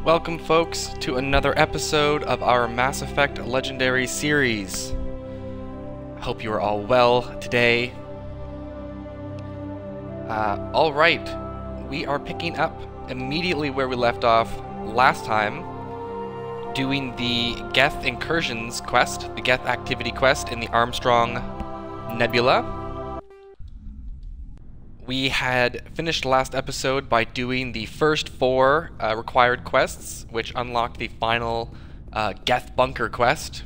Welcome, folks, to another episode of our Mass Effect Legendary series. I hope you are all well today. Alright, we are picking up immediately where we left off last time, doing the Geth Incursions quest, the Geth Activity quest in the Armstrong Nebula. We had finished last episode by doing the first 4 required quests, which unlocked the final Geth Bunker quest.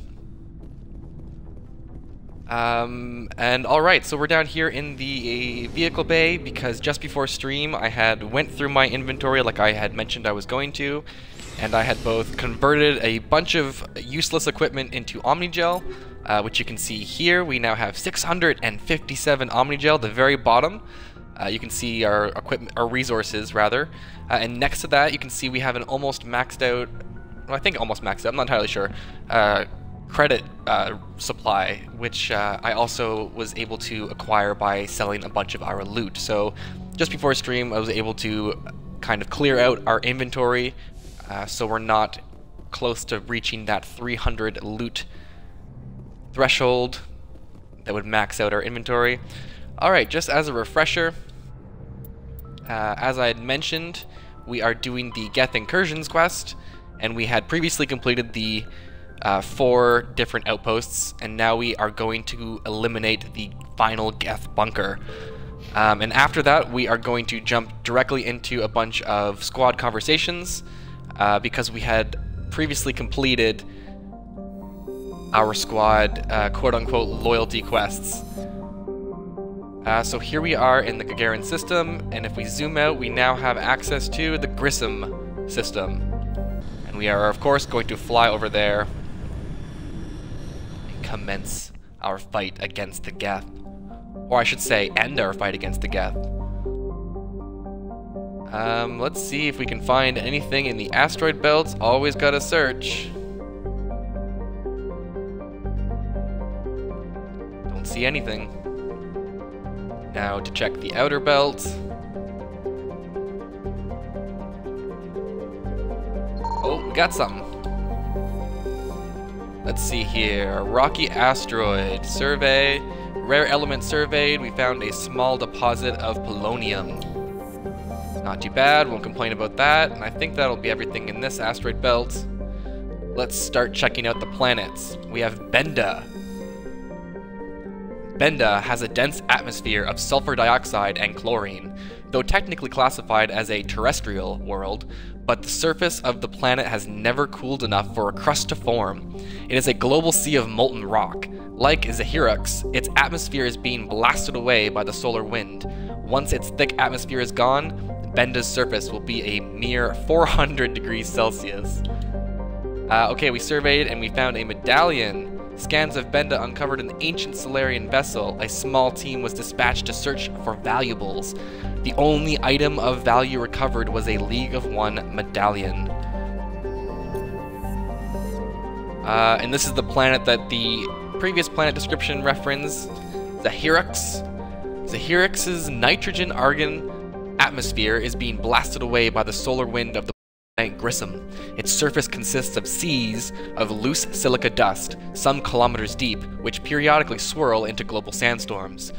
And alright, so we're down here in the vehicle bay because just before stream I had went through my inventory like I had mentioned I was going to, and I had both converted a bunch of useless equipment into Omnigel, which you can see here. We now have 657 Omnigel, the very bottom. You can see our equipment, our resources rather, and next to that you can see we have an almost maxed out, well, I think almost maxed out, I'm not entirely sure, credit supply, which I also was able to acquire by selling a bunch of our loot. So just before stream I was able to kind of clear out our inventory, so we're not close to reaching that 300 loot threshold that would max out our inventory. Alright, just as a refresher, as I had mentioned, we are doing the Geth Incursions quest, and we had previously completed the 4 different outposts, and now we are going to eliminate the final Geth Bunker. And after that, we are going to jump directly into a bunch of squad conversations, because we had previously completed our squad quote-unquote loyalty quests. So here we are in the Gagarin system, and if we zoom out, we now have access to the Grissom system. And we are, of course, going to fly over there and commence our fight against the Geth. Or I should say, end our fight against the Geth. Let's see if we can find anything in the asteroid belts. Always gotta search. Don't see anything. Now to check the outer belt. Oh, we got something. Let's see here. Rocky asteroid. Survey. Rare element surveyed. We found a small deposit of polonium. Not too bad. Won't complain about that. And I think that'll be everything in this asteroid belt. Let's start checking out the planets. We have Benda. Benda has a dense atmosphere of sulfur dioxide and chlorine, though technically classified as a terrestrial world, but the surface of the planet has never cooled enough for a crust to form. It is a global sea of molten rock. Like Zahirux, its atmosphere is being blasted away by the solar wind. Once its thick atmosphere is gone, Benda's surface will be a mere 400 degrees Celsius. Okay, we surveyed and we found a medallion. Scans of Benda uncovered an ancient Solarian vessel. A small team was dispatched to search for valuables. The only item of value recovered was a League of One medallion. And this is the planet that the previous planet description referenced, Zahirux. Zahirux's nitrogen-argon atmosphere is being blasted away by the solar wind of the Grissom. Its surface consists of seas of loose silica dust, some kilometers deep, which periodically swirl into global sandstorms.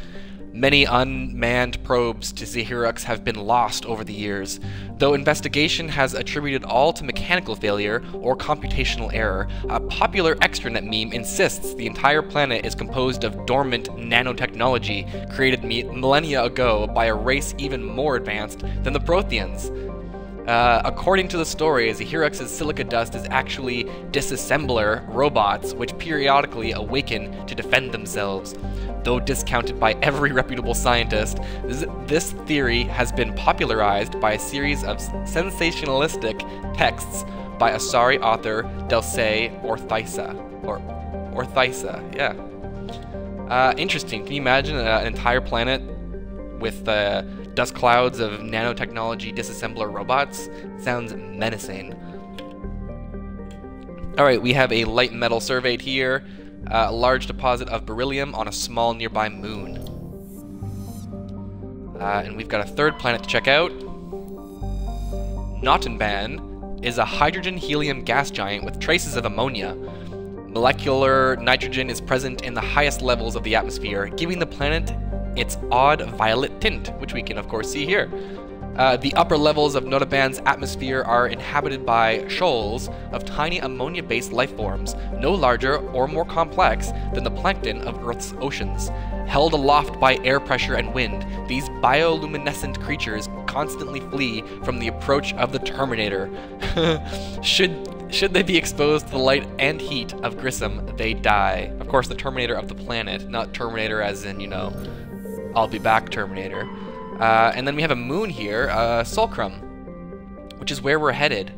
Many unmanned probes to Zahirux have been lost over the years, though investigation has attributed all to mechanical failure or computational error. A popular extranet meme insists the entire planet is composed of dormant nanotechnology created millennia ago by a race even more advanced than the Protheans. According to the story, Zahirux's silica dust is actually disassembler robots which periodically awaken to defend themselves. Though discounted by every reputable scientist, this theory has been popularized by a series of sensationalistic texts by Asari author Delsey Orthysa. Orthysa, yeah. Interesting. Can you imagine an entire planet with dust clouds of nanotechnology disassembler robots? Sounds menacing. Alright, we have a light metal surveyed here. A large deposit of beryllium on a small nearby moon. And we've got a third planet to check out. Notenban is a hydrogen-helium gas giant with traces of ammonia. Molecular nitrogen is present in the highest levels of the atmosphere, giving the planet its odd violet tint, which we can of course see here. The upper levels of Notaban's atmosphere are inhabited by shoals of tiny ammonia-based life forms, no larger or more complex than the plankton of Earth's oceans. Held aloft by air pressure and wind, these bioluminescent creatures constantly flee from the approach of the Terminator. Should they be exposed to the light and heat of Grissom, they die. Of course, the Terminator of the planet, not Terminator as in, you know, I'll be back Terminator. And then we have a moon here, Solcrum, which is where we're headed.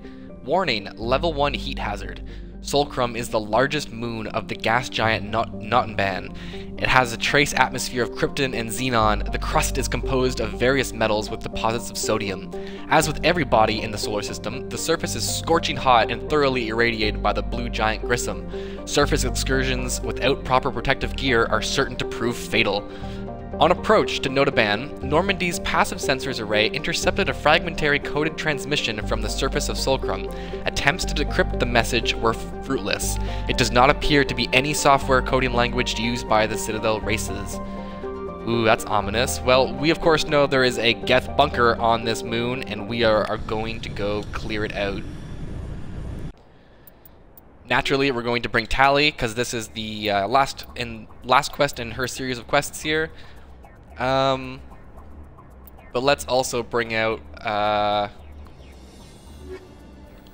Warning, level 1 heat hazard. Solcrum is the largest moon of the gas giant Notamban. It has a trace atmosphere of krypton and xenon. The crust is composed of various metals with deposits of sodium. As with every body in the solar system, the surface is scorching hot and thoroughly irradiated by the blue giant Grissom. Surface excursions without proper protective gear are certain to prove fatal. On approach to Notaban, Normandy's passive sensors array intercepted a fragmentary coded transmission from the surface of Solcrum. Attempts to decrypt the message were fruitless. It does not appear to be any software coding language used by the Citadel races. Ooh, that's ominous. Well, we of course know there is a Geth bunker on this moon, and we are going to go clear it out. Naturally, we're going to bring Tali, because this is the last quest in her series of quests here. But let's also bring out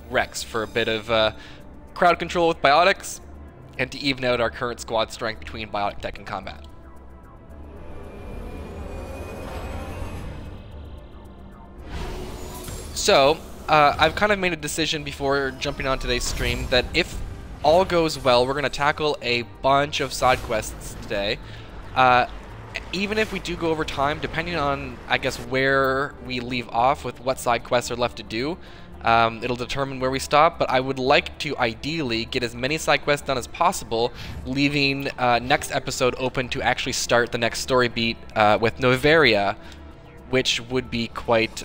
Rex for a bit of crowd control with biotics, and to even out our current squad strength between biotic tech and combat. So, I've kind of made a decision before jumping on today's stream that if all goes well, we're going to tackle a bunch of side quests today. Even if we do go over time, depending on, I guess, where we leave off with what side quests are left to do, it'll determine where we stop, but I would like to ideally get as many side quests done as possible, leaving next episode open to actually start the next story beat with Noveria, which would be quite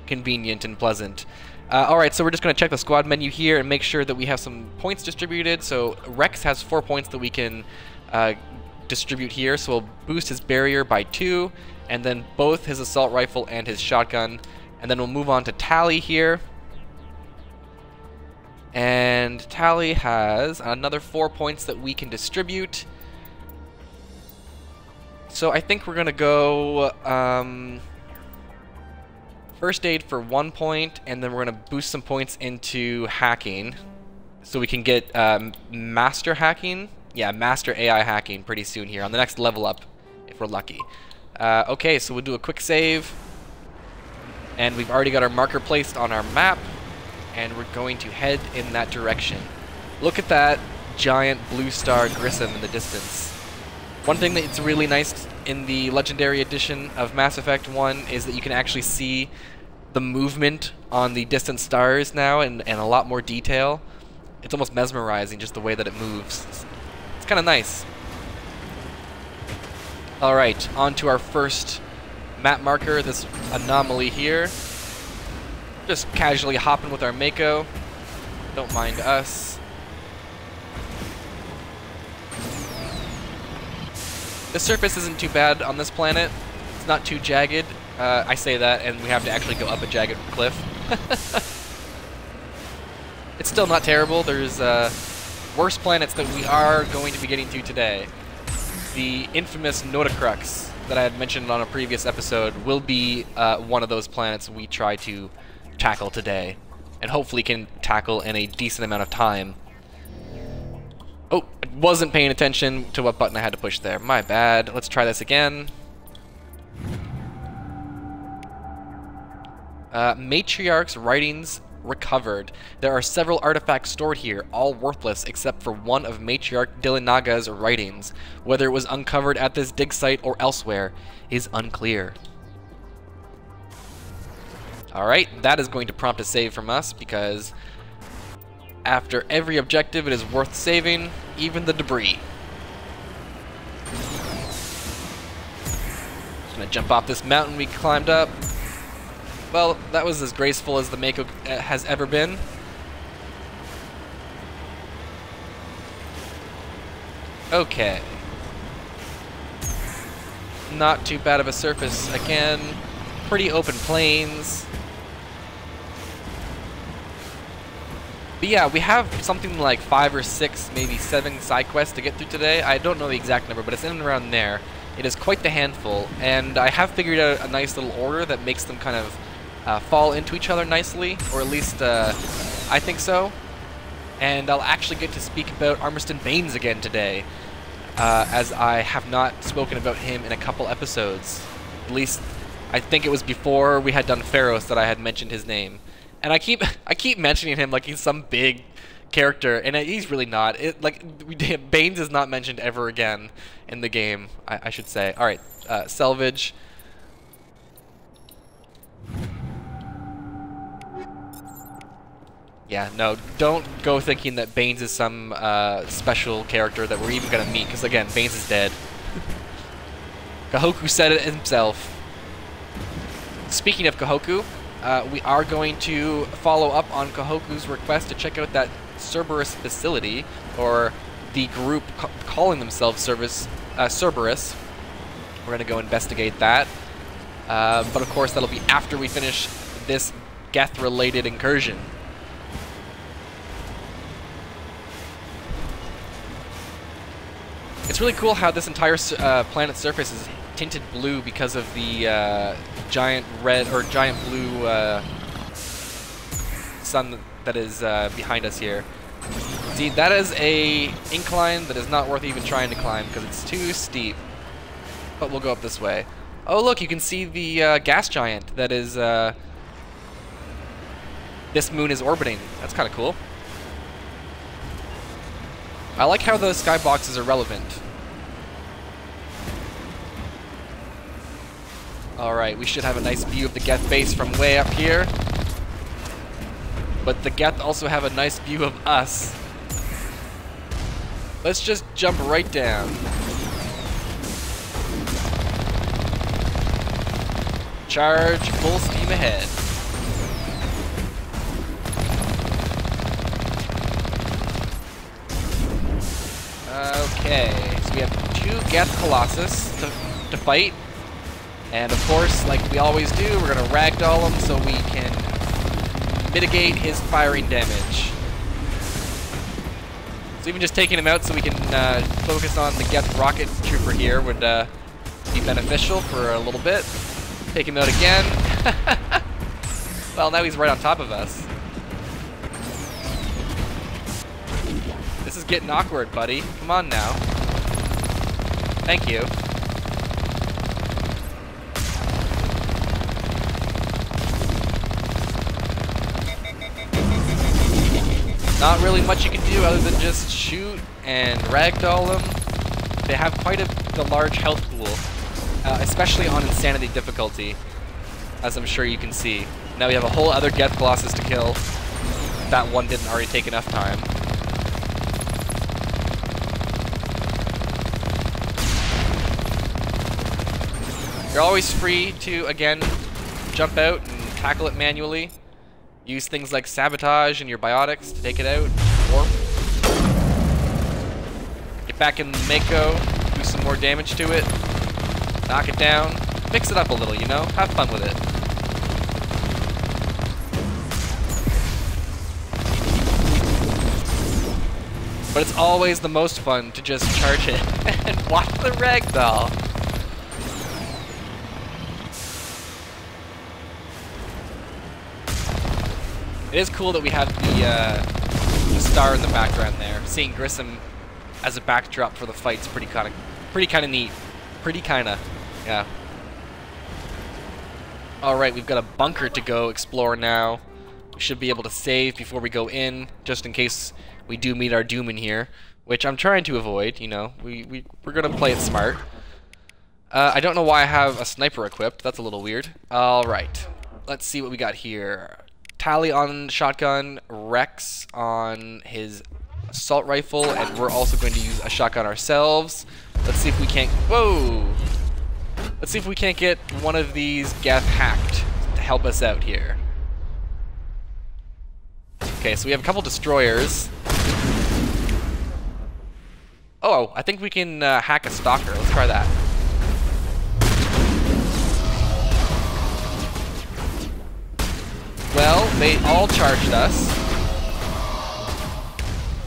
convenient and pleasant. Alright, so we're just going to check the squad menu here and make sure that we have some points distributed. So Rex has 4 points that we can distribute here, so we'll boost his barrier by 2, and then both his assault rifle and his shotgun, and then we'll move on to Tali here. And Tali has another 4 points that we can distribute. So I think we're going to go first aid for 1 point, and then we're going to boost some points into hacking, so we can get master hacking. Yeah, master AI hacking pretty soon here on the next level up, if we're lucky. Okay, so we'll do a quick save, and we've already got our marker placed on our map, and we're going to head in that direction. Look at that giant blue star Grissom in the distance. One thing that's really nice in the Legendary Edition of Mass Effect 1 is that you can actually see the movement on the distant stars now in a lot more detail. It's almost mesmerizing just the way that it moves. It's kind of nice. Alright, on to our first map marker, this anomaly here. Just casually hopping with our Mako. Don't mind us. The surface isn't too bad on this planet. It's not too jagged. I say that, and we have to actually go up a jagged cliff. It's still not terrible. There's worse planets that we are going to be getting to today. The infamous Notacrux that I had mentioned on a previous episode will be one of those planets we try to tackle today, and hopefully can tackle in a decent amount of time. Oh, I wasn't paying attention to what button I had to push there. My bad. Let's try this again. Matriarch's writings recovered. There are several artifacts stored here, all worthless except for one of Matriarch Dillinaga's writings. Whether it was uncovered at this dig site or elsewhere is unclear. Alright, that is going to prompt a save from us, because after every objective it is worth saving, even the debris. Just gonna jump off this mountain we climbed up. Well, that was as graceful as the Mako has ever been. Okay. Not too bad of a surface again. Pretty open plains. But yeah, we have something like 5 or 6, maybe 7 side quests to get through today. I don't know the exact number, but it's in and around there. It is quite the handful, and I have figured out a nice little order that makes them kind of fall into each other nicely, or at least I think so. And I'll actually get to speak about Armiston Baines again today, as I have not spoken about him in a couple episodes. At least, I think it was before we had done Pharos that I had mentioned his name. And I keep mentioning him like he's some big character, and he's really not. Baines is not mentioned ever again in the game, I should say. All right, salvage. Yeah, no, don't go thinking that Baines is some special character that we're even gonna meet, because again, Baines is dead. Kahoku said it himself. Speaking of Kahoku, we are going to follow up on Kahoku's request to check out that Cerberus facility, or the group calling themselves Cerberus. We're going to go investigate that. But of course, that'll be after we finish this Geth-related incursion. It's really cool how this entire planet's surface is tinted blue because of the giant red or giant blue sun that is behind us here. See, that is a incline that is not worth even trying to climb because it's too steep. But we'll go up this way. Oh look, you can see the gas giant that is this moon is orbiting. That's kind of cool. I like how those skyboxes are relevant. Alright, we should have a nice view of the Geth base from way up here. But the Geth also have a nice view of us. Let's just jump right down. Charge full steam ahead. Okay, so we have 2 Geth Colossus to fight. And of course, like we always do, we're going to ragdoll him so we can mitigate his firing damage. So even just taking him out so we can focus on the Geth rocket trooper here would be beneficial for a little bit. Take him out again. Well, now he's right on top of us. This is getting awkward, buddy. Come on now. Thank you. Not really much you can do other than just shoot and ragdoll them. They have quite a large health pool, especially on Insanity difficulty, as I'm sure you can see. Now we have a whole other Geth Colossus to kill. That one didn't already take enough time. You're always free to, again, jump out and tackle it manually. Use things like sabotage and your biotics to take it out. Or get back in the Mako, do some more damage to it, knock it down, mix it up a little, you know? Have fun with it. But it's always the most fun to just charge it and watch the ragdoll. It is cool that we have the star in the background there. Seeing Grissom as a backdrop for the fight's pretty kind of neat. Yeah. All right, we've got a bunker to go explore now. We should be able to save before we go in, just in case we do meet our doom in here, which I'm trying to avoid. You know, we're gonna play it smart. I don't know why I have a sniper equipped. That's a little weird. All right, let's see what we got here. Tally on shotgun, Rex on his assault rifle, and we're also going to use a shotgun ourselves. Let's see if we can't. Whoa! Let's see if we can't get one of these Geth hacked. help us out here. Okay, so we have a couple destroyers. Oh, I think we can hack a stalker. Let's try that. Well, they all charged us.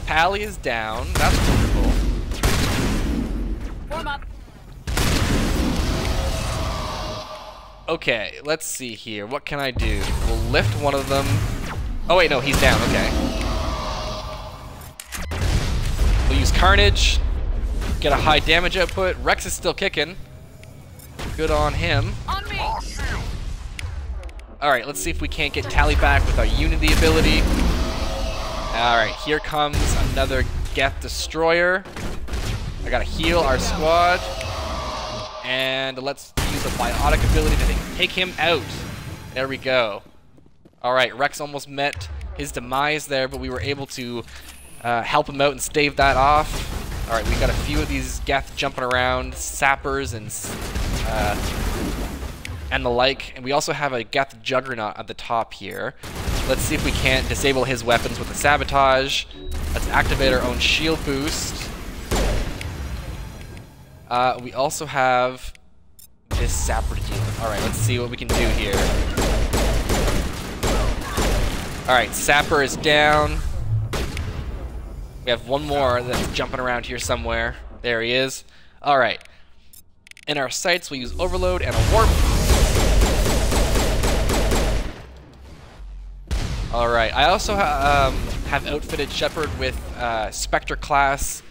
Tally is down. That's wonderful. Warm up. Okay, let's see here. What can I do? We'll lift one of them. Oh wait, no, he's down. Okay. We'll use Carnage. Get a high damage output. Rex is still kicking. Good on him. On me. Alright, let's see if we can't get Tally back with our Unity ability. Alright, here comes another Geth Destroyer. I gotta heal our squad. And let's use the Biotic ability to take him out. There we go. Alright, Rex almost met his demise there, but we were able to help him out and stave that off. Alright, we got a few of these Geth jumping around, sappers and the like. And we also have a Geth Juggernaut at the top here. Let's see if we can't disable his weapons with the Sabotage. Let's activate our own shield boost. We also have this Sapper to deal with. Alright, let's see what we can do here. Alright, Sapper is down. We have one more that's jumping around here somewhere. There he is. Alright. In our sights, we'll use Overload and a Warp. Alright, I also have outfitted Shepard with Spectre class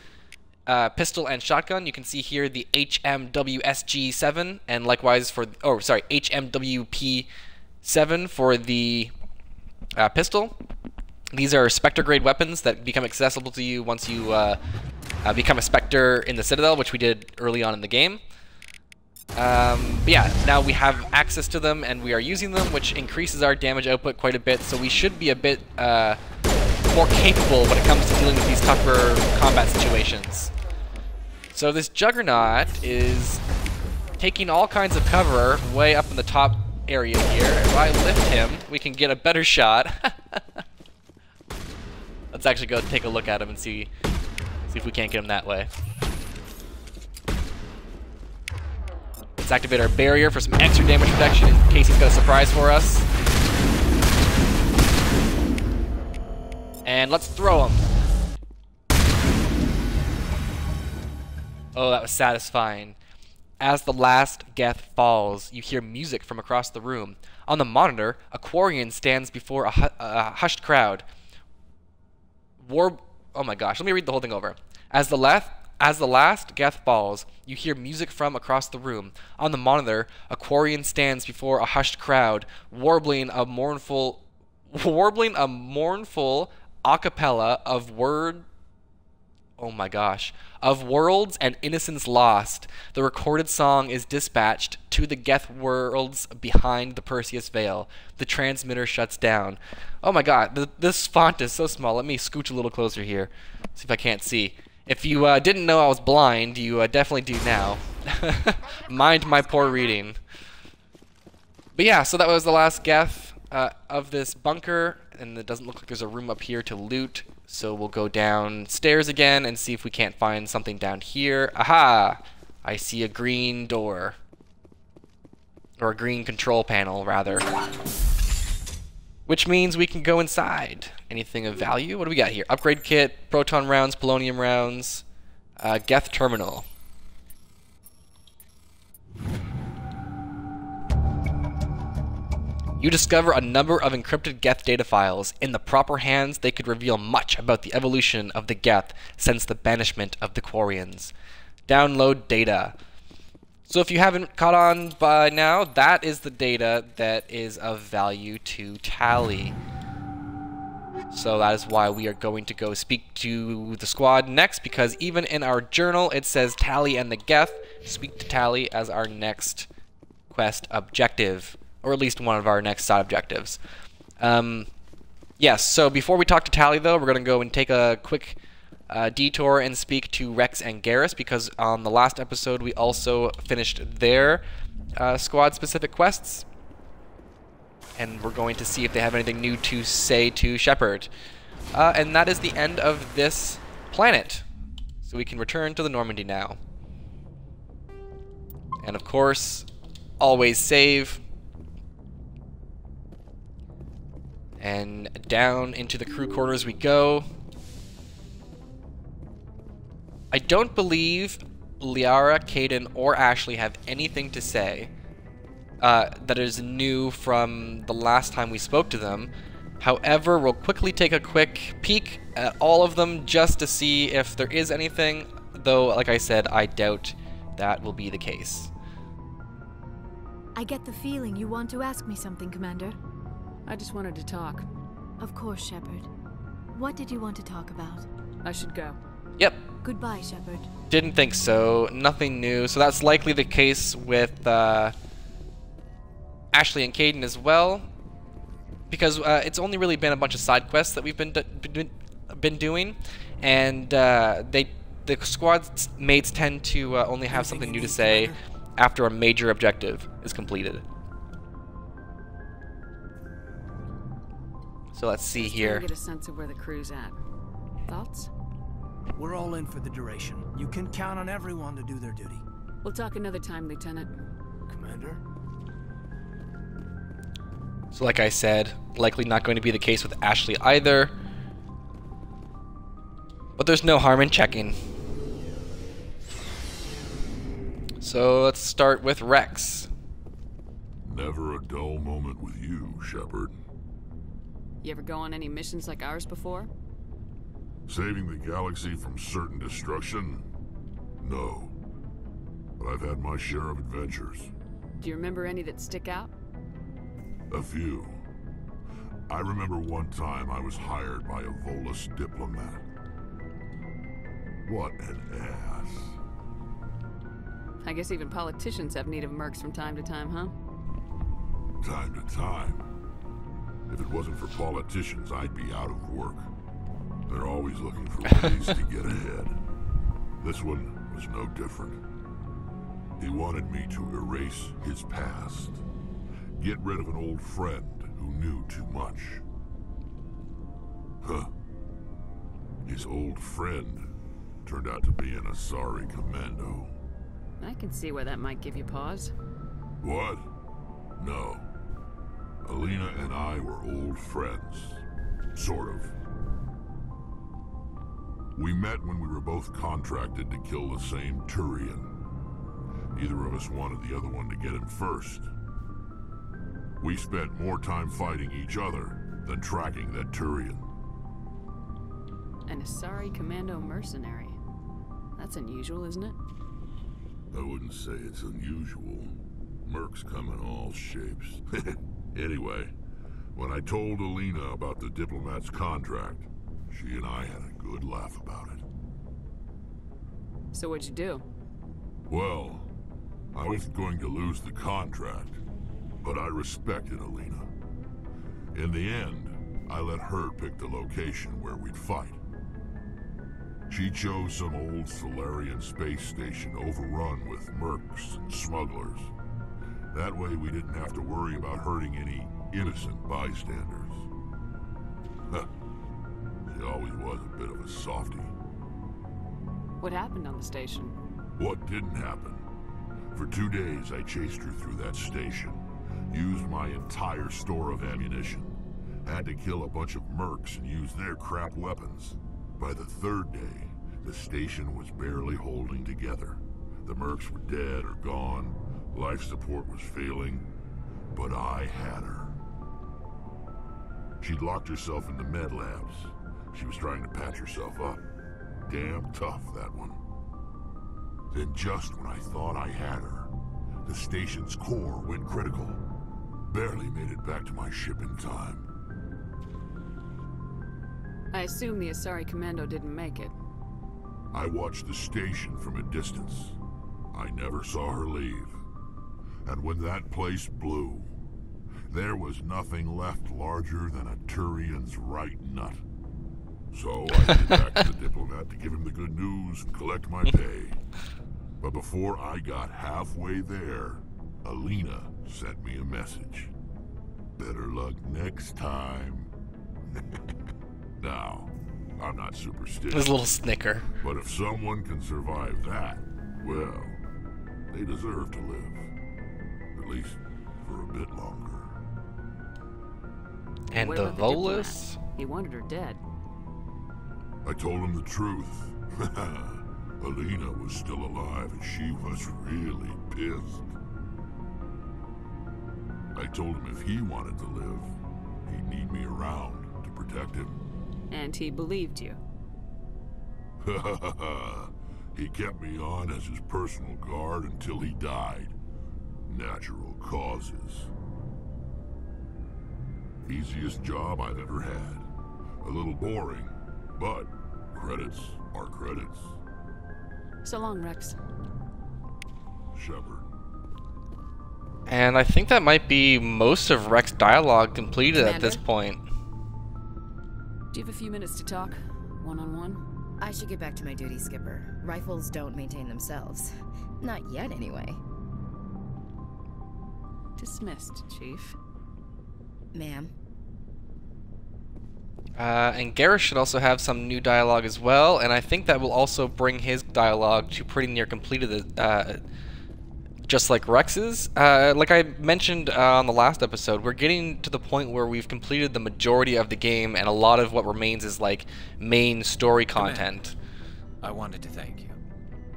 pistol and shotgun. You can see here the HMWSG-7 and likewise for, HMWP-7 for the pistol. These are Spectre grade weapons that become accessible to you once you become a Spectre in the Citadel, which we did early on in the game. But yeah, now we have access to them and we are using them, which increases our damage output quite a bit, so we should be a bit more capable when it comes to dealing with these tougher combat situations. So this Juggernaut is taking all kinds of cover way up in the top area here. If I lift him, we can get a better shot. Let's actually go take a look at him and see if we can't get him that way. Let's activate our barrier for some extra damage reduction in case he's got a surprise for us. And let's throw him. Oh, that was satisfying. As the last Geth falls, you hear music from across the room. On the monitor, a Quarian stands before a hushed crowd. Oh my gosh, let me read the whole thing over. As the last Geth falls, you hear music from across the room. On the monitor, a Quarian stands before a hushed crowd, warbling a mournful a cappella of of worlds and innocence lost. The recorded song is dispatched to the Geth worlds behind the Perseus Veil. The transmitter shuts down. Oh my god, this font is so small. Let me scooch a little closer here. See if I can't see. If you didn't know I was blind, you definitely do now. Mind my poor reading. But yeah, so that was the last Geth of this bunker, and it doesn't look like there's a room up here to loot. So we'll go downstairs again and see if we can't find something down here. Aha! I see a green door. Or a green control panel, rather. Which means we can go inside. Anything of value? What do we got here? Upgrade kit, proton rounds, polonium rounds, Geth terminal. You discover a number of encrypted Geth data files. In the proper hands, they could reveal much about the evolution of the Geth since the banishment of the Quarians. Download data. So if you haven't caught on by now, that is the data that is of value to Tally. So that is why we are going to go speak to the squad next, because even in our journal it says Tally and the Geth. Speak to Tally as our next quest objective. Or at least one of our next side objectives. Yes, so before we talk to Tally, though, we're going to go and take a quick detour and speak to Rex and Garrus, because on the last episode we also finished their squad-specific quests. and we're going to see if they have anything new to say to Shepard. And that is the end of this planet. So we can return to the Normandy now. And of course, always save. And down into the crew quarters we go. I don't believe Liara, Kaidan, or Ashley have anything to say that is new from the last time we spoke to them. However, we'll quickly take a quick peek at all of them just to see if there is anything, though, like I said, I doubt that will be the case. I get the feeling you want to ask me something, Commander. I just wanted to talk. Of course, Shepard. What did you want to talk about? I should go. Yep. Goodbye, Shepard. Didn't think so. Nothing new. So that's likely the case with Ashley and Kaidan as well, because it's only really been a bunch of side quests that we've been doing, and the squad mates tend to only have something new to say after a major objective is completed. So let's see here. Get a sense of where the crew's at. Thoughts? We're all in for the duration. You can count on everyone to do their duty. We'll talk another time, Lieutenant. Commander? So like I said, likely not going to be the case with Ashley either. But there's no harm in checking. So let's start with Rex. Never a dull moment with you, Shepard. You ever go on any missions like ours before? Saving the galaxy from certain destruction? No. But I've had my share of adventures. Do you remember any that stick out? A few. I remember one time I was hired by a Volus diplomat. What an ass. I guess even politicians have need of mercs from time to time, huh? Time to time. If it wasn't for politicians, I'd be out of work. They're always looking for ways to get ahead. This one was no different. He wanted me to erase his past. Get rid of an old friend who knew too much. Huh. His old friend turned out to be an Asari commando. I can see why that might give you pause. What? No. Alina and I were old friends. Sort of. We met when we were both contracted to kill the same Turian. Neither of us wanted the other one to get him first. We spent more time fighting each other than tracking that Turian. An Asari commando mercenary. That's unusual, isn't it? I wouldn't say it's unusual. Mercs come in all shapes. Anyway, when I told Alina about the diplomat's contract, she and I had a good laugh about it. So what'd you do? Well, I wasn't going to lose the contract, but I respected Alina. In the end, I let her pick the location where we'd fight. She chose some old Solarian space station overrun with mercs and smugglers. That way we didn't have to worry about hurting any innocent bystanders. She always was a bit of a softie. What happened on the station? What didn't happen? For 2 days I chased her through that station. Used my entire store of ammunition. Had to kill a bunch of mercs and use their crap weapons. By the 3rd day, the station was barely holding together. The mercs were dead or gone. Life support was failing. But I had her. She'd locked herself in the med labs. She was trying to patch herself up. Damn tough, that one. Then just when I thought I had her, the station's core went critical. Barely made it back to my ship in time. I assume the Asari commando didn't make it. I watched the station from a distance. I never saw her leave. And when that place blew, there was nothing left larger than a Turian's right nut. So I went back to the diplomat to give him the good news and collect my pay. But before I got halfway there, Alina sent me a message. Better next time. Now, I'm not superstitious. His little snicker. But if someone can survive that, well, they deserve to live. At least for a bit longer. And What the about diplomat? Volus? He wanted her dead. I told him the truth. Alina was still alive and she was really pissed. I told him if he wanted to live, he'd need me around to protect him. And he believed you. He kept me on as his personal guard until he died. Natural causes. Easiest job I've ever had. A little boring, but credits are credits. So long, Rex. Shepard. And I think that might be most of Rex's dialogue completed at this Commander? point. Do you have a few minutes to talk? One-on-one? I should get back to my duty, Skipper. Rifles don't maintain themselves. Not yet, anyway. Dismissed, Chief. Ma'am. And Garrus should also have some new dialogue as well, and I think that will also bring his dialogue to pretty near completed, just like Rex's. Like I mentioned on the last episode, we're getting to the point where we've completed the majority of the game, and a lot of what remains is like main story content. I wanted to thank you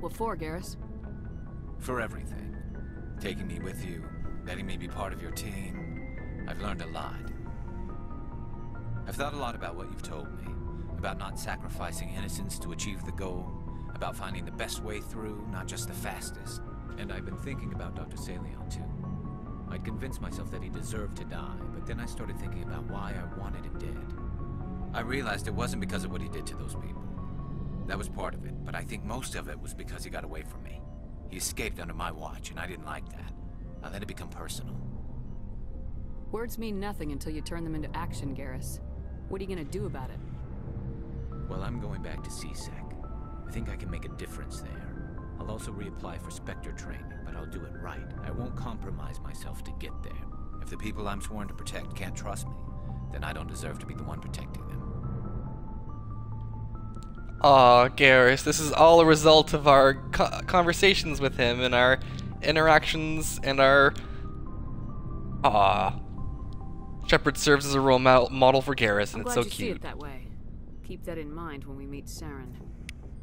What for, Garrus? for everything. Taking me with you, letting me be part of your team. I've learned a lot. I've thought a lot about what you've told me, about not sacrificing innocence to achieve the goal, about finding the best way through, not just the fastest. And I've been thinking about Dr. Saleon too. I'd convinced myself that he deserved to die, but then I started thinking about why I wanted him dead. I realized it wasn't because of what he did to those people. That was part of it, but I think most of it was because he got away from me. He escaped under my watch, and I didn't like that. I let it become personal. Words mean nothing until you turn them into action, Garrus. What are you gonna do about it? Well, I'm going back to CSEC. I think I can make a difference there. I'll also reapply for Spectre training, but I'll do it right. I won't compromise myself to get there. If the people I'm sworn to protect can't trust me, then I don't deserve to be the one protecting them. Aw, Garrus, this is all a result of our conversations with him and our interactions and our... Aw. Shepard serves as a role model for Garrus, and I'm it's glad so you see cute. it that way. Keep that in mind when we meet Saren.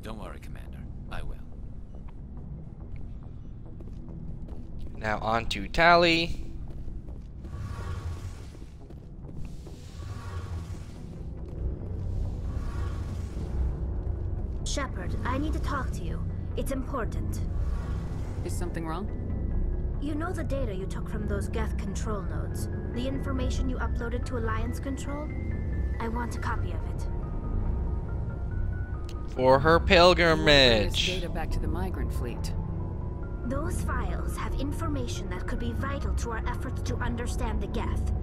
Don't worry, Commander. I will. Now on to Tali. Shepard, I need to talk to you. It's important. Is something wrong? You know the data you took from those Geth control nodes? The information you uploaded to Alliance Control? I want a copy of it. For her Bring this pilgrimage. data back to the migrant fleet. Those files have information that could be vital to our efforts to understand the Geth.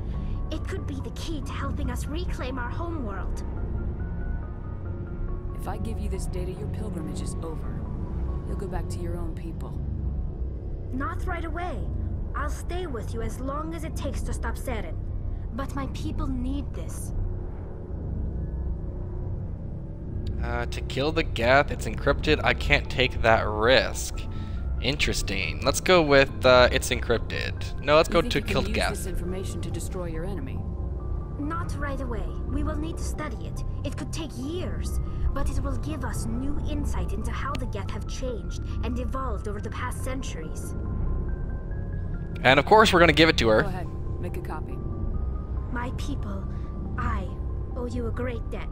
It could be the key to helping us reclaim our homeworld. If I give you this data, your pilgrimage is over. You'll go back to your own people. Not right away. I'll stay with you as long as it takes to stop Saren. But my people need this. To kill the Geth, it's encrypted. I can't take that risk. Interesting. Let's go with it's encrypted. No, let's go to kill the Use Geth. this information to destroy your enemy. Not right away. We will need to study it. It could take years, but it will give us new insight into how the Geth have changed and evolved over the past centuries. And of course, we're gonna give it to Go her. ahead, make a copy. My people, I owe you a great debt,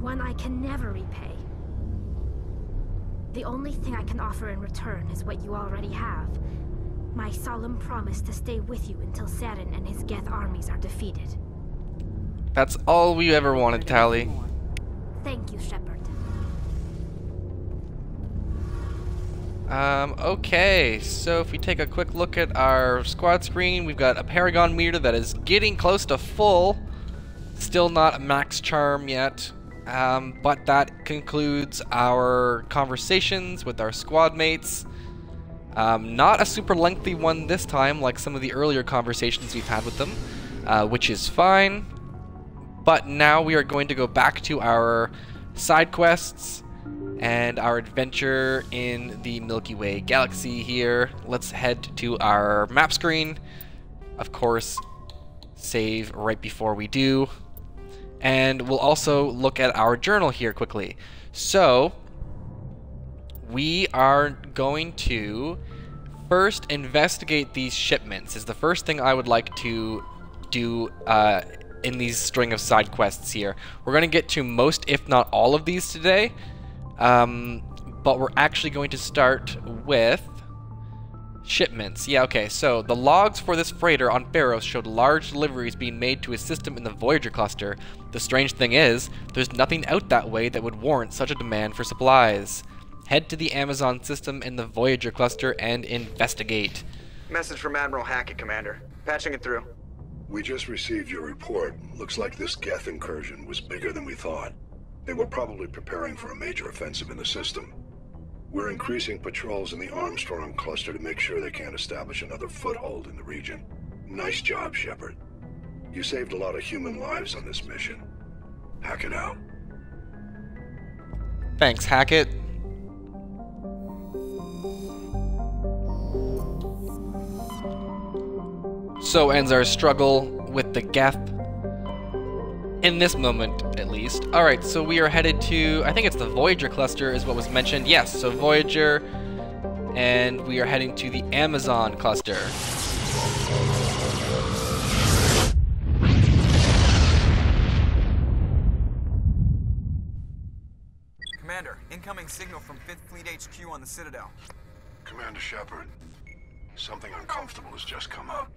one I can never repay. The only thing I can offer in return is what you already have. My solemn promise to stay with you until Saren and his Geth armies are defeated. That's all we ever wanted, Tali. Thank you, Shepard. Okay, so if we take a quick look at our squad screen, we've got a Paragon meter that is getting close to full. Still not max charm yet, but that concludes our conversations with our squad mates. Not a super lengthy one this time, like some of the earlier conversations we've had with them. which is fine. But now we are going to go back to our side quests and our adventure in the Milky Way galaxy here. Let's head to our map screen. Of course, save right before we do. And we'll also look at our journal here quickly. So, we are going to first investigate these shipments. Is the first thing I would like to do in these string of side quests here. We're going to get to most, if not all of these today. But we're actually going to start with shipments. Yeah, okay, so the logs for this freighter on Barrows showed large deliveries being made to a system in the Voyager cluster. The strange thing is, there's nothing out that way that would warrant such a demand for supplies. Head to the Amazon system in the Voyager cluster and investigate. Message from Admiral Hackett, Commander. Patching it through. We just received your report. Looks like this Geth incursion was bigger than we thought. They were probably preparing for a major offensive in the system. We're increasing patrols in the Armstrong cluster to make sure they can't establish another foothold in the region. Nice job, Shepard. You saved a lot of human lives on this mission. Hackett out. Thanks, Hackett. So ends our struggle with the Geth. In this moment, at least. Alright, so we are headed to, I think it's the Voyager cluster is what was mentioned. Yes, so Voyager, and we are heading to the Amazon cluster. Commander, incoming signal from 5th Fleet HQ on the Citadel. Commander Shepard, something uncomfortable has just come up.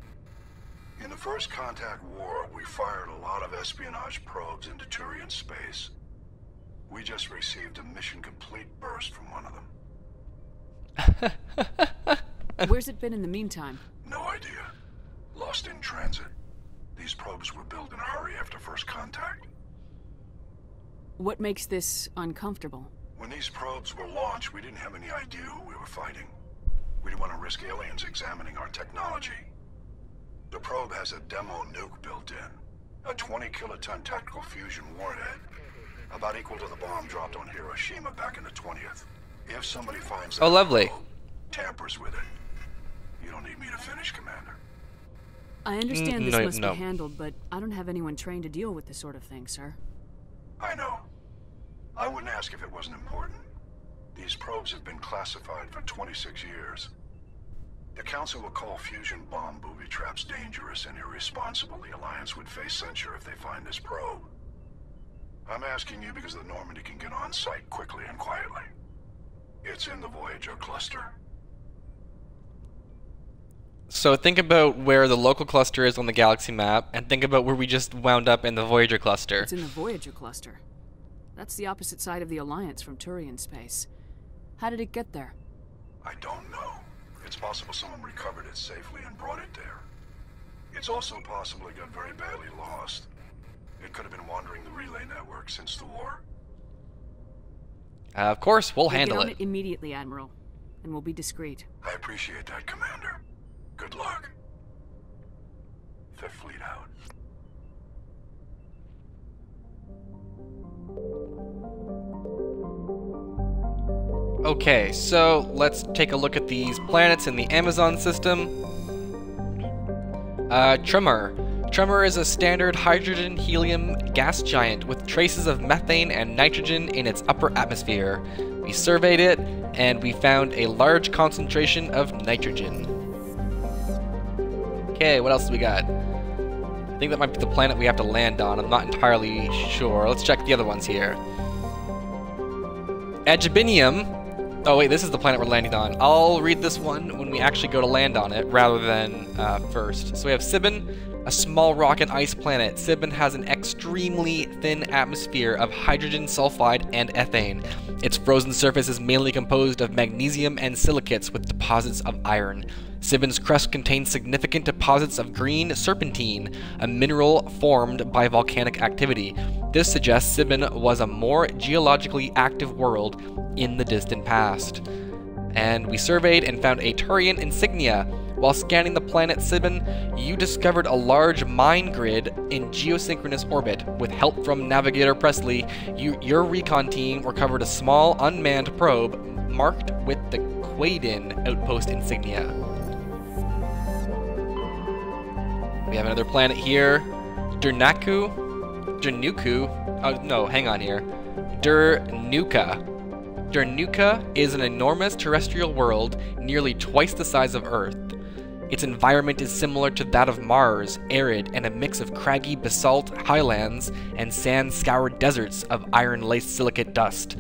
In the First Contact War, we fired a lot of espionage probes into Turian space. We just received a mission complete burst from one of them. Where's it been in the meantime? No idea. Lost in transit. These probes were built in a hurry after First Contact. What makes this uncomfortable? When these probes were launched, we didn't have any idea who we were fighting. We didn't want to risk aliens examining our technology. The probe has a demo nuke built in. A 20-kiloton tactical fusion warhead. About equal to the bomb dropped on Hiroshima back in the 20th. If somebody finds that lovely. probe, tampers with it. You don't need me to finish, Commander. I understand this must be handled, but I don't have anyone trained to deal with this sort of thing, sir. I know. I wouldn't ask if it wasn't important. These probes have been classified for 26 years. The Council will call fusion bomb booby traps dangerous and irresponsible. The Alliance would face censure if they find this probe. I'm asking you because the Normandy can get on site quickly and quietly. It's in the Voyager cluster. So think about where the local cluster is on the galaxy map, and think about where we just wound up in the Voyager cluster. It's in the Voyager cluster. That's the opposite side of the Alliance from Turian space. How did it get there? I don't know. It's possible someone recovered it safely and brought it there. It's also possible it got very badly lost. It could have been wandering the relay network since the war. Of course, we'll handle get on it. Immediately, Admiral, and we'll be discreet. I appreciate that, Commander. Good luck. Fifth Fleet out. Okay, so let's take a look at these planets in the Amazon system. Tremor. Tremor is a standard hydrogen-helium gas giant with traces of methane and nitrogen in its upper atmosphere. We surveyed it, and we found a large concentration of nitrogen. Okay, what else do we got? I think that might be the planet we have to land on. I'm not entirely sure. Let's check the other ones here. Agibinium. Oh wait, this is the planet we're landing on. I'll read this one when we actually go to land on it, rather than first. So we have Sibin, a small rock and ice planet. Sibin has an extremely thin atmosphere of hydrogen sulfide and ethane. Its frozen surface is mainly composed of magnesium and silicates with deposits of iron. Sibin's crust contains significant deposits of green serpentine, a mineral formed by volcanic activity. This suggests Sibin was a more geologically active world in the distant past. And we surveyed and found a Turian insignia, While scanning the planet Sibin, you discovered a large mine grid in geosynchronous orbit. With help from Navigator Presley, your recon team recovered a small unmanned probe marked with the Quaidin outpost insignia. We have another planet here, Dernuka. Oh no, hang on here. Dernuka. Dernuka is an enormous terrestrial world nearly twice the size of Earth. Its environment is similar to that of Mars, arid and a mix of craggy basalt highlands and sand-scoured deserts of iron-laced silicate dust.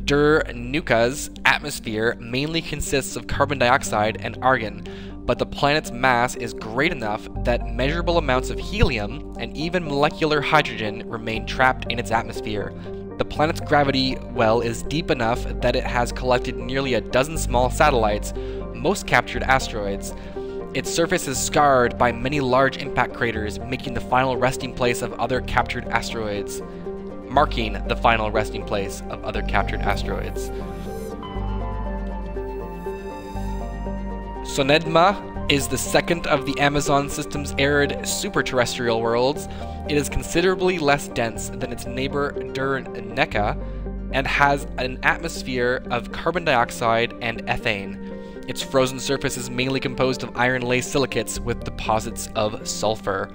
Dernuka's atmosphere mainly consists of carbon dioxide and argon, but the planet's mass is great enough that measurable amounts of helium and even molecular hydrogen remain trapped in its atmosphere. The planet's gravity well is deep enough that it has collected nearly a dozen small satellites, most captured asteroids. Its surface is scarred by many large impact craters, making the final resting place of other captured asteroids. Marking the final resting place of other captured asteroids. Sonedma is the second of the Amazon system's arid superterrestrial worlds. It is considerably less dense than its neighbor Dernuka and has an atmosphere of carbon dioxide and ethane. Its frozen surface is mainly composed of iron-laced silicates with deposits of sulfur.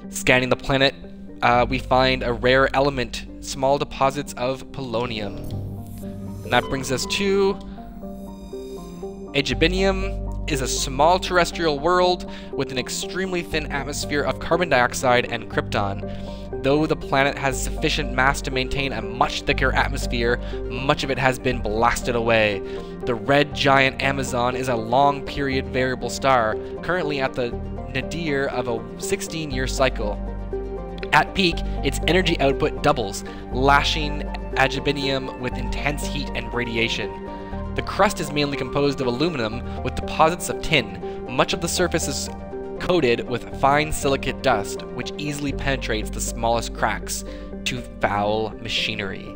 Scanning the planet, we find a rare element, small deposits of polonium. And that brings us to Aegibinium. Is a small terrestrial world with an extremely thin atmosphere of carbon dioxide and krypton. Though the planet has sufficient mass to maintain a much thicker atmosphere, much of it has been blasted away. The red giant Amazon is a long-period variable star, currently at the nadir of a 16-year cycle. At peak, its energy output doubles, lashing Aegibinium with intense heat and radiation. The crust is mainly composed of aluminum with deposits of tin. Much of the surface is coated with fine silicate dust, which easily penetrates the smallest cracks to foul machinery.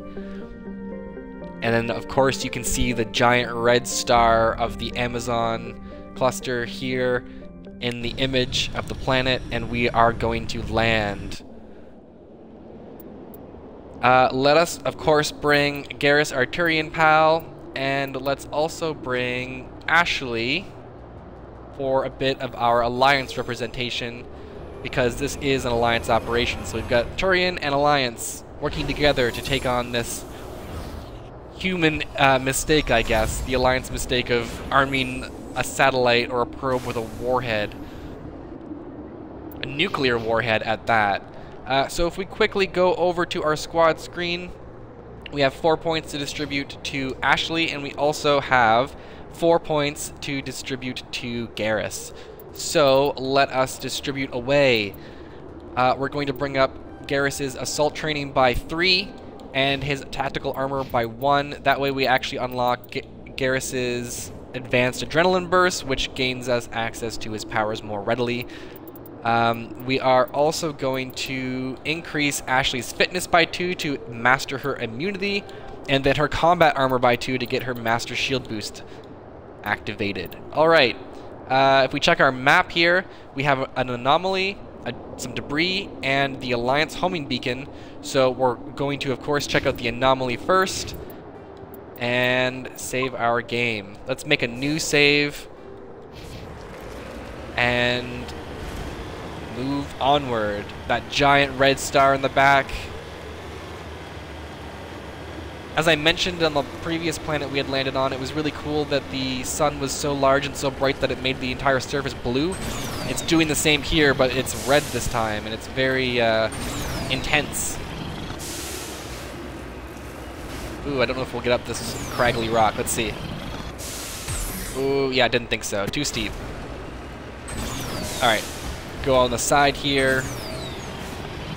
And then, of course, you can see the giant red star of the Amazon cluster here in the image of the planet, and we are going to land. Let us, of course, bring Garrus, our Turian pal, and let's also bring Ashley for a bit of our Alliance representation, because this is an Alliance operation. So we've got Turian and Alliance working together to take on this human mistake, I guess. The Alliance mistake of arming a satellite or a probe with a warhead. A nuclear warhead at that. So if we quickly go over to our squad screen, we have 4 points to distribute to Ashley, and we also have 4 points to distribute to Garrus. So let us distribute away. We're going to bring up Garrus's assault training by 3 and his tactical armor by 1. That way we actually unlock Garrus's advanced adrenaline burst, which gains us access to his powers more readily. We are also going to increase Ashley's fitness by 2 to master her immunity, and then her combat armor by 2 to get her master shield boost activated. Alright, if we check our map here, we have an anomaly, some debris, and the Alliance homing beacon. So we're going to, of course, check out the anomaly first and save our game. Let's make a new save and move onward. That giant red star in the back. As I mentioned on the previous planet we had landed on, it was really cool that the sun was so large and so bright that it made the entire surface blue. It's doing the same here, but it's red this time, and it's very intense. Ooh, I don't know if we'll get up this craggly rock. Let's see. Ooh, yeah, I didn't think so. Too steep. Alright. Go on the side here.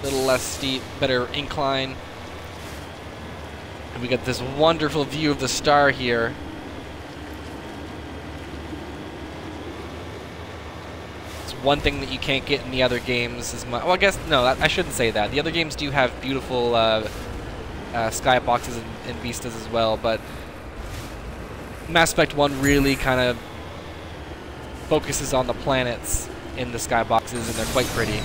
A little less steep, better incline. And we got this wonderful view of the star here. It's one thing that you can't get in the other games as much. Well, I guess, no, I shouldn't say that. The other games do have beautiful skyboxes and vistas as well, but Mass Effect 1 really kind of focuses on the planets in the skyboxes, and they're quite pretty.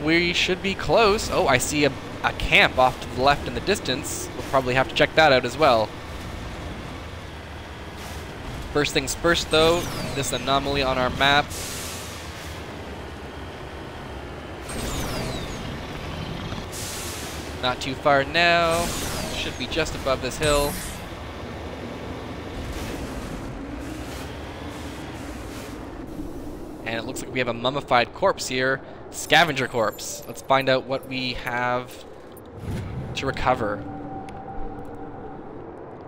We should be close. Oh, I see a camp off to the left in the distance. We'll probably have to check that out as well. First things first, though, this anomaly on our map. Not too far now. Should be just above this hill. And it looks like we have a mummified corpse here. Scavenger corpse. Let's find out what we have to recover.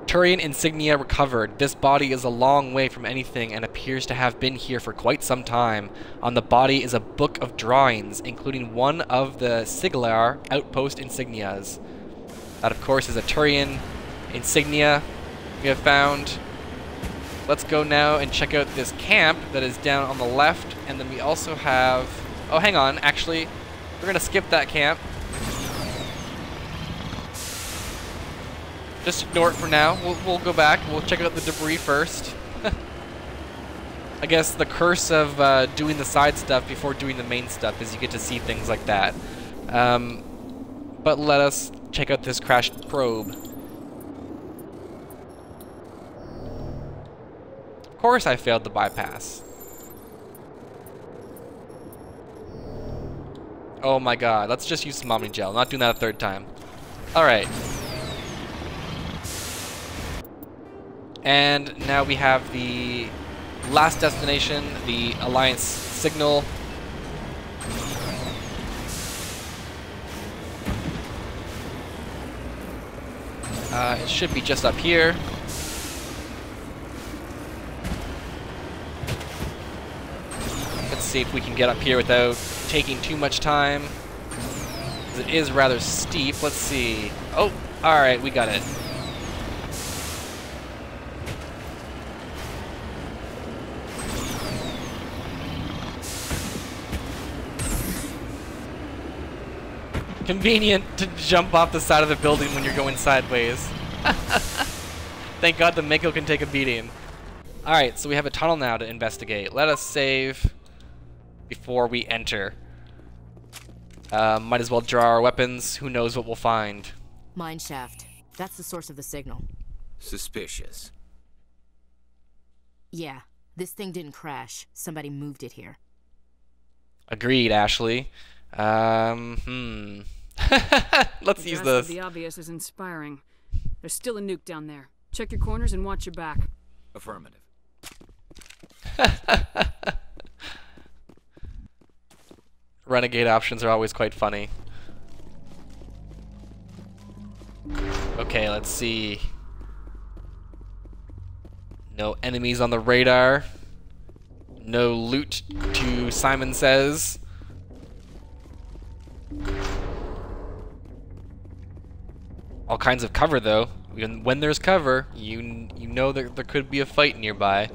Turian insignia recovered. This body is a long way from anything and appears to have been here for quite some time. On the body is a book of drawings, including one of the Siglar outpost insignias. That, of course, is a Turian insignia we have found. Let's go now and check out this camp that is down on the left, and then we also have... Oh, hang on. Actually, we're going to skip that camp. Just ignore it for now. We'll go back. We'll check out the debris first. I guess the curse of doing the side stuff before doing the main stuff is you get to see things like that. But let us check out this crashed probe. Of course I failed the bypass. Oh my god, let's just use some Omni Gel. Not doing that a third time. Alright. And now we have the last destination, the Alliance signal. It should be just up here. Let's see if we can get up here without taking too much time. It is rather steep. Let's see. Oh, alright, we got it. Convenient to jump off the side of the building when you're going sideways. Thank God the Mako can take a beating. Alright, so we have a tunnel now to investigate. Let us save before we enter. Might as well draw our weapons. Who knows what we'll find. Mine shaft. That's the source of the signal. Suspicious. Yeah, this thing didn't crash. Somebody moved it here. Agreed, Ashley. Let's use this. The obvious is inspiring. There's still a nuke down there. Check your corners and watch your back. Affirmative. Renegade options are always quite funny. Okay, let's see. No enemies on the radar. No loot, to Simon says. All kinds of cover, though. When there's cover, you know that there could be a fight nearby.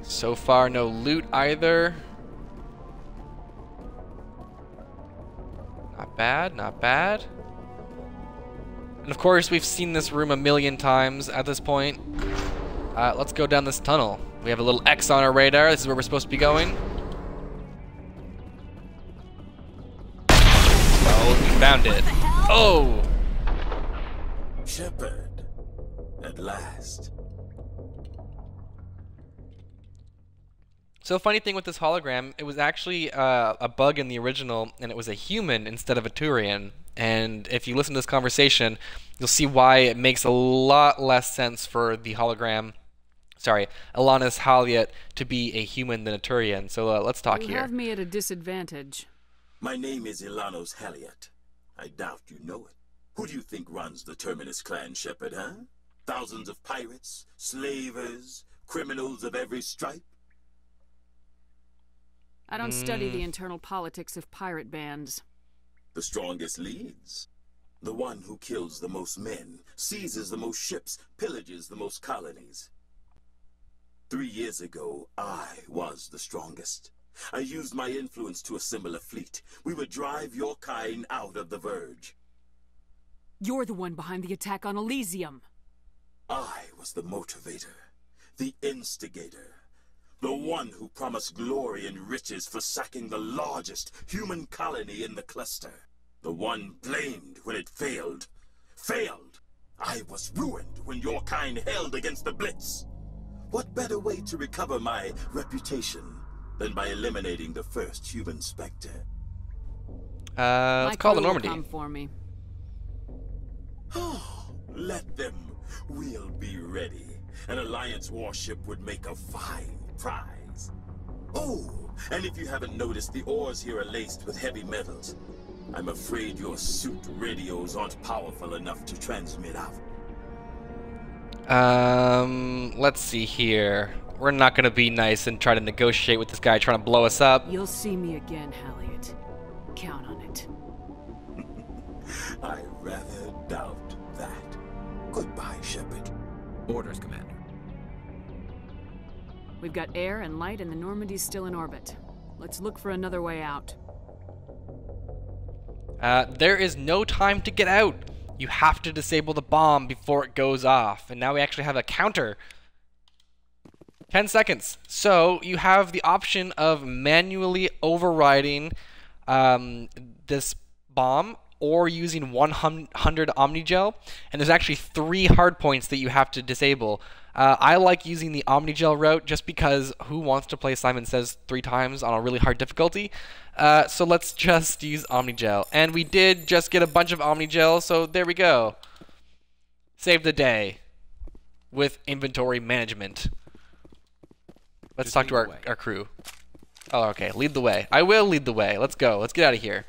So far, no loot either. Not bad, not bad. And of course, we've seen this room a million times at this point. Let's go down this tunnel. We have a little X on our radar. This is where we're supposed to be going. Oh, we found it. Oh! Shepard, at last. So funny thing with this hologram, it was actually a bug in the original, and it was a human instead of a Turian. And if you listen to this conversation, you'll see why it makes a lot less sense for the hologram, sorry, Alanis Halyat, to be a human than a Turian. So let's talk here. You have me at a disadvantage. My name is Ilanos Halyat. I doubt you know it. Who do you think runs the Terminus clan, Shepard, huh? Thousands of pirates, slavers, criminals of every stripe? I don't study the internal politics of pirate bands. The strongest leads. The one who kills the most men, seizes the most ships, pillages the most colonies. 3 years ago, I was the strongest. I used my influence to assemble a fleet. We would drive your kind out of the Verge. You're the one behind the attack on Elysium. I was the motivator, the instigator, the one who promised glory and riches for sacking the largest human colony in the cluster. The one blamed when it failed. Failed! I was ruined when your kind held against the Blitz. What better way to recover my reputation than by eliminating the first human Spectre? Let's call the Normandy. Come for me. Let them. We'll be ready. An Alliance warship would make a fine prize. Oh, and if you haven't noticed, the ores here are laced with heavy metals. I'm afraid your suit radios aren't powerful enough to transmit out. Let's see here. We're not gonna be nice and try to negotiate with this guy trying to blow us up. You'll see me again, Halliot. Count on it. I rather doubt that. Goodbye, Shepard. Orders, Commander. We've got air and light, and the Normandy's still in orbit. Let's look for another way out. There is no time to get out. You have to disable the bomb before it goes off. And now we actually have a counter. 10 seconds. So you have the option of manually overriding this bomb or using 100 Omnigel. And there's actually 3 hard points that you have to disable. I like using the Omnigel route just because who wants to play Simon Says 3 times on a really hard difficulty? So let's just use Omnigel. And we did just get a bunch of Omnigel, so there we go. Save the day with inventory management. Let's talk to our crew. Oh, okay. Lead the way. I will lead the way. Let's go. Let's get out of here.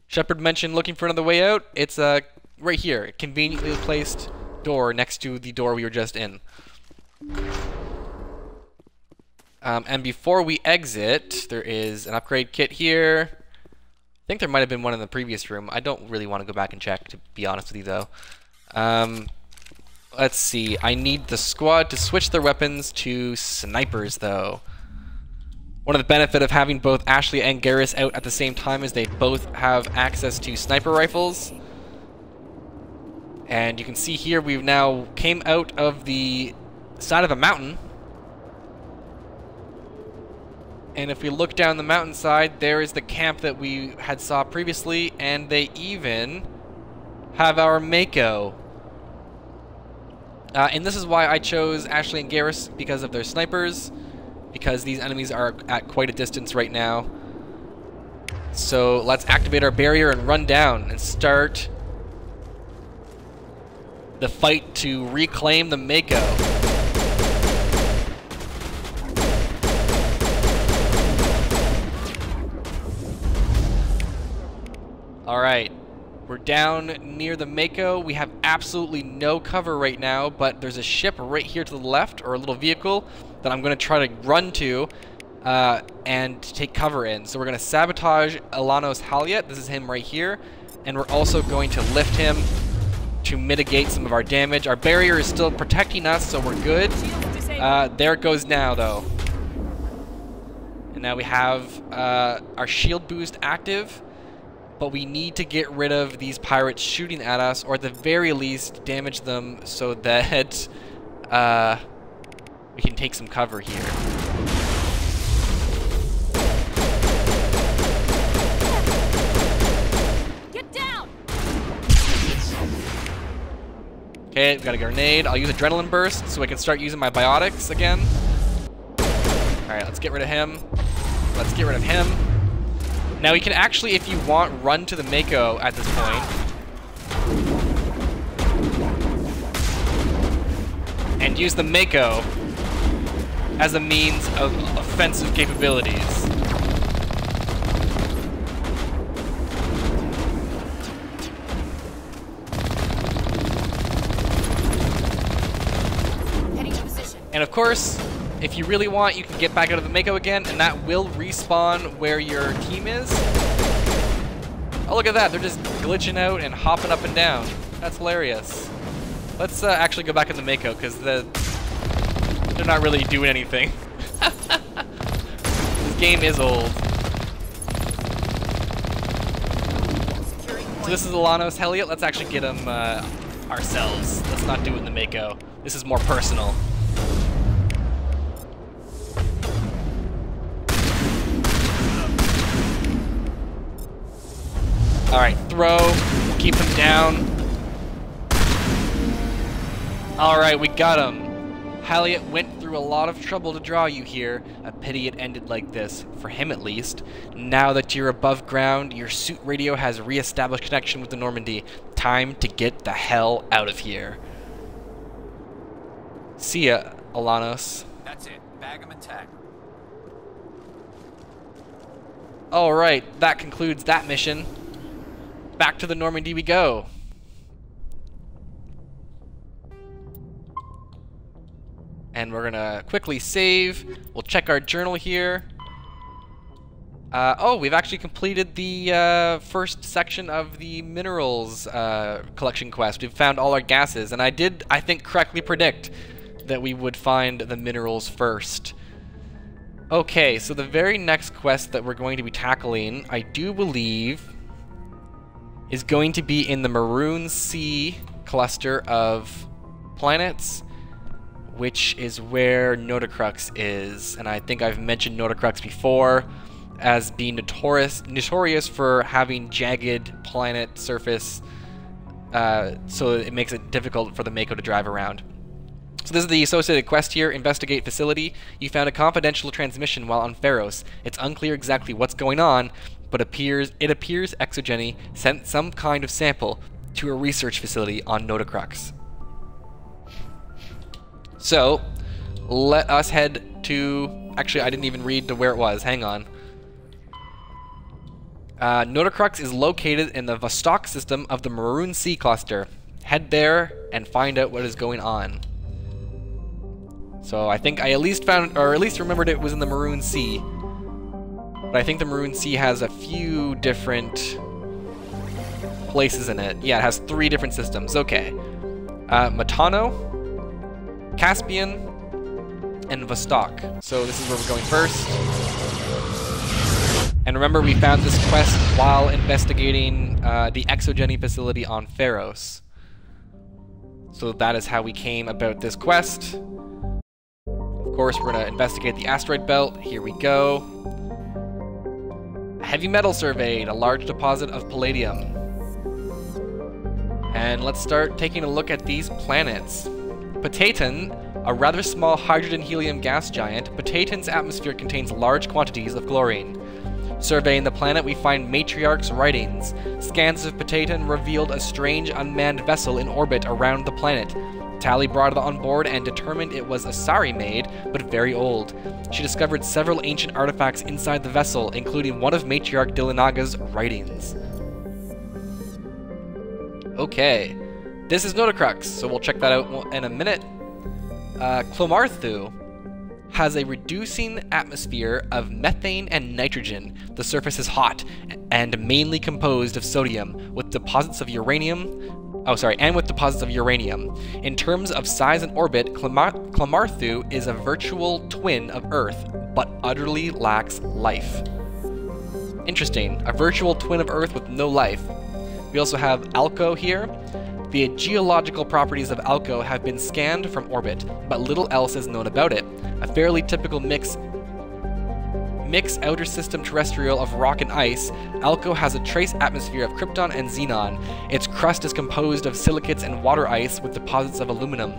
Shepard mentioned looking for another way out. It's right here. Conveniently placed door next to the door we were just in. And before we exit, there is an upgrade kit here. I think there might have been one in the previous room. I don't really want to go back and check, to be honest with you, though. Let's see. I need the squad to switch their weapons to snipers, though. One of the benefits of having both Ashley and Garrus out at the same time is they both have access to sniper rifles. And you can see here we've now came out of the side of a mountain. And if we look down the mountainside, there is the camp that we had saw previously, and they even have our Mako. And this is why I chose Ashley and Garrus, because of their snipers, because these enemies are at quite a distance right now. So let's activate our barrier and run down and start the fight to reclaim the Mako. Alright, we're down near the Mako. We have absolutely no cover right now, but there's a ship right here to the left, or a little vehicle, that I'm going to try to run to and take cover in. So we're going to sabotage Alanos Halliot. This is him right here. And we're also going to lift him to mitigate some of our damage. Our barrier is still protecting us, so we're good. There it goes now, though. And now we have our shield boost active. But we need to get rid of these pirates shooting at us, or at the very least damage them so that we can take some cover here. Get down! Okay, we got a grenade. I'll use Adrenaline Burst so I can start using my biotics again. Alright, let's get rid of him. Let's get rid of him. Now we can actually, if you want, run to the Mako at this point. And use the Mako as a means of offensive capabilities. Heading to position. And of course, if you really want, you can get back out of the Mako again, and that will respawn where your team is. Oh, look at that. They're just glitching out and hopping up and down. That's hilarious. Let's actually go back in the Mako, because they're not really doing anything. This game is old. So this is Alanos. Heliot, let's actually get him ourselves. Let's not do it in the Mako. This is more personal. Alright, throw. We'll keep him down. Alright, we got him. Heliot went through a lot of trouble to draw you here. A pity it ended like this, for him at least. Now that you're above ground, your suit radio has re-established connection with the Normandy. Time to get the hell out of here. See ya, Alanos. That's it. Bag him and tag him. Alright, that concludes that mission. Back to the Normandy we go. And we're gonna quickly save. We'll check our journal here. Oh, we've actually completed the first section of the minerals collection quest. We've found all our gases, and I did, I think, correctly predict that we would find the minerals first. Okay, so the very next quest that we're going to be tackling, I do believe, is going to be in the Maroon Sea cluster of planets, which is where Notacrux is. And I think I've mentioned Notacrux before as being notorious for having jagged planet surface, so it makes it difficult for the Mako to drive around. So this is the associated quest here, Investigate Facility. You found a confidential transmission while on Pharos. It's unclear exactly what's going on, but it appears Exogeny sent some kind of sample to a research facility on Notacrux. So, let us head to... Actually, I didn't even read to where it was. Hang on. Notacrux is located in the Vostok system of the Maroon Sea cluster. Head there and find out what is going on. So I think I at least found, or at least remembered it was in the Maroon Sea. But I think the Maroon Sea has a few different places in it. Yeah, it has 3 different systems. Okay. Matano, Caspian, and Vostok. So this is where we're going first. And remember, we found this quest while investigating the Exogeny facility on Pharos. So that is how we came about this quest. Of course, we're going to investigate the asteroid belt. Here we go. Heavy metal surveyed, a large deposit of palladium. And let's start taking a look at these planets. Ptaton, a rather small hydrogen-helium gas giant, Ptaton's atmosphere contains large quantities of chlorine. Surveying the planet, we find Matriarch's writings. Scans of Ptaton revealed a strange unmanned vessel in orbit around the planet. Tali brought it on board and determined it was Asari-made, but very old. She discovered several ancient artifacts inside the vessel, including one of Matriarch Dillinaga's writings. Okay, this is Notacrux, so we'll check that out in a minute. Clomarthu has a reducing atmosphere of methane and nitrogen. The surface is hot and mainly composed of sodium, with deposits of uranium. In terms of size and orbit, Clomarthu is a virtual twin of Earth, but utterly lacks life. Interesting, a virtual twin of Earth with no life. We also have Alco here. The geological properties of Alco have been scanned from orbit, but little else is known about it. A fairly typical mix outer system terrestrial of rock and ice, Alco has a trace atmosphere of krypton and xenon. Its crust is composed of silicates and water ice with deposits of aluminum.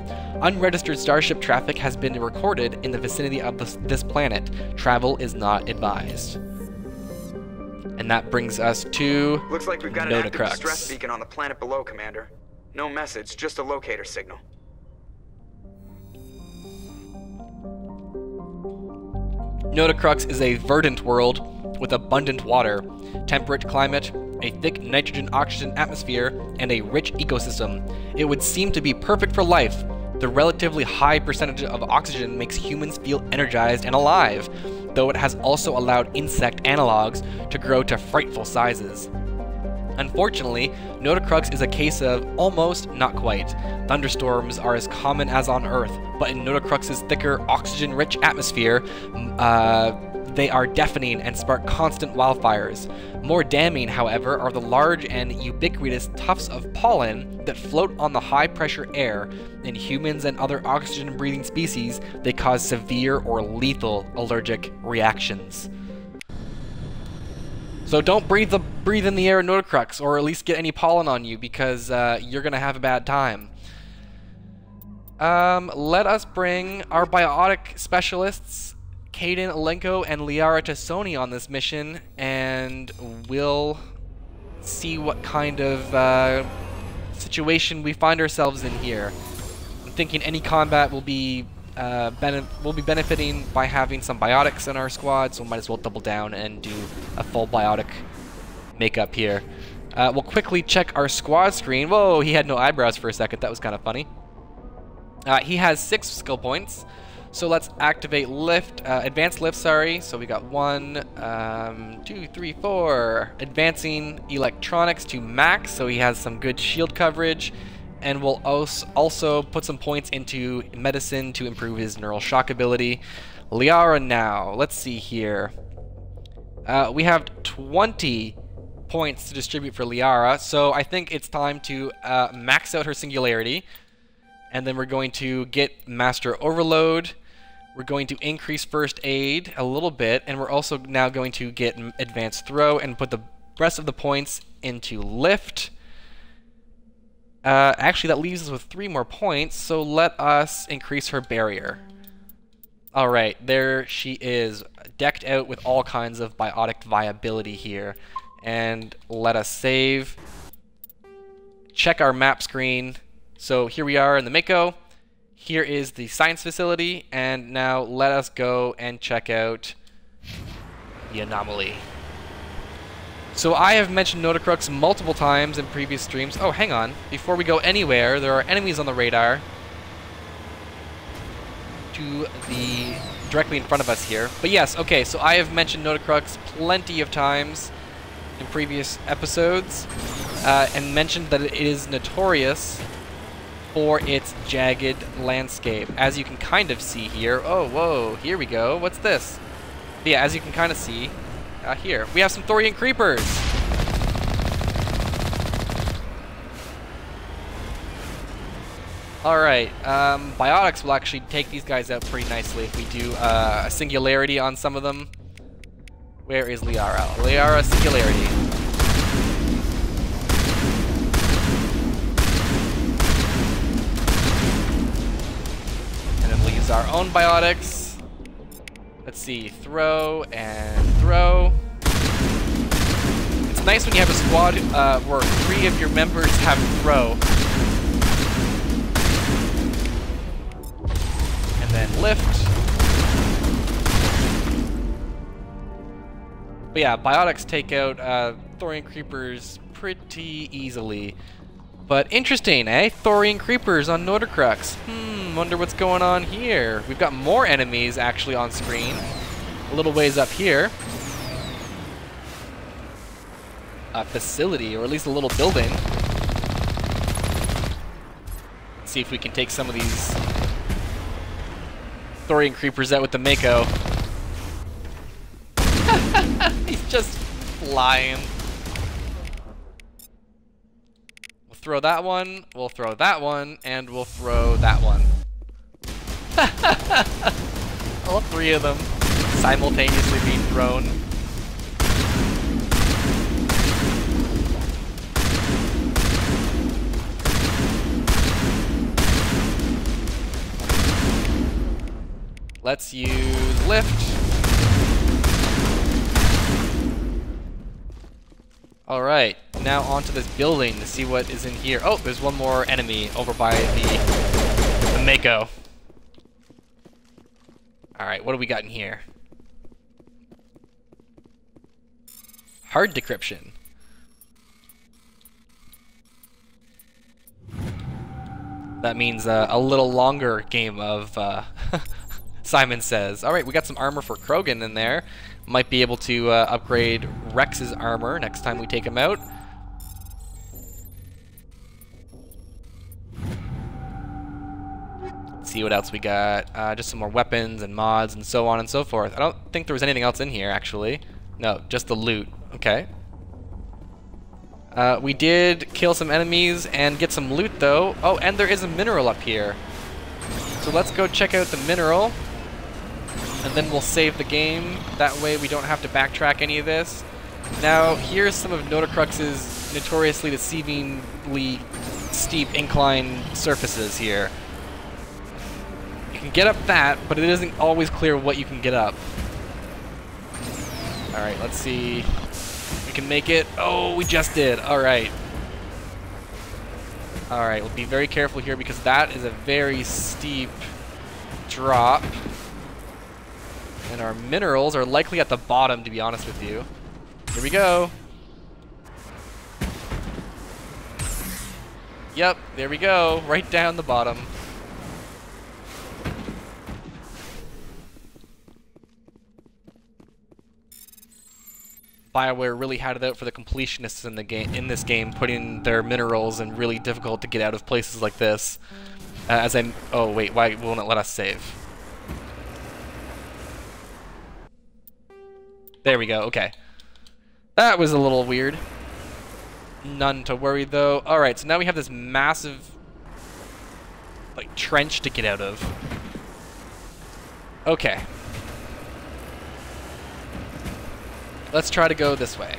Unregistered starship traffic has been recorded in the vicinity of this planet. Travel is not advised. And that brings us to Looks like we've got an active Notacrux. distress beacon on the planet below, Commander. No message, just a locator signal. Notacrux is a verdant world with abundant water, temperate climate, a thick nitrogen-oxygen atmosphere, and a rich ecosystem. It would seem to be perfect for life. The relatively high percentage of oxygen makes humans feel energized and alive, though it has also allowed insect analogs to grow to frightful sizes. Unfortunately, Notacrux is a case of almost, not quite. Thunderstorms are as common as on Earth, but in Notacrux's thicker, oxygen-rich atmosphere, they are deafening and spark constant wildfires. More damning, however, are the large and ubiquitous tufts of pollen that float on the high-pressure air. In humans and other oxygen-breathing species, they cause severe or lethal allergic reactions. So don't breathe in the air at Notocrux, or at least get any pollen on you, because you're gonna have a bad time. Let us bring our biotic specialists, Kaidan, Alenko, and Liara Tassoni on this mission, and we'll see what kind of situation we find ourselves in here. I'm thinking any combat will be benefiting by having some biotics in our squad, so we might as well double down and do a full biotic makeup here. We'll quickly check our squad screen. Whoa, he had no eyebrows for a second. That was kind of funny. He has 6 skill points, so let's activate lift, advanced lift, sorry. So we got 1, 2, 3, 4. Advancing electronics to max, so he has some good shield coverage. And we'll also put some points into medicine to improve his neural shock ability. Liara now, let's see here. We have 20 points to distribute for Liara, so I think it's time to max out her singularity. And then we're going to get Master Overload. We're going to increase First Aid a little bit, and we're also now going to get Advanced Throw and put the rest of the points into Lift. Actually, that leaves us with 3 more points, so let us increase her Barrier. Alright, there she is, decked out with all kinds of biotic viability here. And let us save. Check our map screen. So here we are in the Mako. Here is the science facility, and now let us go and check out the anomaly. So I have mentioned Notocrux multiple times in previous streams. Oh, hang on. Before we go anywhere, there are enemies on the radar directly in front of us here. But yes, okay, so I have mentioned Notocrux plenty of times in previous episodes, and mentioned that it is notorious for its jagged landscape. As you can kind of see here. Oh, whoa, here we go. What's this? But yeah, as you can kind of see here, we have some Thorian creepers. Alright, biotics will actually take these guys out pretty nicely if we do a singularity on some of them. Where is Liara? Liara singularity. And then we'll use our own biotics. Let's see, throw and throw. It's nice when you have a squad where 3 of your members have throw. And then lift. But yeah, biotics take out Thorian creepers pretty easily. But interesting, eh? Thorian creepers on Notocrux. Wonder what's going on here. We've got more enemies actually on screen. A little ways up here. A facility, or at least a little building. Let's see if we can take some of these Thorian creepers out with the Mako. He's just flying. We'll throw that one, we'll throw that one, and we'll throw that one. All 3 of them simultaneously being thrown. Let's use lift. Alright, now onto this building to see what is in here. Oh, there's one more enemy over by the Mako. Alright, what do we got in here? Hard decryption. That means a little longer game of Simon Says. Alright, we got some armor for Krogan in there. Might be able to upgrade Rex's armor next time we take him out. Let's see what else we got. Just some more weapons and mods and so on and so forth. I don't think there was anything else in here, actually. No, just the loot. Okay. We did kill some enemies and get some loot, though. Oh, and there is a mineral up here. So let's go check out the mineral. And then we'll save the game. That way we don't have to backtrack any of this. Now, here's some of Notacrux's notoriously deceivingly steep incline surfaces here. You can get up that, but it isn't always clear what you can get up. Alright, let's see. We can make it. Oh, we just did. Alright. Alright, we'll be very careful here because that is a very steep drop. And our minerals are likely at the bottom, to be honest with you. Here we go. Yep, there we go. Right down the bottom. BioWare really had it out for the completionists in the game, in this game, putting their minerals in really difficult to get out of places like this. Oh wait, why won't it let us save? There we go. Okay, that was a little weird. None to worry though. All right, so now we have this massive, like, trench to get out of. Okay. Let's try to go this way.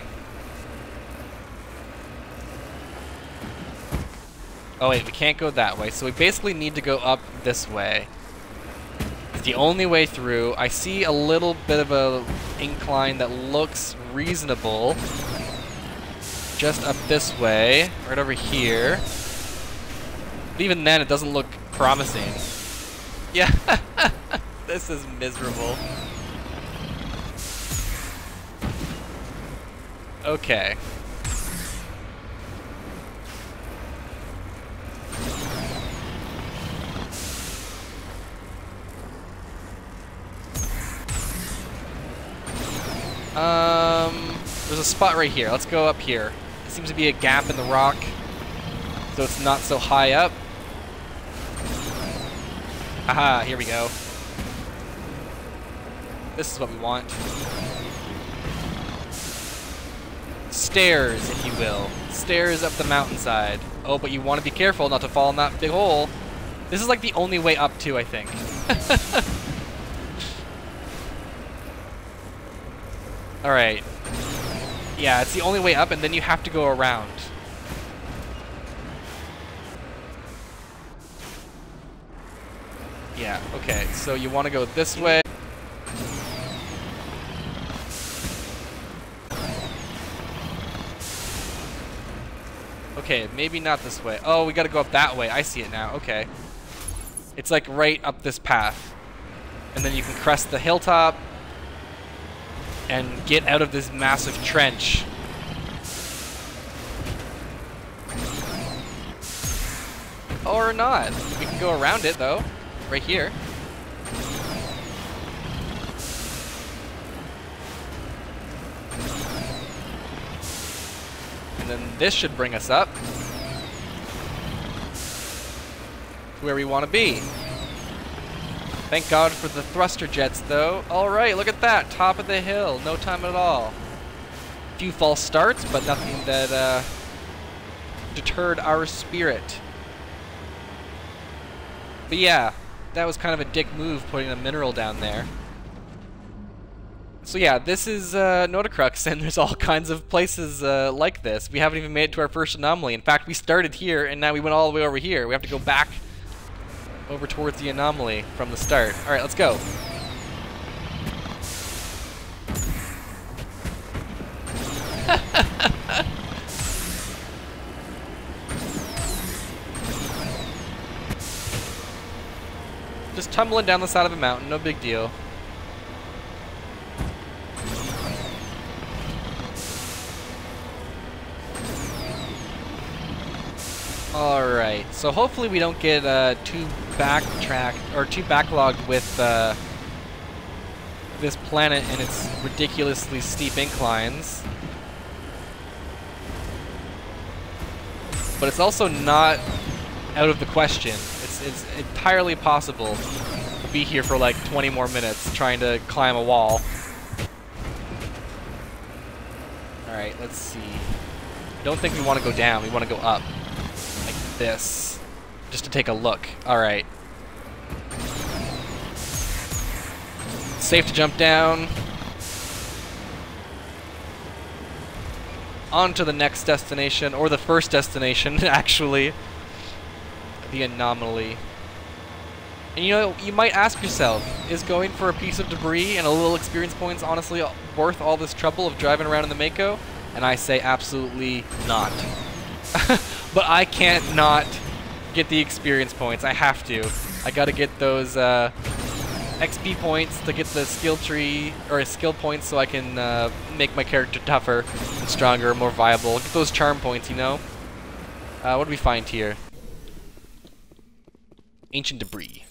Oh wait, we can't go that way, so we basically need to go up this way. It's the only way through. I see a little bit of a incline that looks reasonable. Just up this way, right over here. But even then, it doesn't look promising. Yeah, this is miserable. Okay. There's a spot right here. Let's go up here. There seems to be a gap in the rock, so it's not so high up. Aha, here we go. This is what we want. Stairs, if you will. Stairs up the mountainside. Oh, but you want to be careful not to fall in that big hole. This is like the only way up too, I think. Alright. Yeah, it's the only way up, and then you have to go around. Yeah, okay, so you want to go this way. Okay, maybe not this way. Oh, we gotta go up that way. I see it now. Okay. It's like right up this path. And then you can crest the hilltop and get out of this massive trench. Or not. We can go around it though. Right here. And then this should bring us up to where we want to be. Thank God for the thruster jets, though. Alright, look at that. Top of the hill. No time at all. A few false starts, but nothing that deterred our spirit. But yeah, that was kind of a dick move putting a mineral down there. So yeah, this is Notacrux, and there's all kinds of places like this. We haven't even made it to our first anomaly. In fact, we started here, and now we went all the way over here. We have to go back over towards the anomaly from the start. Alright, let's go. Just tumbling down the side of a mountain, no big deal. Alright, so hopefully we don't get too backlogged with this planet and its ridiculously steep inclines. But it's also not out of the question. It's entirely possible to be here for like 20 more minutes trying to climb a wall. Alright, let's see. I don't think we want to go down, we want to go up. Like this. Just to take a look. Alright. Safe to jump down. On to the next destination, or the first destination, actually. The anomaly. And you know, you might ask yourself, is going for a piece of debris and a little experience points honestly worth all this trouble of driving around in the Mako? And I say absolutely not. But I can't not get the experience points. I have to. I gotta get those XP points to get the skill tree, or skill points so I can make my character tougher and stronger, more viable. Get those charm points, you know? What do we find here? Ancient debris.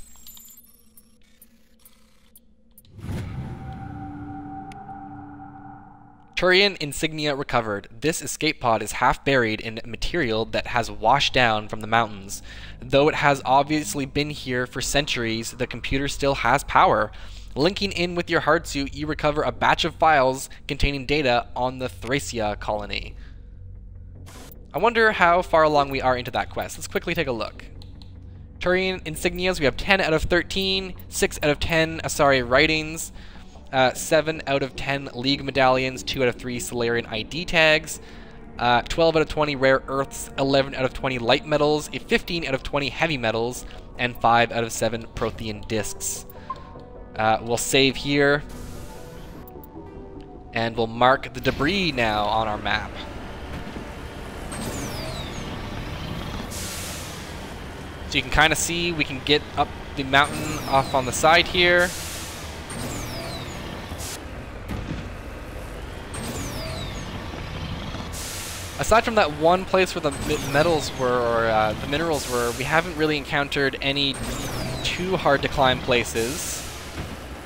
Turian insignia recovered. This escape pod is half buried in material that has washed down from the mountains. Though it has obviously been here for centuries, the computer still has power. Linking in with your hardsuit, you recover a batch of files containing data on the Thracia colony. I wonder how far along we are into that quest. Let's quickly take a look. Turian insignias, we have 10 out of 13, 6 out of 10 Asari writings, 7 out of 10 League medallions, 2 out of 3 Solarian ID tags, 12 out of 20 rare earths, 11 out of 20 light metals, 15 out of 20 heavy metals, and 5 out of 7 Prothean discs. We'll save here, and we'll mark the debris now on our map. So you can kind of see we can get up the mountain off on the side here. Aside from that one place where the metals were, or the minerals were, we haven't really encountered any too hard to climb places.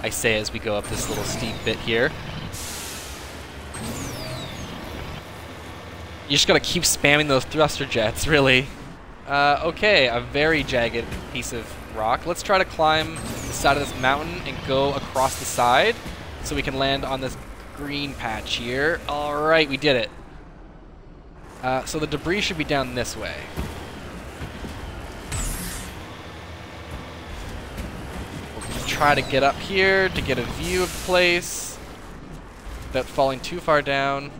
I say as we go up this little steep bit here. You just gotta keep spamming those thruster jets, really. Okay, a very jagged piece of rock. Let's try to climb the side of this mountain and go across the side so we can land on this green patch here. Alright, we did it. So the debris should be down this way. We'll try to get up here to get a view of the place without falling too far down.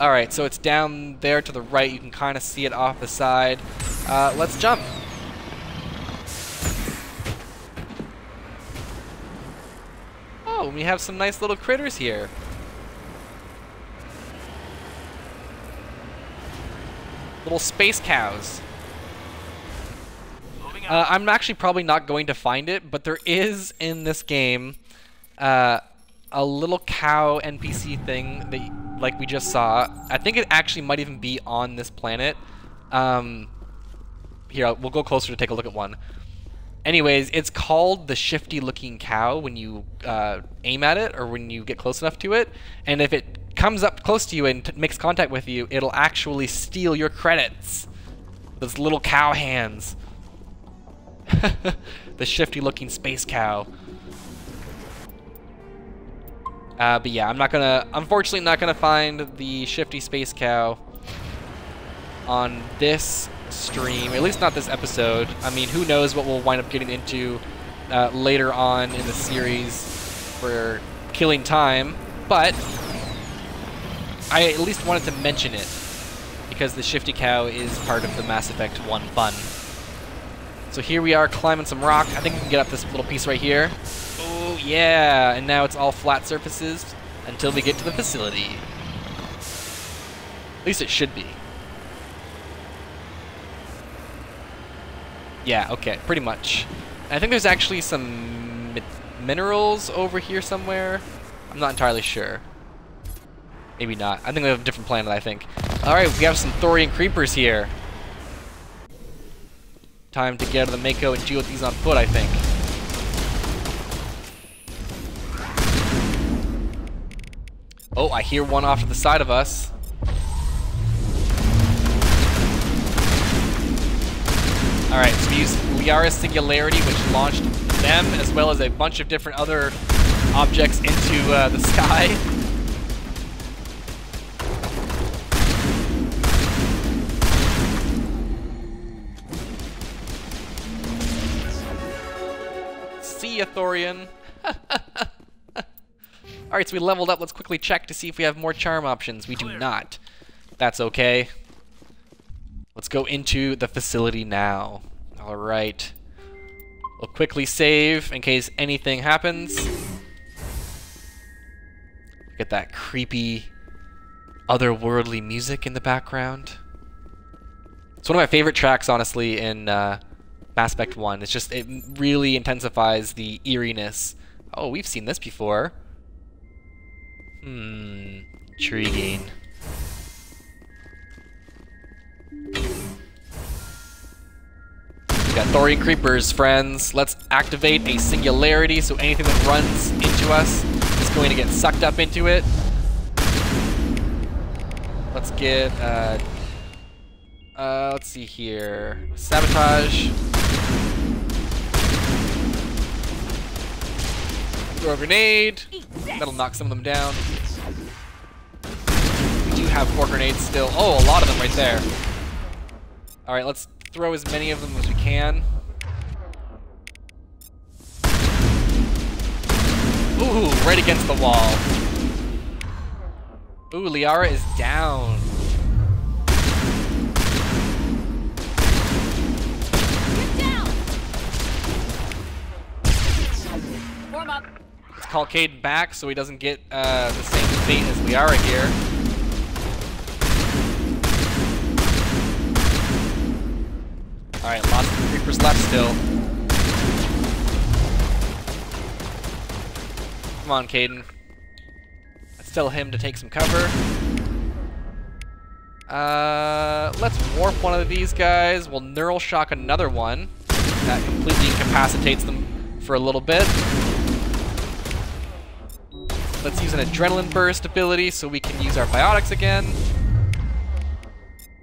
Alright, so it's down there to the right. You can kind of see it off the side. Let's jump. Oh, we have some nice little critters here. Little space cows. I'm actually probably not going to find it, but there is in this game a little cow NPC thing that, like we just saw. I think it actually might even be on this planet. Here, we'll go closer to take a look at one. Anyways, it's called the shifty looking cow when you aim at it or when you get close enough to it. And if it comes up close to you and makes contact with you, it'll actually steal your credits. Those little cow hands. The shifty looking space cow. But yeah, I'm not gonna, unfortunately not gonna find the shifty space cow on this stream, at least not this episode. I mean, who knows what we'll wind up getting into later on in the series for killing time, but I at least wanted to mention it because the shifty cow is part of the Mass Effect 1 fun. So here we are climbing some rock. I think we can get up this little piece right here. Oh yeah, and now it's all flat surfaces until we get to the facility. At least it should be. Yeah, okay, pretty much. I think there's actually some minerals over here somewhere. I'm not entirely sure. Maybe not. I think we have a different planet, I think. Alright, we have some Thorian creepers here. Time to get out of the Mako and deal with these on foot, I think. Oh, I hear one off to the side of us. Alright, so we use Liara's singularity, which launched them as well as a bunch of different other objects into the sky. See ya, Thorian. Alright, so we leveled up. Let's quickly check to see if we have more charm options. We do not. That's okay. Let's go into the facility now. Alright. We'll quickly save in case anything happens. Get that creepy, otherworldly music in the background. It's one of my favorite tracks, honestly, in Mass Effect 1. It's just, it really intensifies the eeriness. Oh, we've seen this before. Intriguing. We got Thorian Creepers, friends. Let's activate a singularity so anything that runs into us is going to get sucked up into it. Let's get, let's see here. Sabotage. Throw a grenade. That'll knock some of them down. We do have 4 grenades still. Oh, a lot of them right there. Alright, let's throw as many of them as we can. Ooh, right against the wall. Ooh, Liara is down. Get down! Warm up. Let's call Caden back so he doesn't get the same fate as Liara here. Alright, lots of creepers left still. Come on, Caden. Let's tell him to take some cover. Let's warp one of these guys. We'll neural shock another one. That completely incapacitates them for a little bit. Let's use an adrenaline burst ability so we can use our biotics again.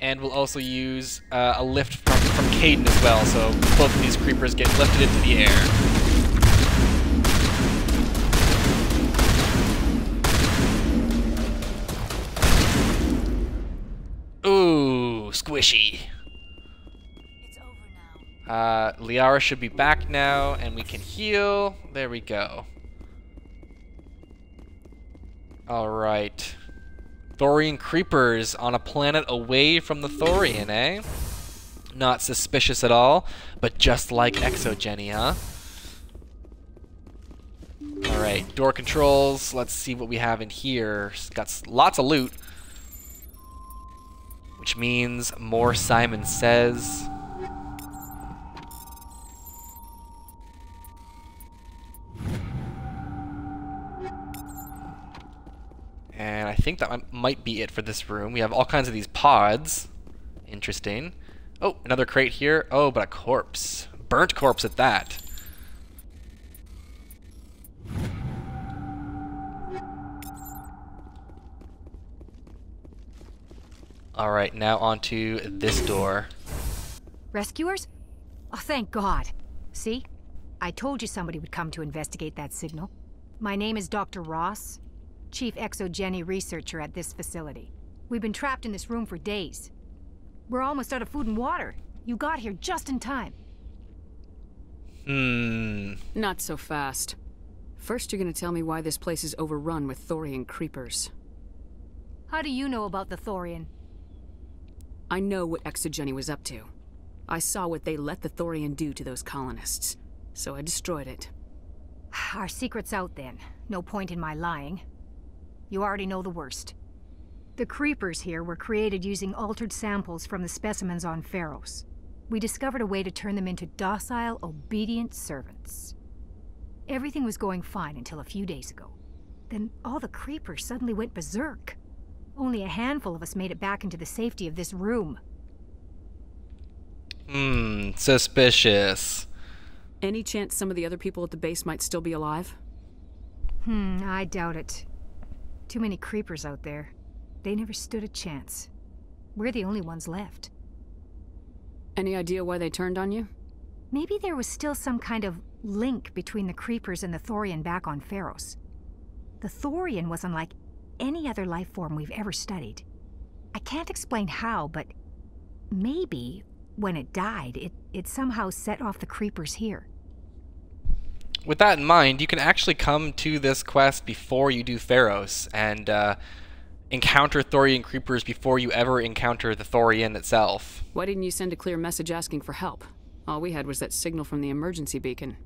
And we'll also use a lift from Caden as well, so both of these creepers get lifted into the air. Ooh, squishy. It's over now. Liara should be back now, and we can heal. There we go. Alright. Thorian creepers on a planet away from the Thorian, eh? Not suspicious at all, but just like Exogeny, huh? Alright, door controls. Let's see what we have in here. It's got lots of loot. Which means more Simon Says. And I think that might be it for this room. We have all kinds of these pods. Interesting. Oh, another crate here. Oh, but a corpse. Burnt corpse at that. Alright, now onto this door. Rescuers? Oh, thank God. See? I told you somebody would come to investigate that signal. My name is Dr. Ross, Chief Exogeny Researcher at this facility. We've been trapped in this room for days. We're almost out of food and water. You got here just in time. Not so fast. First, you're gonna tell me why this place is overrun with Thorian creepers. How do you know about the Thorian? I know what Exogeny was up to. I saw what they let the Thorian do to those colonists, so I destroyed it. Our secret's out then. No point in my lying. You already know the worst. The creepers here were created using altered samples from the specimens on Pharos. We discovered a way to turn them into docile, obedient servants. Everything was going fine until a few days ago. Then all the creepers suddenly went berserk. Only a handful of us made it back into the safety of this room. Suspicious. Any chance some of the other people at the base might still be alive? I doubt it. Too many creepers out there. They never stood a chance. We're the only ones left. Any idea why they turned on you? Maybe there was still some kind of link between the Creepers and the Thorian back on Pharos. The Thorian was unlike any other life form we've ever studied. I can't explain how, but maybe when it died, it somehow set off the Creepers here. With that in mind, you can actually come to this quest before you do Pharos, and encounter Thorian Creepers before you ever encounter the Thorian itself. Why didn't you send a clear message asking for help? All we had was that signal from the emergency beacon.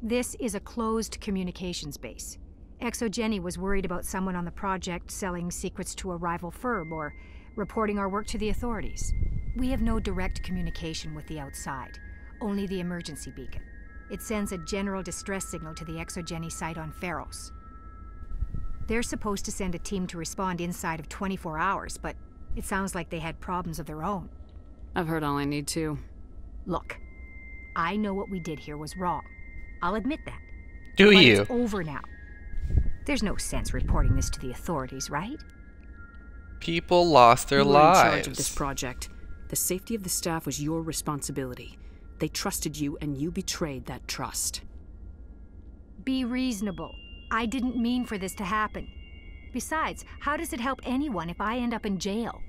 This is a closed communications base. Exogeny was worried about someone on the project selling secrets to a rival firm or reporting our work to the authorities. We have no direct communication with the outside, only the emergency beacon. It sends a general distress signal to the Exogeny site on Pharos. They're supposed to send a team to respond inside of 24 hours, but it sounds like they had problems of their own. I've heard all I need to. Look, I know what we did here was wrong. I'll admit that. Do but you? It's over now. There's no sense reporting this to the authorities, right? People lost their You were lives. in charge of this project. The safety of the staff was your responsibility. They trusted you, and you betrayed that trust. Be reasonable. I didn't mean for this to happen. Besides, how does it help anyone if I end up in jail?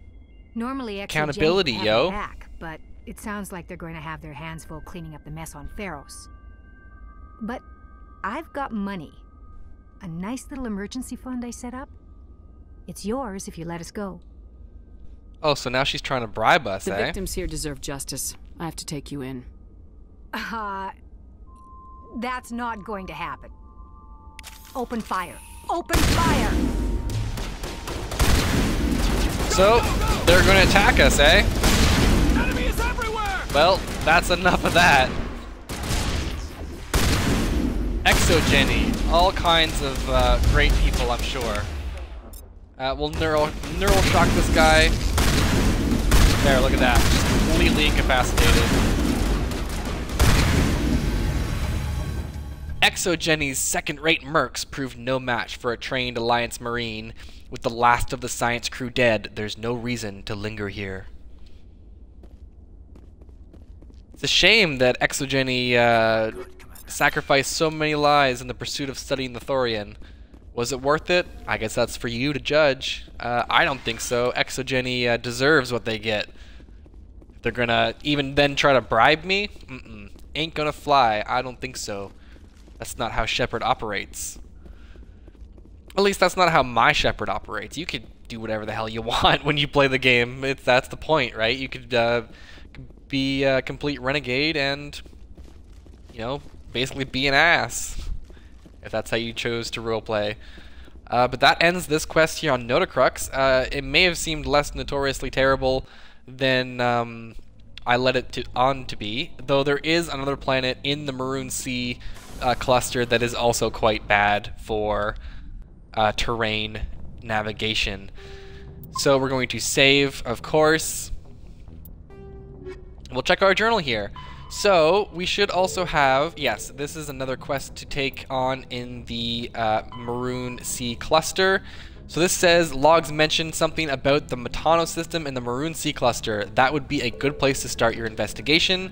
Normally, accountability, Exogeny would yo. have my back, but it sounds like they're going to have their hands full cleaning up the mess on Pharos. But I've got money. A nice little emergency fund I set up. It's yours if you let us go. Oh, so now she's trying to bribe us, The eh? victims here deserve justice. I have to take you in. That's not going to happen. Open fire. Open fire! So, they're going to attack us, eh? Enemies everywhere! Well, that's enough of that. Exogeny. All kinds of great people, I'm sure. We'll neural shock this guy. There, look at that. Just completely incapacitated. Exogeny's second-rate mercs proved no match for a trained Alliance Marine. With the last of the science crew dead, there's no reason to linger here. It's a shame that Exogeny sacrificed so many lives in the pursuit of studying the Thorian. Was it worth it? I guess that's for you to judge. I don't think so. Exogeny deserves what they get. They're gonna even then try to bribe me? Ain't gonna fly. I don't think so. That's not how Shepard operates. At least that's not how my Shepard operates. You could do whatever the hell you want when you play the game. That's the point, right? You could be a complete renegade and, you know, basically be an ass, if that's how you chose to roleplay. But that ends this quest here on Notacrux. It may have seemed less notoriously terrible than I let it on to be, though there is another planet in the Maroon Sea cluster that is also quite bad for terrain navigation. So we're going to save, of course. We'll check our journal here. So we should also have, yes, this is another quest to take on in the Maroon Sea cluster. So this says logs mention something about the Metano system in the Maroon Sea cluster. That would be a good place to start your investigation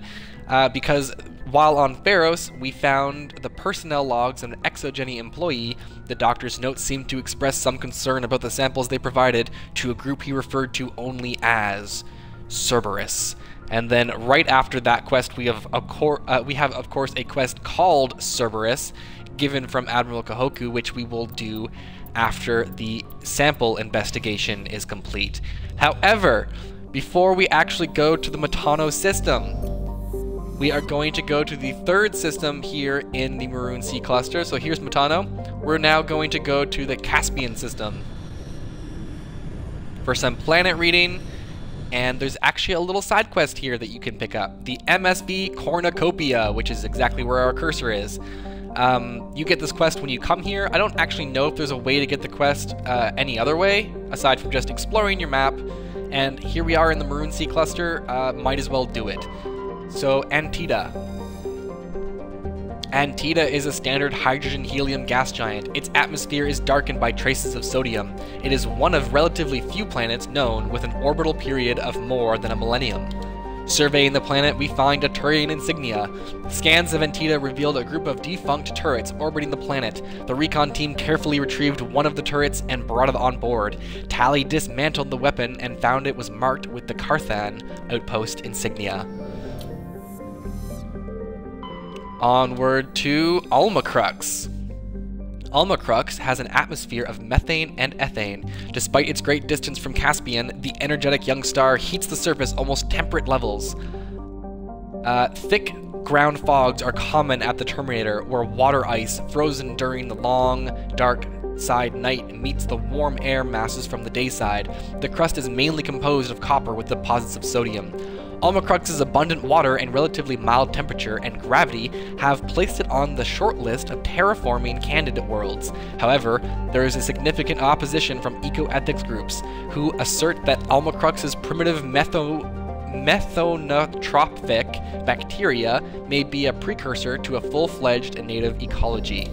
because while on Pharos, we found the personnel logs of an Exogeny employee. The doctor's notes seemed to express some concern about the samples they provided to a group he referred to only as Cerberus. And then right after that quest, we have of course a quest called Cerberus, given from Admiral Kahoku, which we will do after the sample investigation is complete. However, before we actually go to the Metano system, we are going to go to the third system here in the Maroon Sea cluster. So here's Metano. We're now going to go to the Caspian system for some planet reading. And there's actually a little side quest here that you can pick up. The MSB Cornucopia, which is exactly where our cursor is. You get this quest when you come here. I don't actually know if there's a way to get the quest any other way, aside from just exploring your map. And here we are in the Maroon Sea cluster. Might as well do it. So, Antida. Antida is a standard hydrogen-helium gas giant. Its atmosphere is darkened by traces of sodium. It is one of relatively few planets known with an orbital period of more than a millennium. Surveying the planet, we find a Turian insignia. Scans of Antida revealed a group of defunct turrets orbiting the planet. The recon team carefully retrieved one of the turrets and brought it on board. Tali dismantled the weapon and found it was marked with the Carthan outpost insignia. Onward to Almacrux. Almacrux has an atmosphere of methane and ethane. Despite its great distance from Caspian, the energetic young star heats the surface almost temperate levels. Thick ground fogs are common at the Terminator, where water ice, frozen during the long, dark side night, meets the warm air masses from the day side. The crust is mainly composed of copper with deposits of sodium. Almacrux's abundant water and relatively mild temperature and gravity have placed it on the short list of terraforming candidate worlds. However, there is a significant opposition from eco-ethics groups who assert that Almacrux's primitive methanotropic bacteria may be a precursor to a full-fledged native ecology.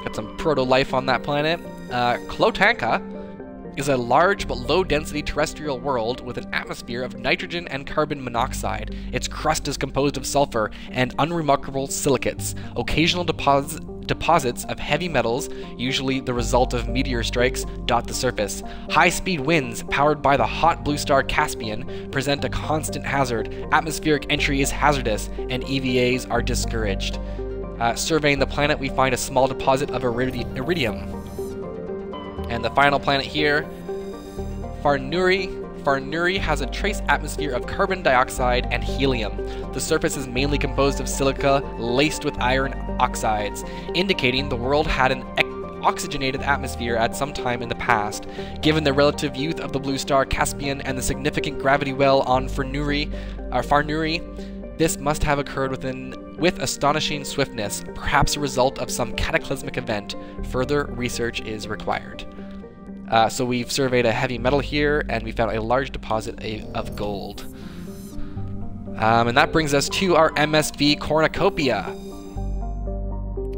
Got some proto-life on that planet. Klotanka is a large but low-density terrestrial world with an atmosphere of nitrogen and carbon monoxide. Its crust is composed of sulfur and unremarkable silicates. Occasional deposits of heavy metals, usually the result of meteor strikes, dot the surface. High-speed winds, powered by the hot blue star Caspian, present a constant hazard. Atmospheric entry is hazardous, and EVAs are discouraged. Surveying the planet, we find a small deposit of iridium. And the final planet here, Farnuri. Farnuri has a trace atmosphere of carbon dioxide and helium. The surface is mainly composed of silica laced with iron oxides, indicating the world had an oxygenated atmosphere at some time in the past. Given the relative youth of the blue star Caspian and the significant gravity well on Farnuri, this must have occurred with astonishing swiftness, perhaps a result of some cataclysmic event. Further research is required. So we've surveyed a heavy metal here, and we found a large deposit of gold. And that brings us to our MSV Cornucopia.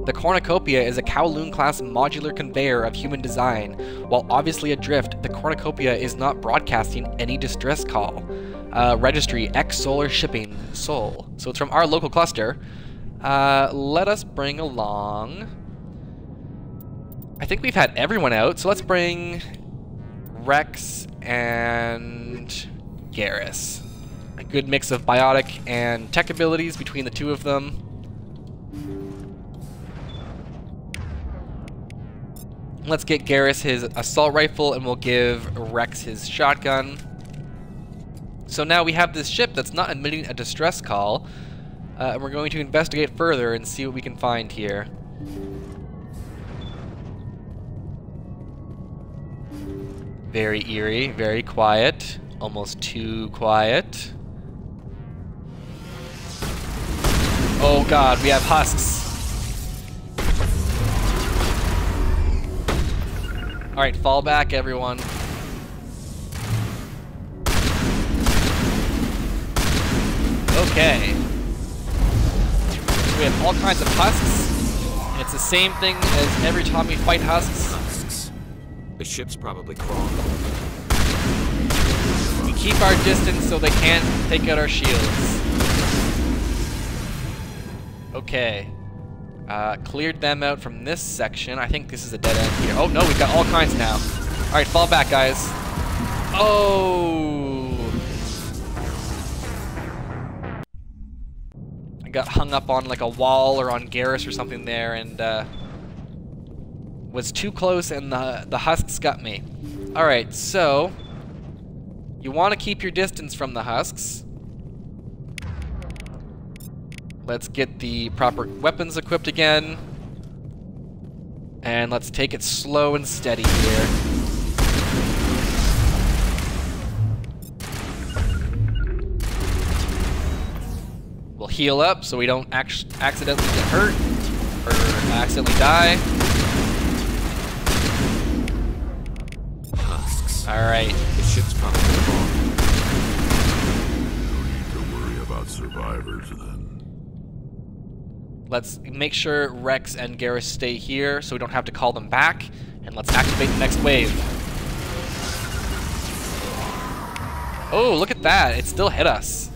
The Cornucopia is a Kowloon-class modular conveyor of human design. While obviously adrift, the Cornucopia is not broadcasting any distress call. Registry X Solar Shipping Sol. So it's from our local cluster. Let us bring along... I think we've had everyone out, so let's bring Rex and Garrus. A good mix of biotic and tech abilities between the two of them. Let's get Garrus his assault rifle, and we'll give Rex his shotgun. So now we have this ship that's not emitting a distress call, and we're going to investigate further and see what we can find here. Very eerie, very quiet, almost too quiet. Oh god, we have husks. Alright, fall back everyone. Okay. We have all kinds of husks. And it's the same thing as every time we fight husks. The ship's probably crawling. We keep our distance so they can't take out our shields. Okay. Cleared them out from this section. I think this is a dead end here. Oh no, we've got all kinds now. Alright, fall back, guys. Oh! I got hung up on like a wall or on Garrus or something there, and was too close, and the husks got me. Alright, so you want to keep your distance from the husks. Let's get the proper weapons equipped again. And let's take it slow and steady here. We'll heal up so we don't accidentally get hurt or accidentally die. Alright. The ship's probably wrong. No need to worry about survivors then. Let's make sure Rex and Garrus stay here so we don't have to call them back. And let's activate the next wave. Oh, look at that. It still hit us.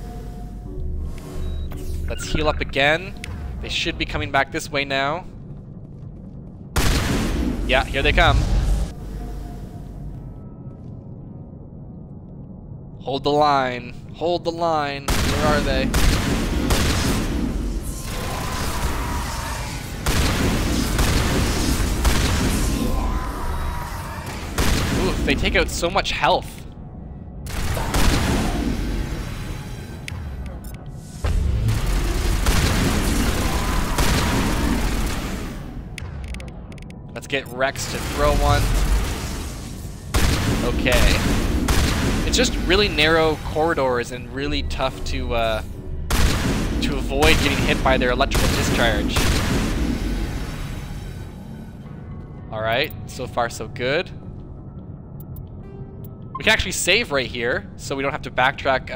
Let's heal up again. They should be coming back this way now. Yeah, here they come. Hold the line. Hold the line. Where are they? Ooh, they take out so much health. Let's get Rex to throw one. Okay. It's just really narrow corridors and really tough to avoid getting hit by their electrical discharge. Alright, so far so good. We can actually save right here, so we don't have to backtrack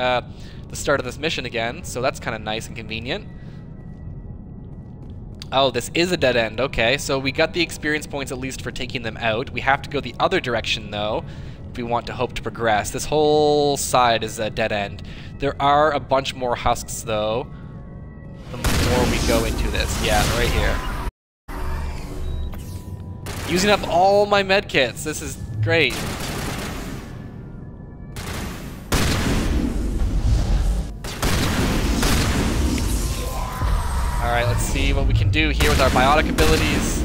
the start of this mission again, so that's kind of nice and convenient. Oh, this is a dead end. Okay, so we got the experience points at least for taking them out. We have to go the other direction, though, if we want to hope to progress. This whole side is a dead end. There are a bunch more husks, though, the more we go into this. Yeah, right here. Using up all my medkits. This is great. Alright, let's see what we can do here with our biotic abilities.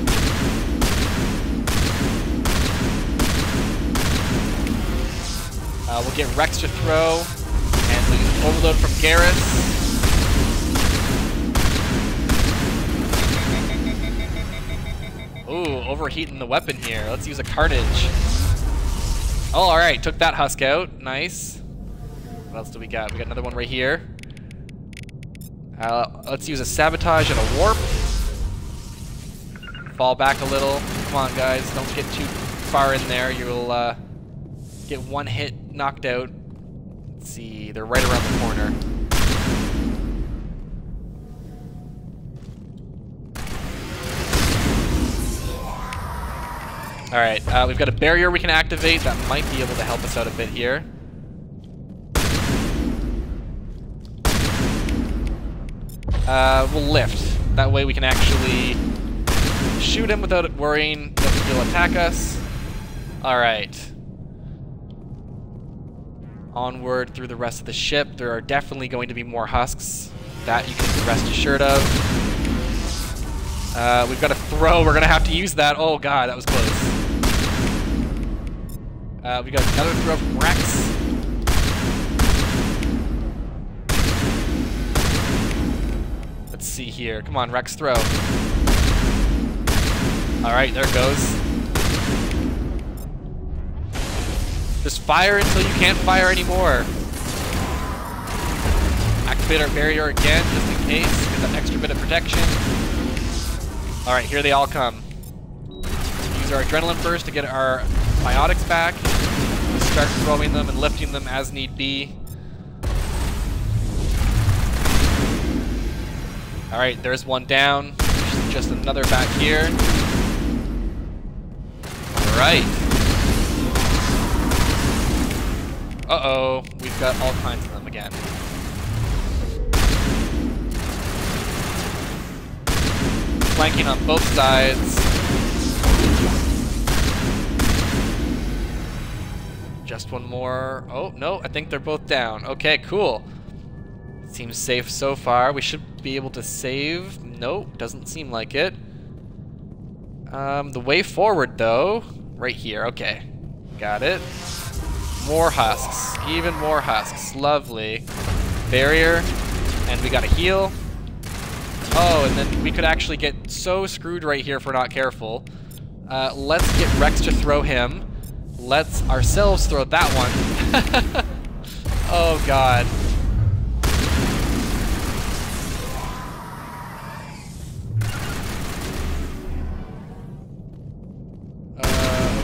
We'll get Rex to throw, and we can overload from Garrus. Ooh, overheating the weapon here. Let's use a Carnage. Oh, alright, took that husk out. Nice. What else do we got? We got another one right here. Let's use a Sabotage and a Warp. Fall back a little. Come on, guys. Don't get too far in there. You'll get one hit knocked out. Let's see. They're right around the corner. Alright, we've got a barrier we can activate. That might be able to help us out a bit here. We'll lift. That way we can actually shoot him without worrying that he'll attack us. Alright. Onward through the rest of the ship. There are definitely going to be more husks. That you can rest assured of. We've got a throw. We're going to have to use that. Oh god, that was close. We got another throw from Rex. Let's see here. Come on, Rex, throw. Alright, there it goes. Just fire until you can't fire anymore. Activate our barrier again, just in case. Get that extra bit of protection. Alright, here they all come. Use our adrenaline first to get our biotics back. Start throwing them and lifting them as need be. Alright, there's one down. Just another back here. Alright. Uh-oh, we've got all kinds of them again. Flanking on both sides. Just one more. Oh, no, I think they're both down. Okay, cool. Seems safe so far. We should be able to save. Nope, doesn't seem like it. The way forward, though, right here. Okay, got it. More husks. Even more husks. Lovely. Barrier. And we got a heal. Oh, and then we could actually get so screwed right here if we're not careful. Let's get Rex to throw him. Let's ourselves throw that one. Oh, God.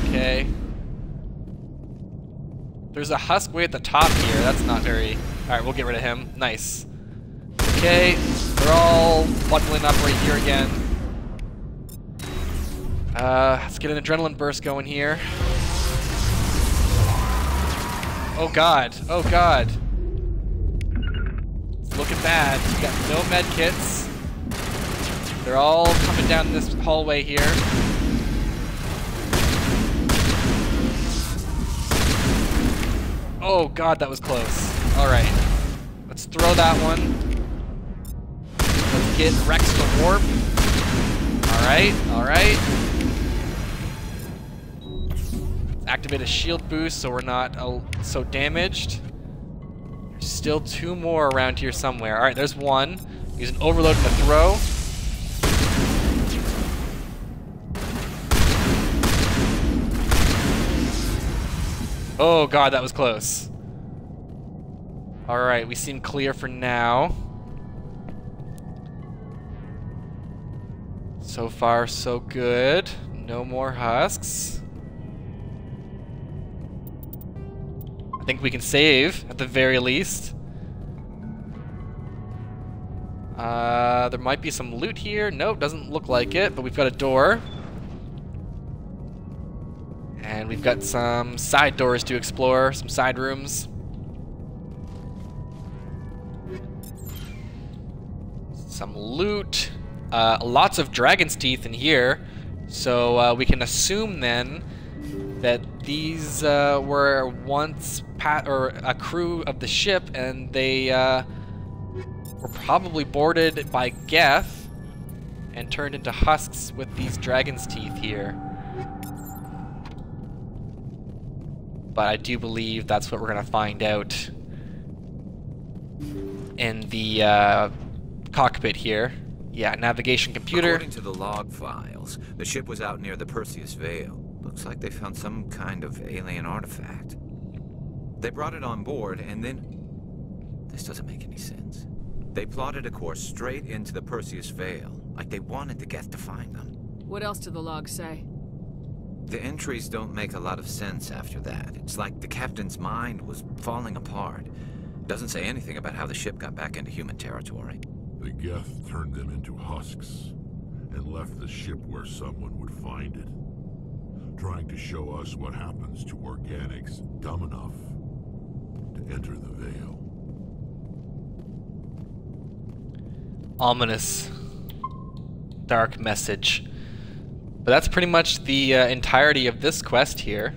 Okay. There's a husk way at the top here. That's not very... Alright, we'll get rid of him. Nice. Okay, they're all bundling up right here again. Let's get an adrenaline burst going here. Oh god. Oh god. It's looking bad. We got no med kits. They're all coming down this hallway here. Oh god, that was close. Alright. Let's throw that one. Let's get Rex to warp. Alright, alright. Activate a shield boost so we're not so damaged. There's still 2 more around here somewhere. Alright, there's one. Use an overload and a throw. Oh god, that was close. Alright, we seem clear for now. So far, so good. No more husks. I think we can save, at the very least. There might be some loot here. Nope, doesn't look like it, but we've got a door. And we've got some side doors to explore, some side rooms. Some loot. Lots of dragon's teeth in here. So we can assume then that these were once a crew of the ship, and they were probably boarded by Geth and turned into husks with these dragon's teeth here. But I do believe that's what we're gonna find out in the cockpit here. Yeah, navigation computer. According to the log files, the ship was out near the Perseus Veil. Looks like they found some kind of alien artifact. They brought it on board, and then... This doesn't make any sense. They plotted a course straight into the Perseus Veil, like they wanted the Geth to find them. What else do the logs say? The entries don't make a lot of sense after that. It's like the captain's mind was falling apart. Doesn't say anything about how the ship got back into human territory. The Geth turned them into husks and left the ship where someone would find it, trying to show us what happens to organics dumb enough to enter the Veil. Ominous. Dark message. But that's pretty much the entirety of this quest here.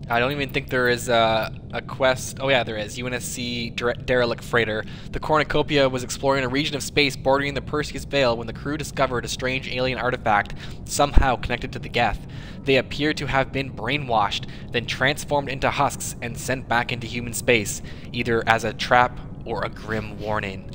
I don't even think there is a quest. Oh yeah, there is. UNSC Derelict Freighter. The Cornucopia was exploring a region of space bordering the Perseus Veil when the crew discovered a strange alien artifact somehow connected to the Geth. They appear to have been brainwashed, then transformed into husks and sent back into human space, either as a trap or a grim warning.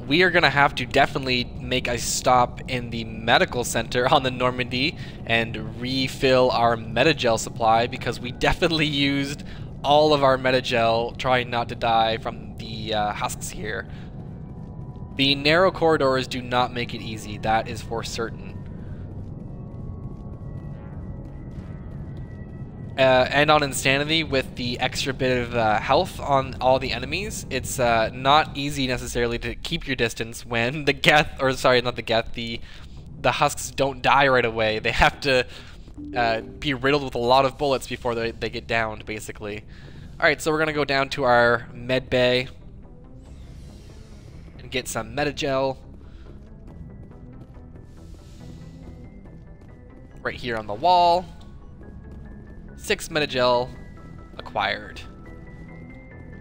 We are gonna have to definitely make a stop in the medical center on the Normandy and refill our Metagel supply, because we definitely used all of our Metagel trying not to die from the husks here. The narrow corridors do not make it easy, that is for certain. And on Insanity, with the extra bit of health on all the enemies, it's not easy necessarily to keep your distance when the Geth, or sorry, not the Geth, the husks don't die right away. They have to be riddled with a lot of bullets before they get downed, basically. Alright, so we're going to go down to our med bay and get some Metagel. Right here on the wall. 6 Metagel acquired.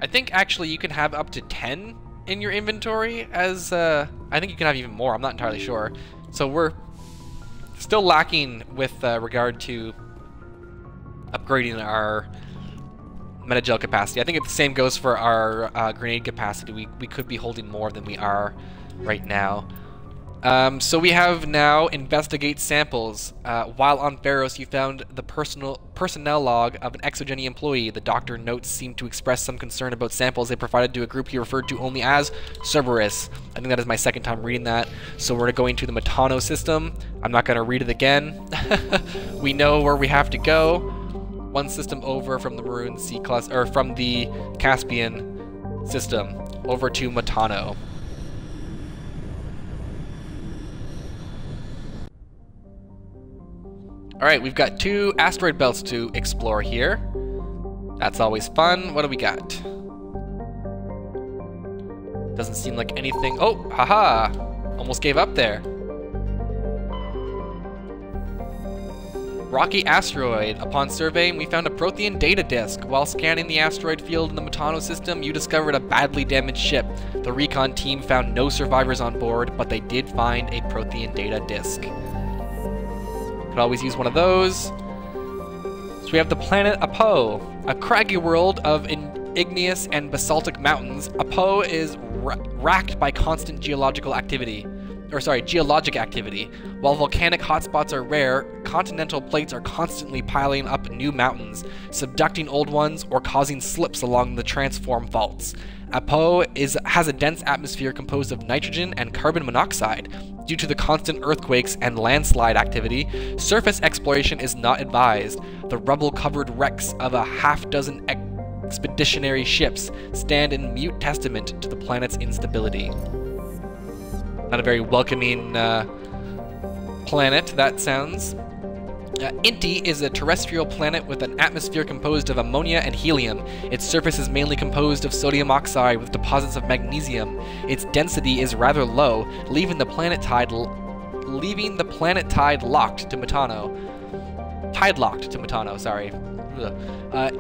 I think actually you can have up to 10 in your inventory as, I think you can have even more, I'm not entirely sure. So we're still lacking with regard to upgrading our Metagel capacity. I think the same goes for our grenade capacity. We could be holding more than we are right now. So we have now investigate samples. While on Feros, you found the personnel log of an Exogeny employee. The doctor notes seem to express some concern about samples they provided to a group he referred to only as Cerberus. I think that is my second time reading that. So we're going to the Metano system. I'm not going to read it again. We know where we have to go. One system over from the Maroon Sea cluster, or from the Caspian system over to Metano. Alright, we've got 2 asteroid belts to explore here. That's always fun. What do we got? Doesn't seem like anything. Oh, haha! Almost gave up there. Rocky asteroid. Upon surveying, we found a Prothean data disk. While scanning the asteroid field in the Metano system, you discovered a badly damaged ship. The recon team found no survivors on board, but they did find a Prothean data disk. Could always use one of those. So we have the planet Apo, a craggy world of igneous and basaltic mountains. Apo is racked by constant geologic activity. While volcanic hotspots are rare, continental plates are constantly piling up new mountains, subducting old ones or causing slips along the transform faults. Apo has a dense atmosphere composed of nitrogen and carbon monoxide. Due to the constant earthquakes and landslide activity, surface exploration is not advised. The rubble-covered wrecks of a half-dozen expeditionary ships stand in mute testament to the planet's instability. Not a very welcoming planet, that sounds. Inti is a terrestrial planet with an atmosphere composed of ammonia and helium. Its surface is mainly composed of sodium oxide with deposits of magnesium. Its density is rather low, leaving the planet tide locked to Metano. Tide-locked to Metano, sorry.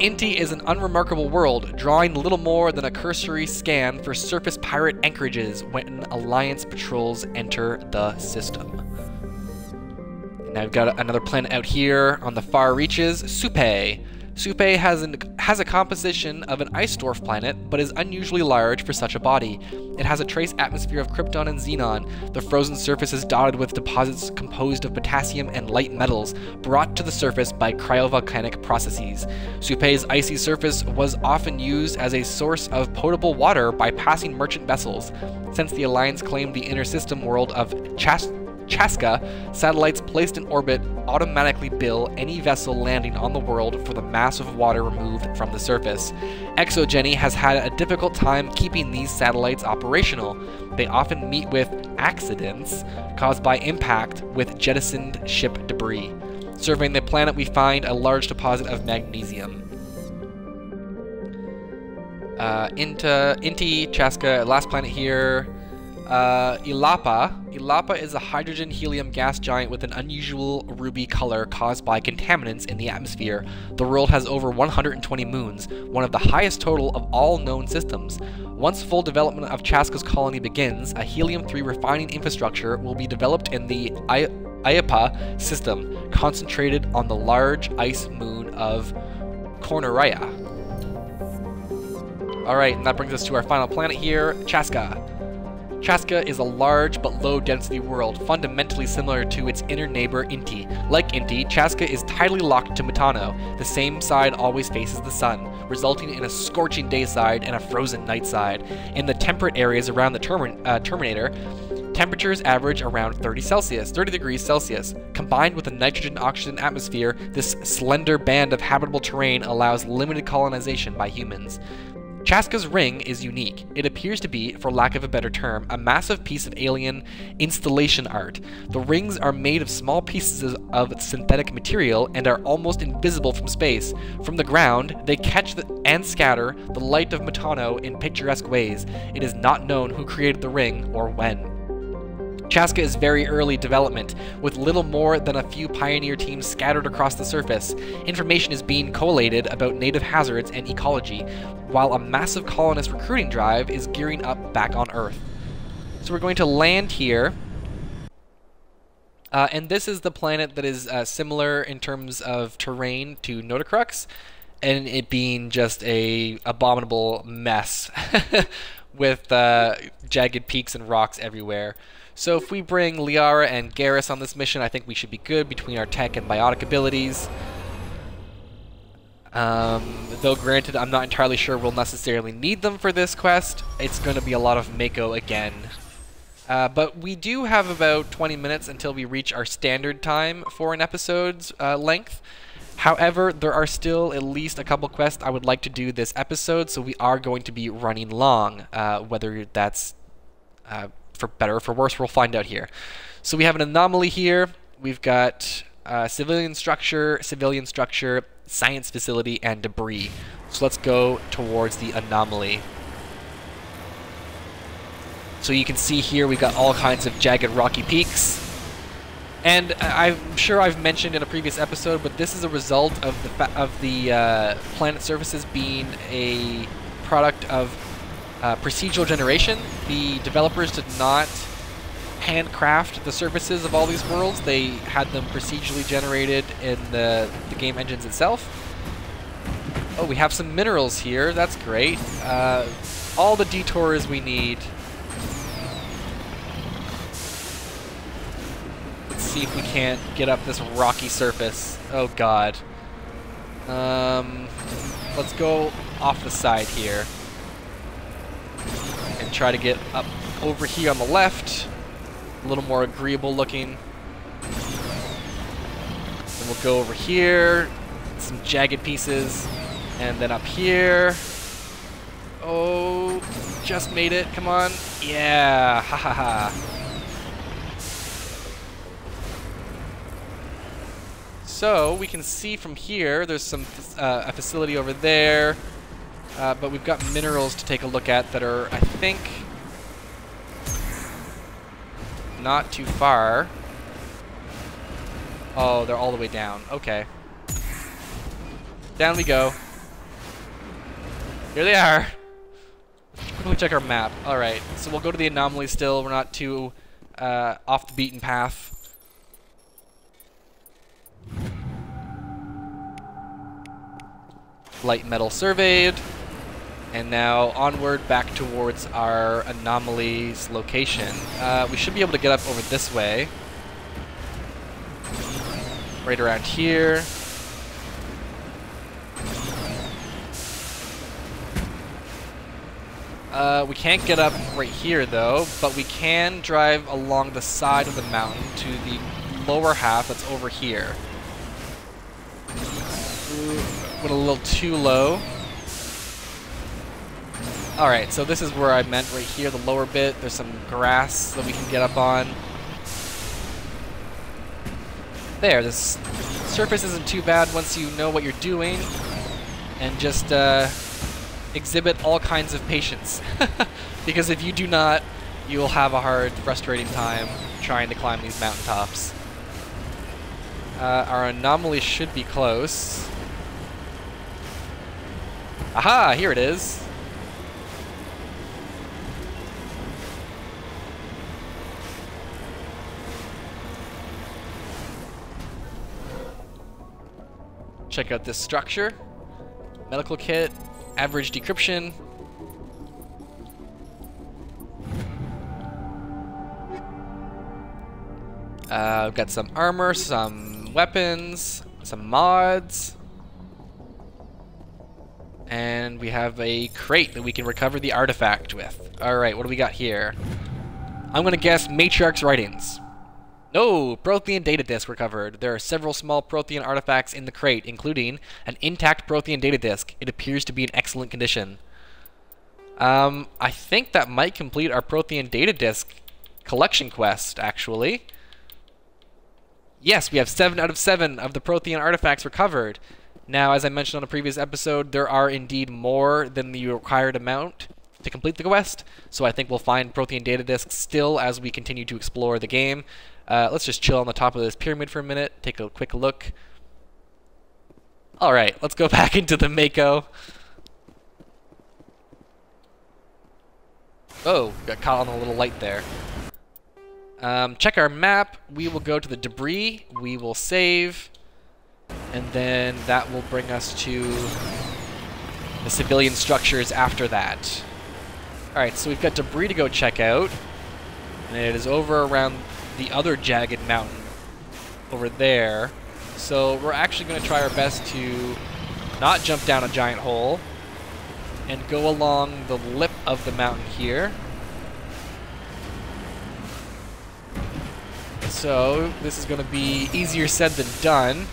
Inti is an unremarkable world, drawing little more than a cursory scan for surface pirate anchorages when Alliance patrols enter the system. Now we've got another planet out here on the far reaches, Supe. Supe has a composition of an ice dwarf planet, but is unusually large for such a body. It has a trace atmosphere of krypton and xenon. The frozen surface is dotted with deposits composed of potassium and light metals, brought to the surface by cryovolcanic processes. Supe's icy surface was often used as a source of potable water by passing merchant vessels. Since the Alliance claimed the inner system world of Chaska, satellites placed in orbit automatically bill any vessel landing on the world for the mass of water removed from the surface. Exogeny has had a difficult time keeping these satellites operational. They often meet with accidents caused by impact with jettisoned ship debris. Surveying the planet, we find a large deposit of magnesium. Inti, Chaska, last planet here. Ilapa. Ilapa is a hydrogen-helium gas giant with an unusual ruby color caused by contaminants in the atmosphere. The world has over 120 moons, one of the highest total of all known systems. Once full development of Chaska's colony begins, a helium-3 refining infrastructure will be developed in the Iapa system, concentrated on the large ice moon of Cornuria. Alright, and that brings us to our final planet here, Chaska. Chaska is a large but low-density world, fundamentally similar to its inner neighbor Inti. Like Inti, Chaska is tidally locked to Metano. The same side always faces the sun, resulting in a scorching day side and a frozen night side. In the temperate areas around the Terminator, temperatures average around 30 degrees Celsius. Combined with a nitrogen-oxygen atmosphere, this slender band of habitable terrain allows limited colonization by humans. Chaska's ring is unique. It appears to be, for lack of a better term, a massive piece of alien installation art. The rings are made of small pieces of synthetic material and are almost invisible from space. From the ground, they catch and scatter the light of Metano in picturesque ways. It is not known who created the ring or when. Chaska is very early development, with little more than a few pioneer teams scattered across the surface. Information is being collated about native hazards and ecology, while a massive colonist recruiting drive is gearing up back on Earth. So we're going to land here, and this is the planet that is similar in terms of terrain to Notacrux, and it being just a abominable mess with jagged peaks and rocks everywhere. So if we bring Liara and Garrus on this mission, I think we should be good between our tech and biotic abilities. Though granted, I'm not entirely sure we'll necessarily need them for this quest. It's going to be a lot of Mako again. But we do have about 20 minutes until we reach our standard time for an episode's length. However, there are still at least a couple quests I would like to do this episode, so we are going to be running long. Whether that's for better or for worse, we'll find out here. So we have an anomaly here. We've got civilian structure, science facility, and debris. So let's go towards the anomaly. So you can see here we've got all kinds of jagged rocky peaks. And I'm sure I've mentioned in a previous episode, but this is a result of the planet surfaces being a product of procedural generation. The developers did not handcraft the surfaces of all these worlds. They had them procedurally generated in the game engines itself. Oh, we have some minerals here. That's great. All the detours we need. Let's see if we can't get up this rocky surface. Oh god. Let's go off the side here and try to get up over here on the left. A little more agreeable looking. Then we'll go over here, some jagged pieces, and then up here. Oh, just made it. Come on. Yeah. Ha ha ha. So we can see from here, there's some a facility over there, but we've got minerals to take a look at that are, I think, not too far. Oh, they're all the way down. Okay. Down we go. Here they are. Let's quickly check our map. Alright, so we'll go to the anomaly still. We're not too off the beaten path. Light metal surveyed. And now onward back towards our anomaly's location. We should be able to get up over this way. Right around here. We can't get up right here though, but we can drive along the side of the mountain to the lower half that's over here. Went a little too low. Alright, so this is where I meant right here, the lower bit. There's some grass that we can get up on. There, this surface isn't too bad once you know what you're doing. And just exhibit all kinds of patience. Because if you do not, you will have a hard, frustrating time trying to climb these mountaintops. Our anomaly should be close. Aha! Here it is. Check out this structure. Medical kit, average decryption. We've got some armor, some weapons, some mods. And we have a crate that we can recover the artifact with. Alright, what do we got here? I'm gonna guess Matriarch's writings. No! Prothean data disk recovered. There are several small Prothean artifacts in the crate, including an intact Prothean data disk. It appears to be in excellent condition. I think that might complete our Prothean data disk collection quest, actually. Yes, we have 7 out of 7 of the Prothean artifacts recovered. Now, as I mentioned on a previous episode, there are indeed more than the required amount to complete the quest, so I think we'll find Prothean data disks still as we continue to explore the game. Let's just chill on the top of this pyramid for a minute, take a quick look. Alright, let's go back into the Mako. Oh, got caught on a little light there. Check our map. We will go to the debris. We will save. And then that will bring us to the civilian structures after that. Alright, so we've got debris to go check out. And it is over around the other jagged mountain over there. So we're actually going to try our best to not jump down a giant hole and go along the lip of the mountain here. So this is going to be easier said than done.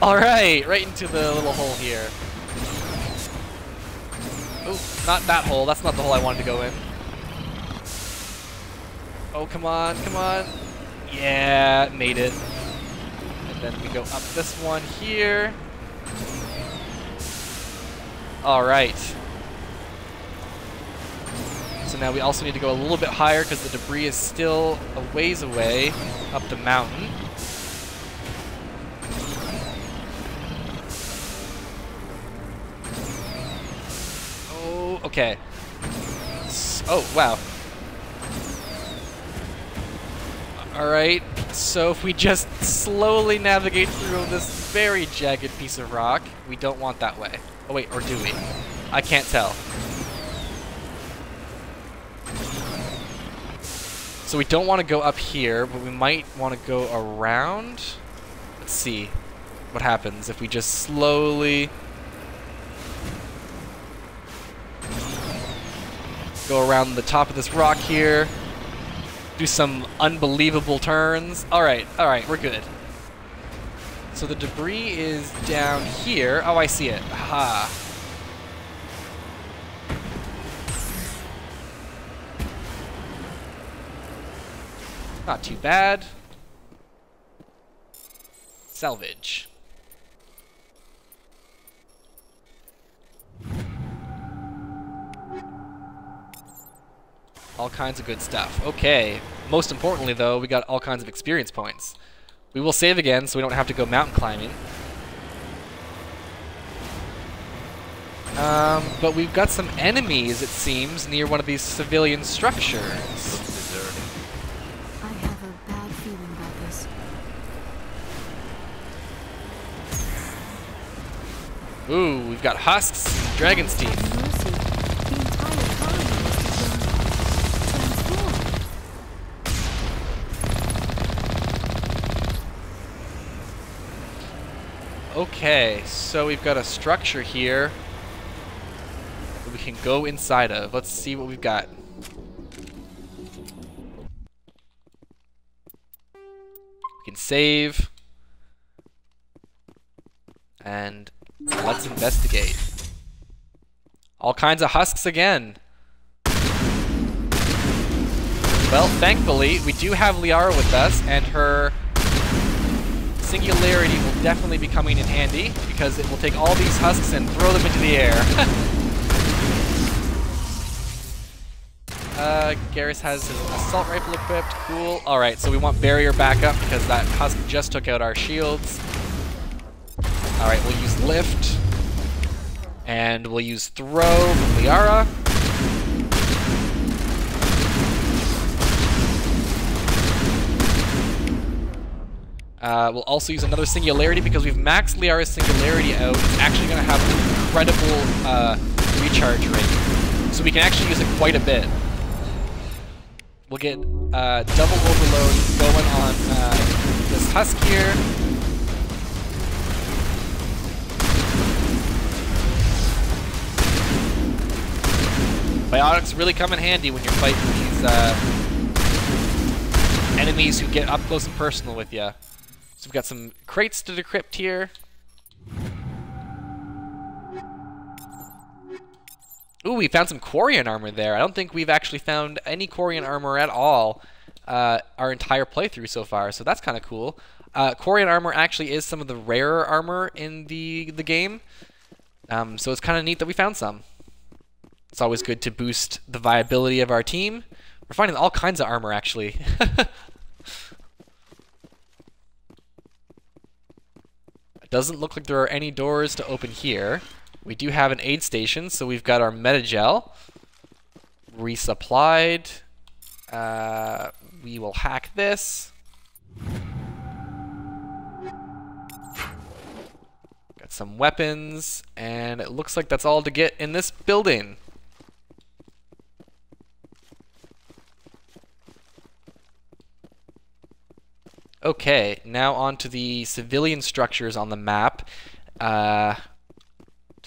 Alright, right into the little hole here. Oh, not that hole. That's not the hole I wanted to go in. Oh, come on, come on. Yeah, made it. And then we go up this one here. Alright. So now we also need to go a little bit higher because the debris is still a ways away up the mountain. Oh, okay. Oh, wow. Alright, so if we just slowly navigate through this very jagged piece of rock, we don't want that way. Oh wait, or do we? I can't tell. So we don't want to go up here, but we might want to go around. Let's see what happens if we just slowly go around the top of this rock here. Do some unbelievable turns. Alright, we're good. So the debris is down here. Oh, I see it. Haha. Not too bad. Salvage. All kinds of good stuff. Okay. Most importantly, though, we got all kinds of experience points. We will save again so we don't have to go mountain climbing. But we've got some enemies, it seems, near one of these civilian structures. I have a bad feeling about this. Ooh, we've got husks and dragon's teeth. Okay, so we've got a structure here that we can go inside of. Let's see what we've got. We can save. And let's investigate. All kinds of husks again. Well, thankfully, we do have Liara with us, and her Singularity will definitely be coming in handy, because it will take all these husks and throw them into the air. Garrus has his assault rifle equipped. Cool. Alright, so we want barrier backup because that husk just took out our shields. Alright, we'll use lift. And we'll use throw from Liara. We'll also use another Singularity because we've maxed Liara's Singularity out. It's actually going to have an incredible recharge rate. So we can actually use it quite a bit. We'll get double overload going on this husk here. Biotics really come in handy when you're fighting these enemies who get up close and personal with you. So we've got some crates to decrypt here. Ooh, we found some Quarian armor there. I don't think we've actually found any Quarian armor at all our entire playthrough so far, so that's kind of cool. Quarian armor actually is some of the rarer armor in the game, so it's kind of neat that we found some. It's always good to boost the viability of our team. We're finding all kinds of armor, actually. It doesn't look like there are any doors to open here. We do have an aid station, so we've got our Metagel resupplied. We will hack this. Got some weapons, and it looks like that's all to get in this building. Okay, now on to the civilian structures on the map to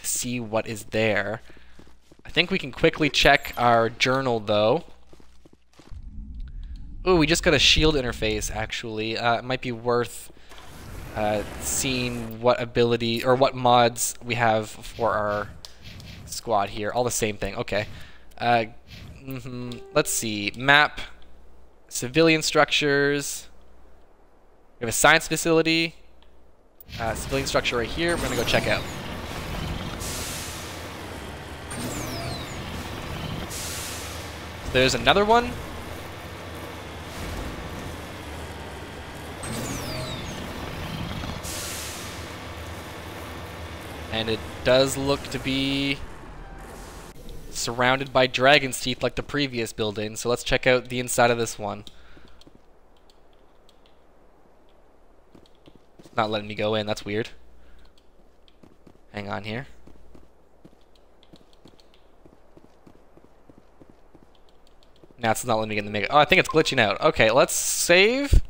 see what is there. I think we can quickly check our journal, though. Ooh, we just got a shield interface, actually. It might be worth seeing what ability or what mods we have for our squad here. All the same thing. Okay. Let's see. Map. Civilian structures. We have a science facility. Civilian structure right here. We're gonna go check out. There's another one. And it does look to be surrounded by dragon's teeth like the previous building. So let's check out the inside of this one. It's not letting me go in. That's weird. Hang on here. Now it's not letting me get in the mega. Oh, I think it's glitching out. Okay, let's save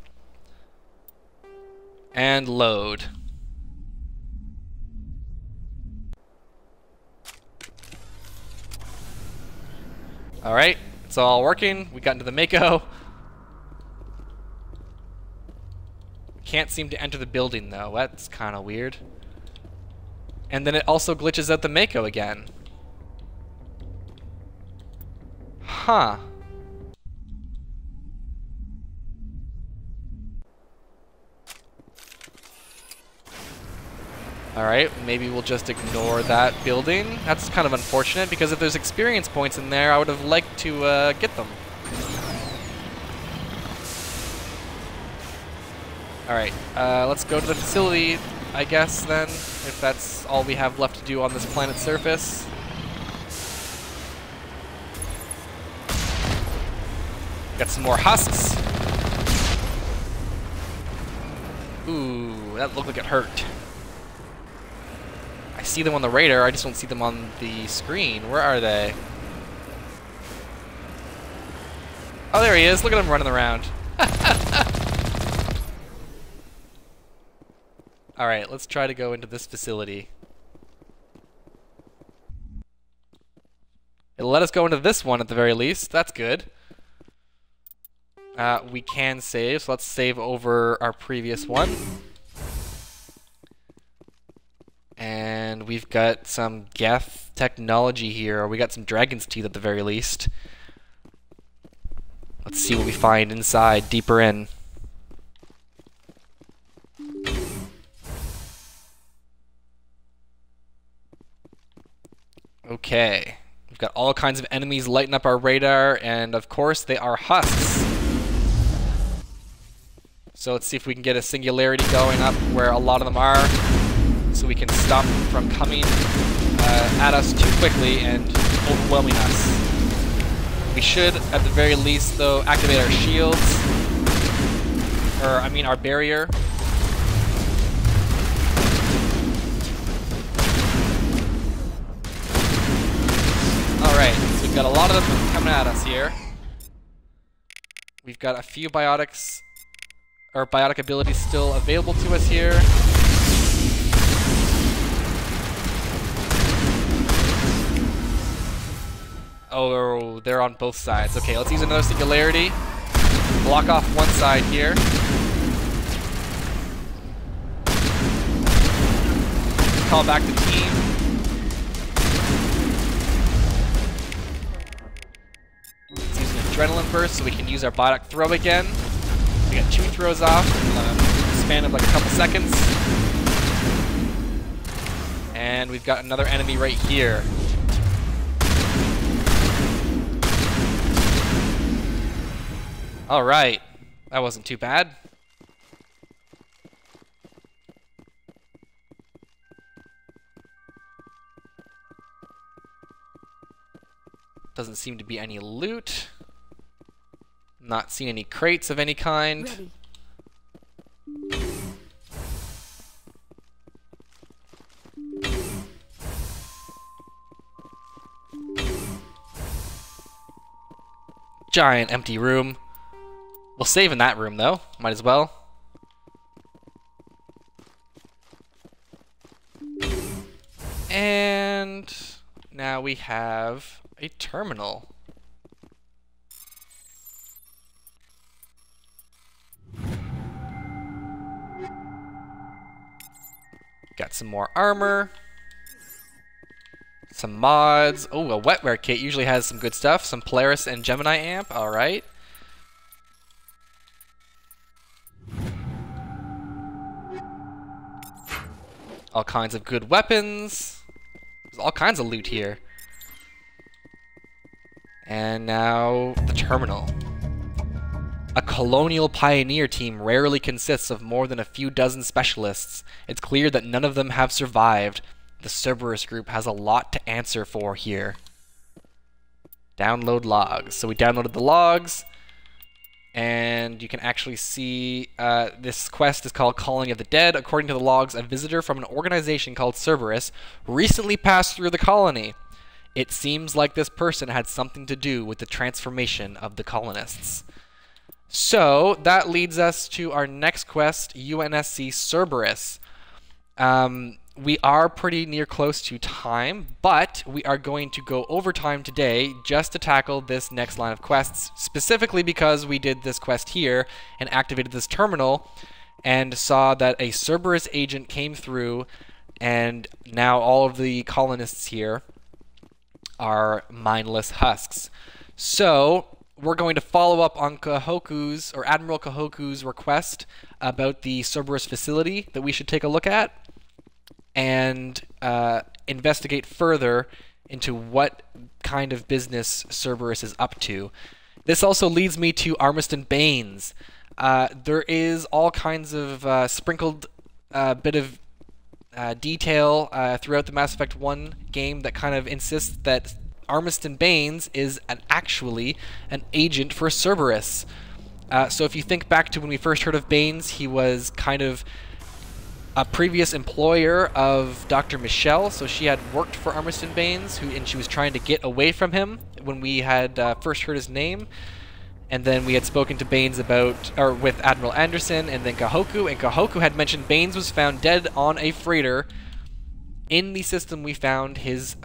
and load. Alright, it's all working. We got into the Mako. Can't seem to enter the building though. That's kind of weird. And then it also glitches out the Mako again. Huh. Alright, maybe we'll just ignore that building. That's kind of unfortunate, because if there's experience points in there, I would have liked to get them. Alright, let's go to the facility, I guess, then, if that's all we have left to do on this planet's surface. Got some more husks. Ooh, that looked like it hurt. I see them on the radar, I just don't see them on the screen. Where are they? Oh, there he is. Look at him running around. Alright, let's try to go into this facility. It'll let us go into this one at the very least. That's good. We can save, so let's save over our previous one. And we've got some Geth technology here, or we got some dragon's teeth at the very least. Let's see what we find inside, deeper in. Okay, we've got all kinds of enemies lighting up our radar, and of course they are husks. So let's see if we can get a singularity going up where a lot of them are, so we can stop them from coming at us too quickly and overwhelming us. We should, at the very least, though, activate our shields, or I mean our barrier. Alright, so we've got a lot of them coming at us here. We've got a few biotics, or biotic abilities still available to us here. Oh, they're on both sides. Okay, let's use another singularity. Block off one side here. Call back the team. Let's use an adrenaline burst so we can use our biotic throw again. We got 2 throws off in the span of like a couple seconds. And we've got another enemy right here. Alright, that wasn't too bad. Doesn't seem to be any loot. Not seen any crates of any kind. Ready. Giant empty room. We'll save in that room though, might as well. And now we have a terminal. Got some more armor. Some mods. Oh, a wetware kit usually has some good stuff. Some Polaris and Gemini amp. Alright. all kinds of good weapons. There's all kinds of loot here. And now the terminal. A colonial pioneer team rarely consists of more than a few dozen specialists. It's clear that none of them have survived. The Cerberus group has a lot to answer for here. Download logs. So we downloaded the logs, and you can actually see this quest is called Calling of the Dead. According to the logs, a visitor from an organization called Cerberus recently passed through the colony. It seems like this person had something to do with the transformation of the colonists. So that leads us to our next quest, UNSC Cerberus. We are pretty near close to time, but we are going to go over time today just to tackle this next line of quests, specifically because we did this quest here and activated this terminal and saw that a Cerberus agent came through, and now all of the colonists here are mindless husks. So we're going to follow up on Kahoku's, or Admiral Kahoku's request about the Cerberus facility that we should take a look at, and investigate further into what kind of business Cerberus is up to. This also leads me to Armistice Baines. There is all kinds of sprinkled bit of detail throughout the Mass Effect 1 game that kind of insists that Armistice Baines is actually an agent for Cerberus. So if you think back to when we first heard of Baines, he was kind of a previous employer of Dr. Michelle, so she had worked for Armistice Baines, and she was trying to get away from him when we had first heard his name. And then we had spoken to Baines with Admiral Anderson and then Kahoku, and Kahoku had mentioned Baines was found dead on a freighter. In the system we found his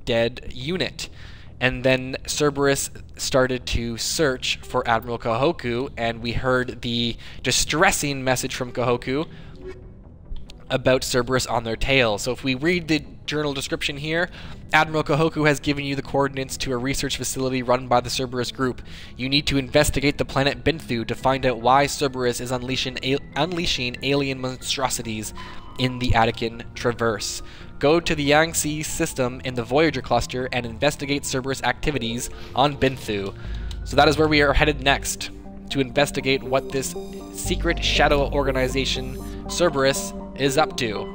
dead unit. And then Cerberus started to search for Admiral Kahoku, and we heard the distressing message from Kahoku about Cerberus on their tail. So if we read the journal description here, Admiral Kahoku has given you the coordinates to a research facility run by the Cerberus group. You need to investigate the planet Binthu to find out why Cerberus is unleashing alien monstrosities in the Attican Traverse. Go to the Yangtze system in the Voyager cluster and investigate Cerberus activities on Binthu. So that is where we are headed next, to investigate what this secret shadow organization Cerberus is up to.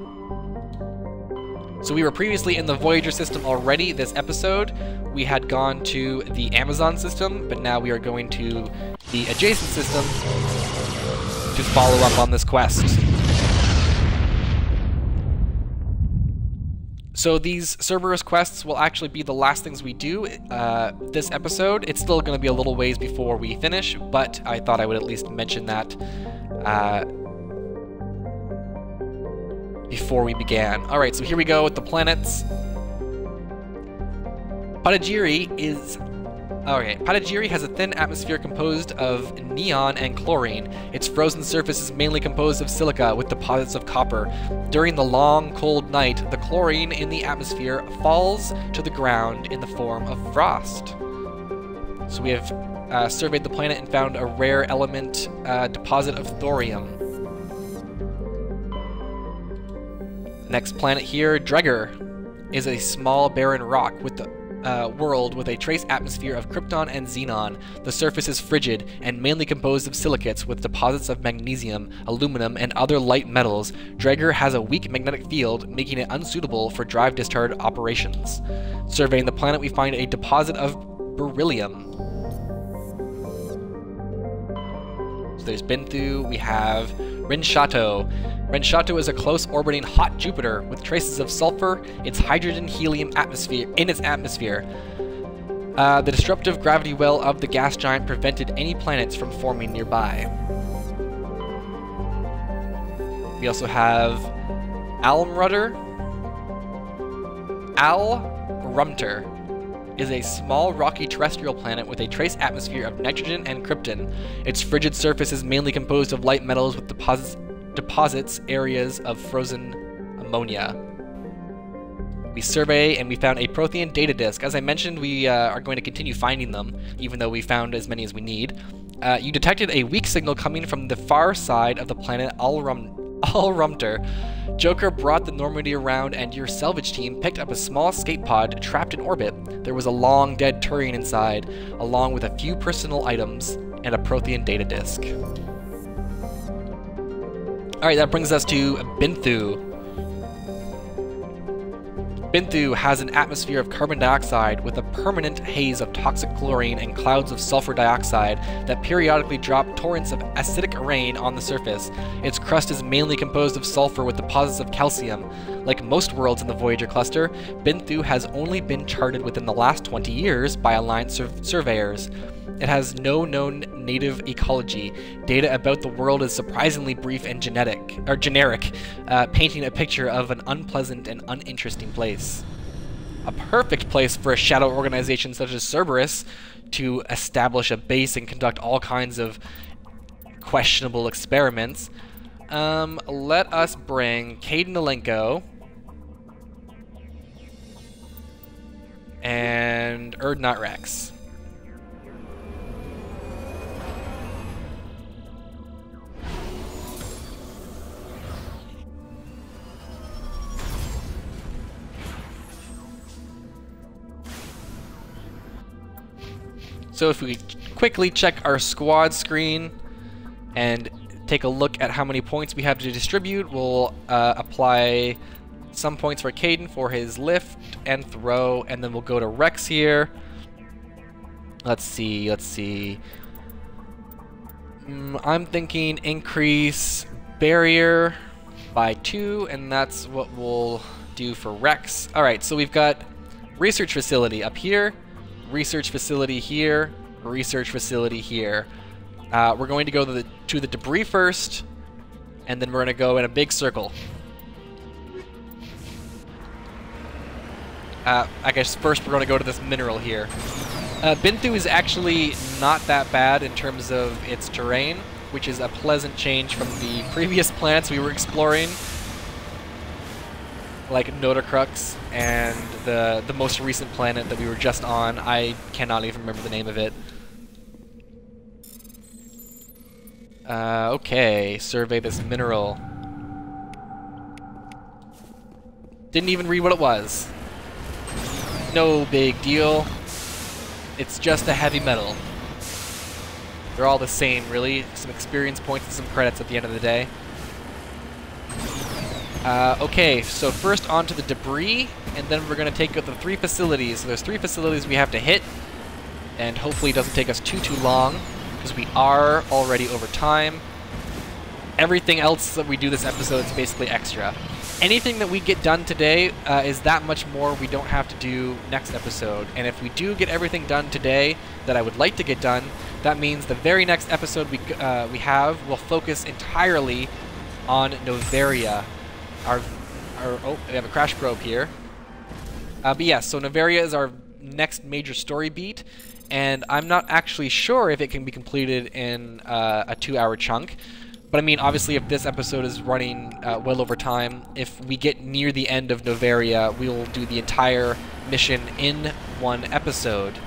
So we were previously in the Voyager system already this episode. We had gone to the Amazon system, but now we are going to the adjacent system to follow up on this quest. So these Cerberus quests will actually be the last things we do this episode. It's still going to be a little ways before we finish, but I thought I would at least mention that before we began. Alright, so here we go with the planets. Patagiri has a thin atmosphere composed of neon and chlorine. Its frozen surface is mainly composed of silica with deposits of copper. During the long, cold night, the chlorine in the atmosphere falls to the ground in the form of frost. So we have surveyed the planet and found a rare element deposit of thorium. Next planet here, Dregger, is a small barren rock with the world with a trace atmosphere of krypton and xenon. The surface is frigid and mainly composed of silicates with deposits of magnesium, aluminum, and other light metals. Dregger has a weak magnetic field, making it unsuitable for drive discharge operations. Surveying the planet, we find a deposit of beryllium. So there's Binthu, we have Rinshato. Rinshato is a close orbiting hot Jupiter with traces of sulfur, its hydrogen-helium atmosphere. The disruptive gravity well of the gas giant prevented any planets from forming nearby. We also have Alrumter. Alrumter is a small rocky terrestrial planet with a trace atmosphere of nitrogen and krypton. Its frigid surface is mainly composed of light metals with deposits areas of frozen ammonia. We survey and we found a Prothean data disk. As I mentioned, we are going to continue finding them, even though we found as many as we need. You detected a weak signal coming from the far side of the planet Alrumter. All Rumter. Joker brought the Normandy around and your salvage team picked up a small escape pod trapped in orbit. There was a long dead Turian inside, along with a few personal items and a Prothean data disk. Alright, that brings us to Binthu. Binthu has an atmosphere of carbon dioxide with a permanent haze of toxic chlorine and clouds of sulfur dioxide that periodically drop torrents of acidic rain on the surface. Its crust is mainly composed of sulfur with deposits of calcium. Like most worlds in the Voyager cluster, Binthu has only been charted within the last 20 years by aligned surveyors. It has no known native ecology. Data about the world is surprisingly brief and generic, painting a picture of an unpleasant and uninteresting place. A perfect place for a shadow organization such as Cerberus to establish a base and conduct all kinds of questionable experiments. Let us bring Kaidan Alenko and Urdnot Wrex. So if we quickly check our squad screen and take a look at how many points we have to distribute, we'll apply some points for Kaidan for his lift and throw, and then we'll go to Wrex here. Let's see. I'm thinking increase barrier by 2, and that's what we'll do for Wrex. Alright, so we've got research facility up here, research facility here, research facility here. We're going to go to the debris first, and then we're going to go in a big circle. I guess first we're going to go to this mineral here. Binthu is actually not that bad in terms of its terrain, which is a pleasant change from the previous planets we were exploring, like Notocrux and the most recent planet that we were just on. I cannot even remember the name of it. Okay, survey this mineral. Didn't even read what it was. No big deal. It's just a heavy metal. They're all the same, really. Some experience points and some credits at the end of the day. Okay, so first onto the debris, and then we're going to take out the 3 facilities. So there's 3 facilities we have to hit, and hopefully it doesn't take us too long, because we are already over time. Everything else that we do this episode is basically extra. Anything that we get done today is that much more we don't have to do next episode. And if we do get everything done today that I would like to get done, that means the very next episode we have will focus entirely on Noveria. Oh, we have a crash probe here. But yeah, so Noveria is our next major story beat, and I'm not actually sure if it can be completed in a 2-hour chunk. But I mean, obviously, if this episode is running well over time, if we get near the end of Noveria, we'll do the entire mission in 1 episode.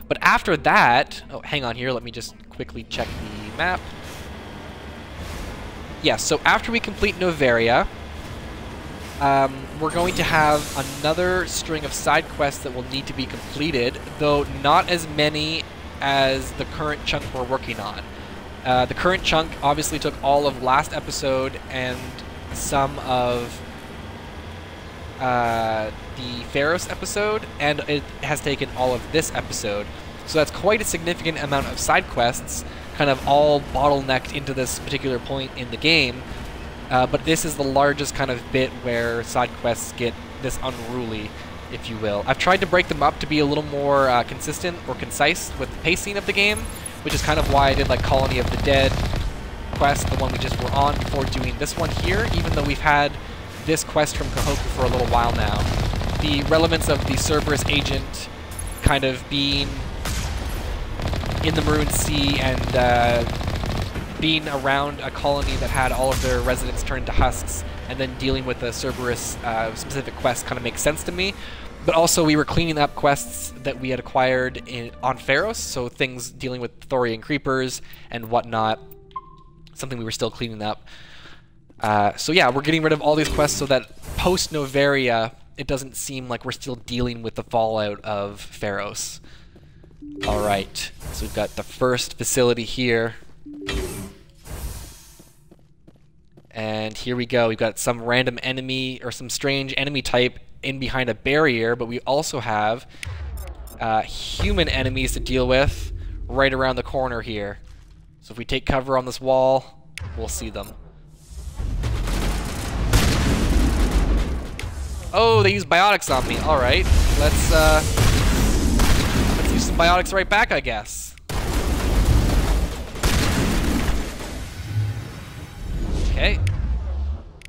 But after that... Oh, hang on here. Let me just quickly check the map. Yeah, so after we complete Noveria, we're going to have another string of side quests that will need to be completed, though not as many as the current chunk we're working on. The current chunk obviously took all of last episode and some of the Feros episode, and it has taken all of this episode. So that's quite a significant amount of side quests, kind of all bottlenecked into this particular point in the game. But this is the largest kind of bit where side quests get this unruly, if you will. I've tried to break them up to be a little more consistent or concise with the pacing of the game, which is kind of why I did like Colony of the Dead quest, the one we just were on, before doing this one here, even though we've had this quest from Kahoku for a little while now. The relevance of the Cerberus agent kind of being in the Maroon Sea and being around a colony that had all of their residents turned to husks, and then dealing with the Cerberus specific quest kind of makes sense to me. But also we were cleaning up quests that we had acquired on Feros, so things dealing with Thorian creepers and whatnot, something we were still cleaning up. So yeah, we're getting rid of all these quests so that post Noveria, it doesn't seem like we're still dealing with the fallout of Pharos. Alright, so we've got the first facility here. And here we go, we've got some random enemy, or some strange enemy type in behind a barrier, but we also have human enemies to deal with right around the corner here. So if we take cover on this wall, we'll see them. Oh, they use biotics on me. Alright, let's use some biotics right back, I guess. Okay.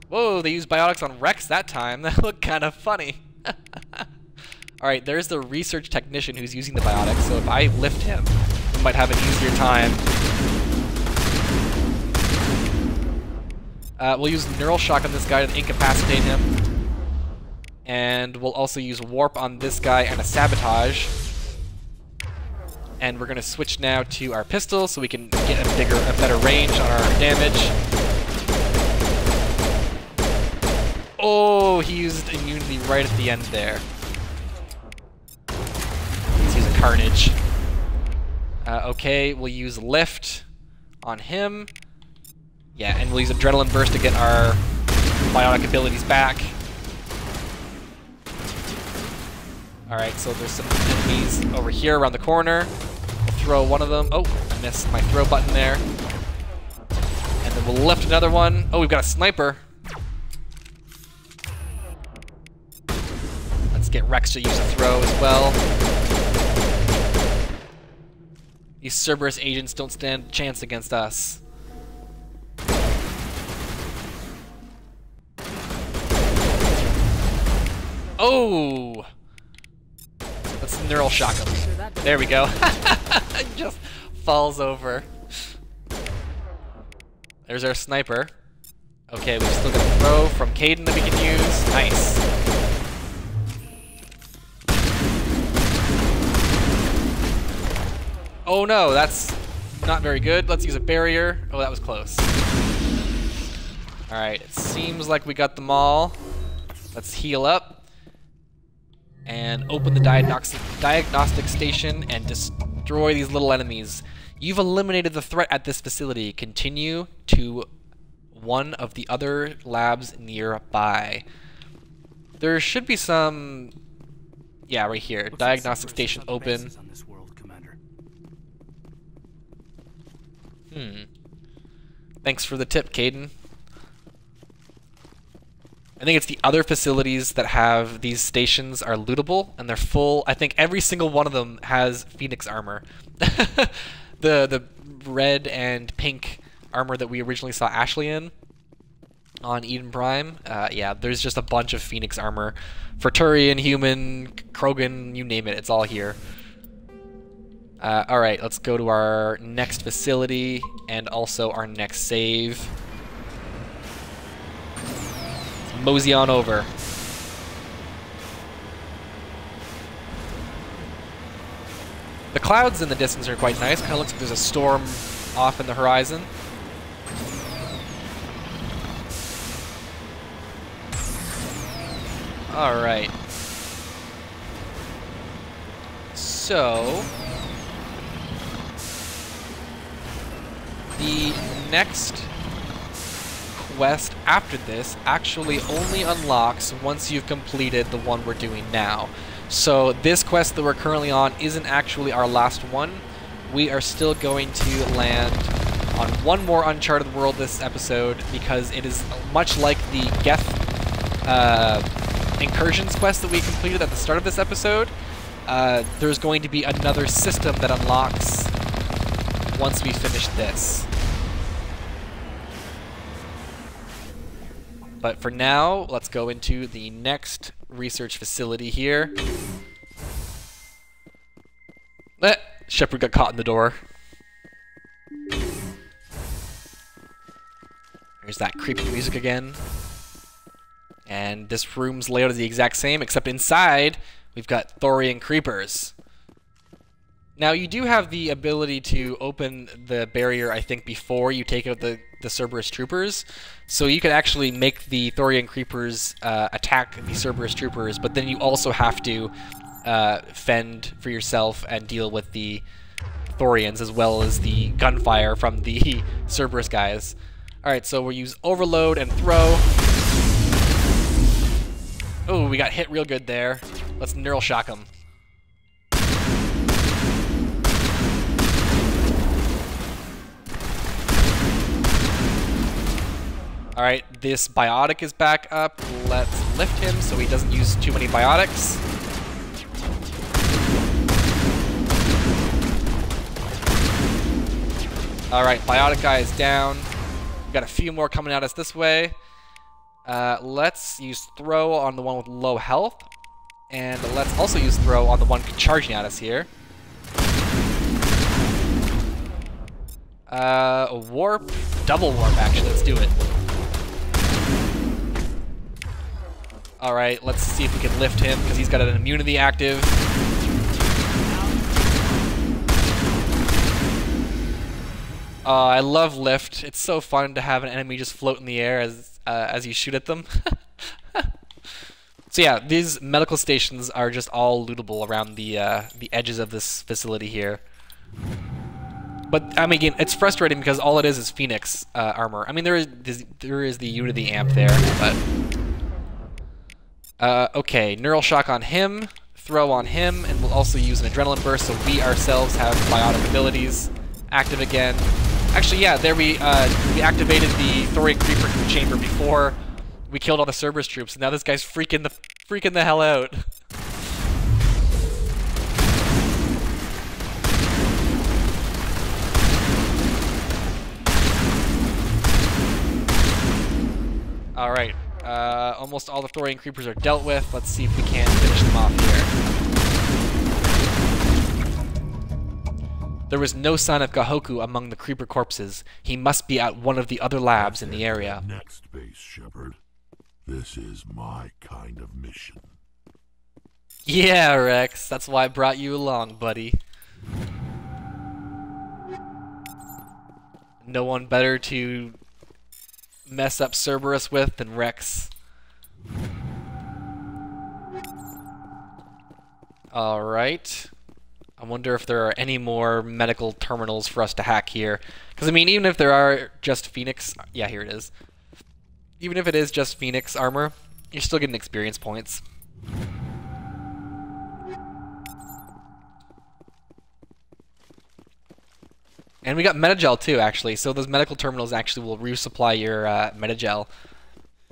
Whoa, they used biotics on Rex that time. That looked kind of funny. Alright, there's the research technician who's using the biotics, so if I lift him, we might have an easier time. We'll use Neural Shock on this guy to incapacitate him. And we'll also use Warp on this guy and a Sabotage. And we're going to switch now to our pistol so we can get a better range on our damage. Oh, he used immunity right at the end there. Let's use a Carnage. Okay, we'll use Lift on him. Yeah, and we'll use Adrenaline Burst to get our biotic abilities back. Alright, so there's some enemies over here around the corner. We'll throw one of them. Oh, I missed my throw button there. And then we'll lift another one. Oh, we've got a sniper. Let's get Rex to use a throw as well. These Cerberus agents don't stand a chance against us. Oh! Let's Neural Shock him. There we go. Just falls over. There's our sniper. Okay, we've still got a throw from Kaidan that we can use. Nice. Oh no, that's not very good. Let's use a barrier. Oh, that was close. Alright, it seems like we got them all. Let's heal up. And open the diagnostic station and destroy these little enemies. You've eliminated the threat at this facility. Continue to one of the other labs nearby. There should be some... Yeah, right here. Diagnostic station open. Thanks for the tip, Kaidan. I think it's the other facilities that have these stations are lootable, and they're full. I think every single one of them has Phoenix armor. The red and pink armor that we originally saw Ashley in on Eden Prime. Yeah, there's just a bunch of Phoenix armor. For Turian, Human, Krogan, you name it, it's all here. Alright, let's go to our next facility and also our next save. Mosey on over. The clouds in the distance are quite nice. Kind of looks like there's a storm off in the horizon. Alright. So... the next quest after this actually only unlocks once you've completed the one we're doing now. So this quest that we're currently on isn't actually our last one. We are still going to land on one more Uncharted world this episode because it is much like the Geth incursions quest that we completed at the start of this episode. There's going to be another system that unlocks once we finish this. But for now, let's go into the next research facility here. Shepard got caught in the door. There's that creepy music again. And this room's layout is the exact same, except inside, we've got Thorian creepers. Now, you do have the ability to open the barrier, I think, before you take out the the Cerberus troopers. So you can actually make the Thorian creepers attack the Cerberus troopers, but then you also have to fend for yourself and deal with the Thorians as well as the gunfire from the Cerberus guys. Alright, so we'll use Overload and Throw. Oh, we got hit real good there. Let's Neural Shock him. Alright, this Biotic is back up. Let's lift him so he doesn't use too many Biotics. Alright, Biotic guy is down. We've got a few more coming at us this way. Let's use Throw on the one with low health. And let's also use Throw on the one charging at us here. Warp, double warp actually, let's do it. Alright, let's see if we can lift him because he's got an immunity active. I love lift. It's so fun to have an enemy just float in the air as you shoot at them. So yeah, these medical stations are just all lootable around the edges of this facility here. But I mean, again, it's frustrating because all it is Phoenix armor. I mean, there is the Unity amp there, but okay, Neural Shock on him, Throw on him, and we'll also use an Adrenaline Burst so we ourselves have biotic abilities active again. Actually, yeah, there we activated the Thorian Creeper chamber before we killed all the Cerberus troops. Now this guy's freaking the hell out. All right, almost all the Thorian Creepers are dealt with. Let's see if we can finish them off here. There was no sign of Gahoku among the Creeper corpses. He must be at one of the other labs in the area. Next base, Shepard. This is my kind of mission. Yeah, Rex. That's why I brought you along, buddy. No one better to mess up Cerberus with than Rex. Alright. I wonder if there are any more medical terminals for us to hack here. Because, I mean, even if there are just Phoenix... Yeah, here it is. Even if it is just Phoenix armor, you're still getting experience points. And we got Metagel too, actually. So those medical terminals actually will resupply your Metagel.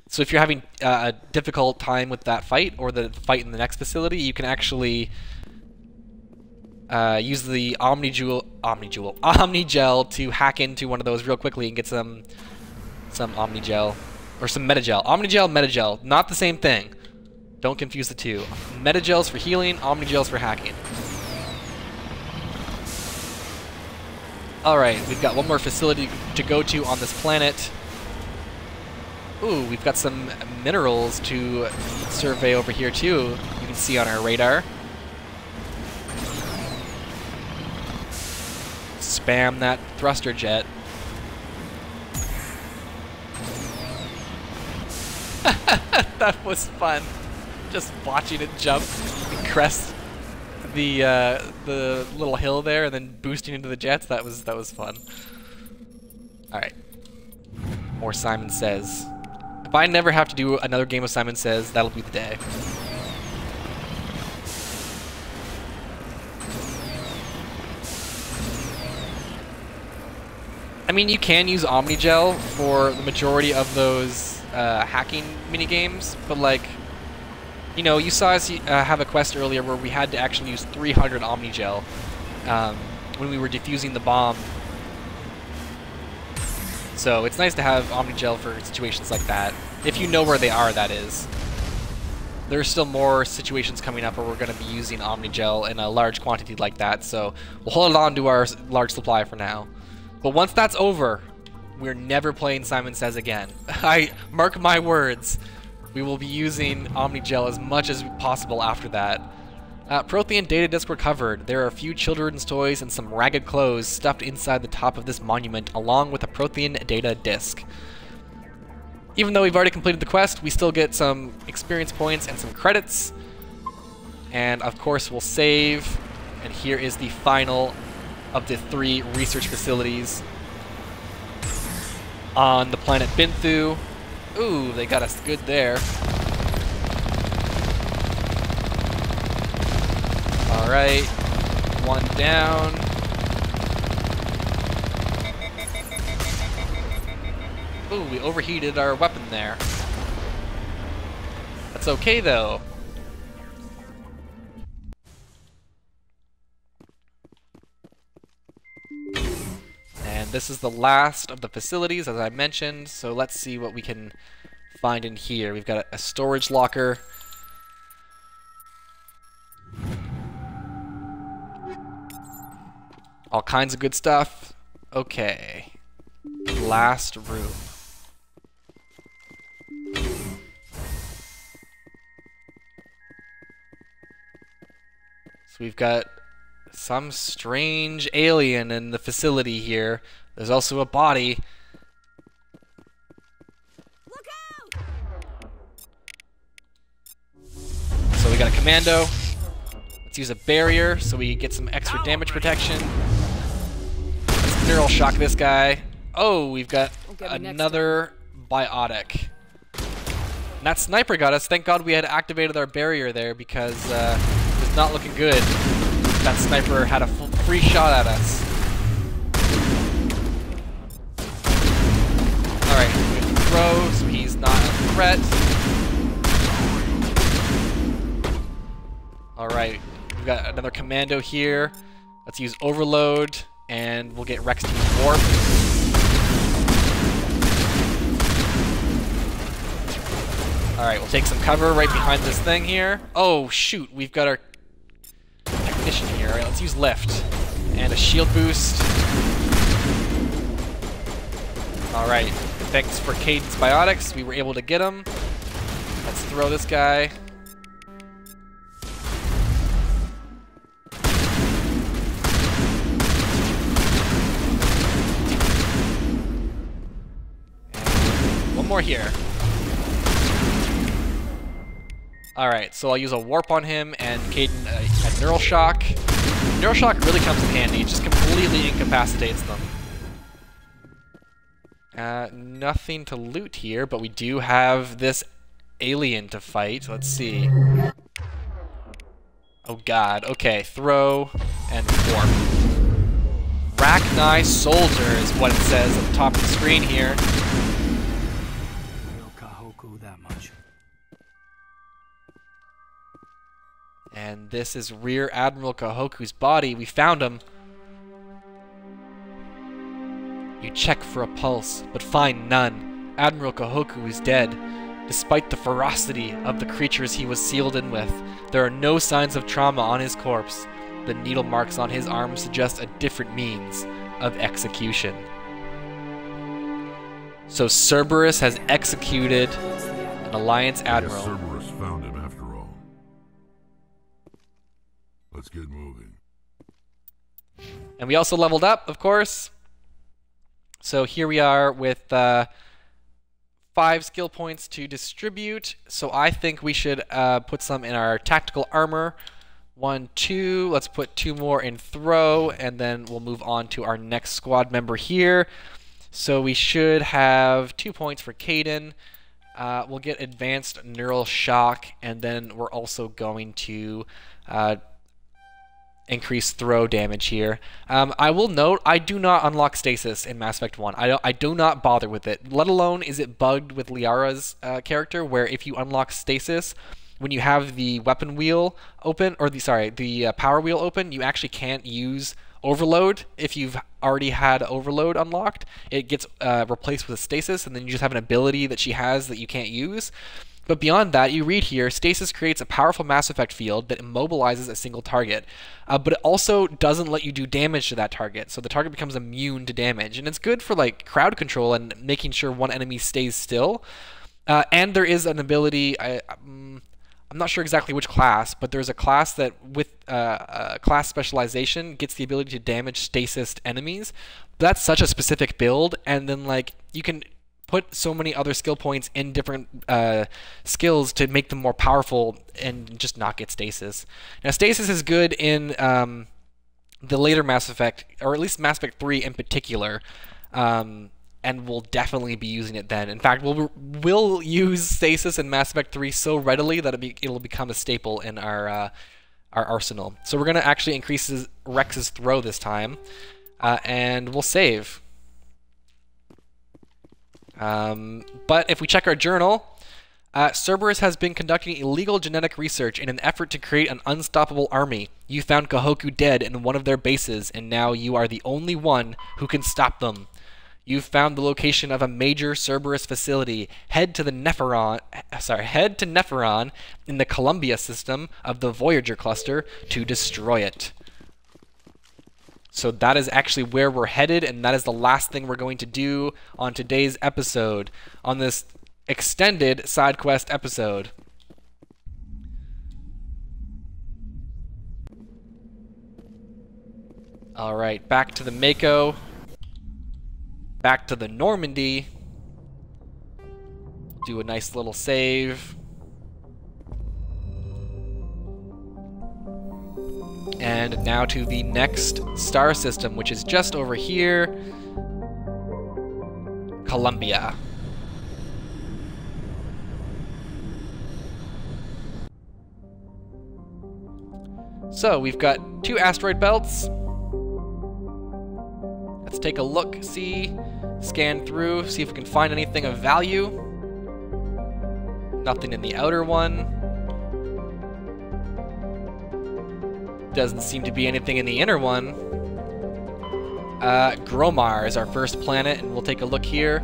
So if you're having a difficult time with that fight, or the fight in the next facility, you can actually... use the Omnigel to hack into one of those real quickly and get some Omnigel, or some Metagel. Omnigel, Metagel, not the same thing. Don't confuse the two. Metagel's for healing, Omnigel's for hacking. Alright, we've got one more facility to go to on this planet. Ooh, we've got some minerals to survey over here too, you can see on our radar. Spam that thruster jet. That was fun. Just watching it jump and crest the little hill there and then boosting into the jets. That was fun. All right. More Simon Says. If I never have to do another game of Simon Says, that'll be the day. I mean, you can use Omnigel for the majority of those hacking minigames, but like, you know, you saw us have a quest earlier where we had to actually use 300 Omnigel when we were defusing the bomb. So it's nice to have Omnigel for situations like that, if you know where they are, that is. There's still more situations coming up where we're going to be using Omnigel in a large quantity like that, so we'll hold on to our large supply for now. But once that's over, we're never playing Simon Says again. I mark my words. We will be using Omnigel as much as possible after that. Prothean data disk recovered. There are a few children's toys and some ragged clothes stuffed inside the top of this monument, along with a Prothean data disk. Even though we've already completed the quest, we still get some experience points and some credits. And of course we'll save. And here is the final of the 3 research facilities on the planet Binthu. Ooh, they got us good there. Alright, 1 down. Ooh, we overheated our weapon there. That's okay though. And this is the last of the facilities, as I mentioned, so let's see what we can find in here. We've got a storage locker. All kinds of good stuff. Okay. Last room. So we've got some strange alien in the facility here. There's also a body. Look out! So we got a commando. Let's use a barrier so we get some extra damage protection. Let's neural shock this guy. Oh, we've got another biotic. And that sniper got us. Thank God we had activated our barrier there because it was not looking good. That sniper had a free shot at us. Alright, we have to throw, so he's not a threat. Alright, we've got another commando here. Let's use overload, and we'll get Rex to use warp. Alright, we'll take some cover right behind this thing here. Oh, shoot, we've got our technician here. Alright, let's use lift. And a shield boost. Alright, thanks for Cadence Biotics. We were able to get him. Let's throw this guy. And one more here. Alright, so I'll use a warp on him and Caden a neural shock. Neural shock really comes in handy, it just completely incapacitates them. Nothing to loot here, but we do have this alien to fight. Let's see. Oh god, okay, throw and warp. Rachni Soldier is what it says at the top of the screen here. That much. And this is Rear Admiral Kahoku's body. We found him. You check for a pulse, but find none. Admiral Kahoku is dead. Despite the ferocity of the creatures he was sealed in with, there are no signs of trauma on his corpse. The needle marks on his arm suggest a different means of execution. So Cerberus has executed an Alliance Admiral. Cerberus found him after all. Let's get moving. And we also leveled up, of course. So here we are with 5 skill points to distribute. So I think we should put some in our tactical armor. 1, 2. Let's put 2 more in throw, and then we'll move on to our next squad member here. So we should have 2 points for Caden. We'll get advanced neural shock, and then we're also going to increase throw damage here. I will note I do not unlock stasis in Mass Effect 1. I do not bother with it. Let alone is it bugged with Liara's character, where if you unlock stasis, when you have the weapon wheel open, or the power wheel open, you actually can't use overload. If you've already had overload unlocked, it gets replaced with stasis, and then you just have an ability that she has that you can't use. But beyond that, you read here, stasis creates a powerful Mass Effect field that immobilizes a single target, but it also doesn't let you do damage to that target, so the target becomes immune to damage. And it's good for like crowd control and making sure one enemy stays still. And there is an ability, I'm not sure exactly which class, but there's a class that with class specialization gets the ability to damage stasis enemies. That's such a specific build, and then like you can put so many other skill points in different skills to make them more powerful and just not get stasis. Now stasis is good in the later Mass Effect, or at least Mass Effect 3 in particular, and we'll definitely be using it then. In fact, we'll use stasis in Mass Effect 3 so readily that it'll become a staple in our arsenal. So we're going to actually increase Rex's throw this time, and we'll save. But if we check our journal, Cerberus has been conducting illegal genetic research in an effort to create an unstoppable army. You found Kahoku dead in one of their bases, and now you are the only one who can stop them. You've found the location of a major Cerberus facility. Head to Nepheron in the Columbia system of the Voyager cluster to destroy it. So that is actually where we're headed, and that is the last thing we're going to do on today's episode, on this extended side quest episode. Alright, back to the Mako. Back to the Normandy. Do a nice little save. And now to the next star system, which is just over here. Columbia. So we've got 2 asteroid belts. Let's take a look, scan through, see if we can find anything of value. Nothing in the outer one. Doesn't seem to be anything in the inner one. Gromar is our first planet, and we'll take a look here.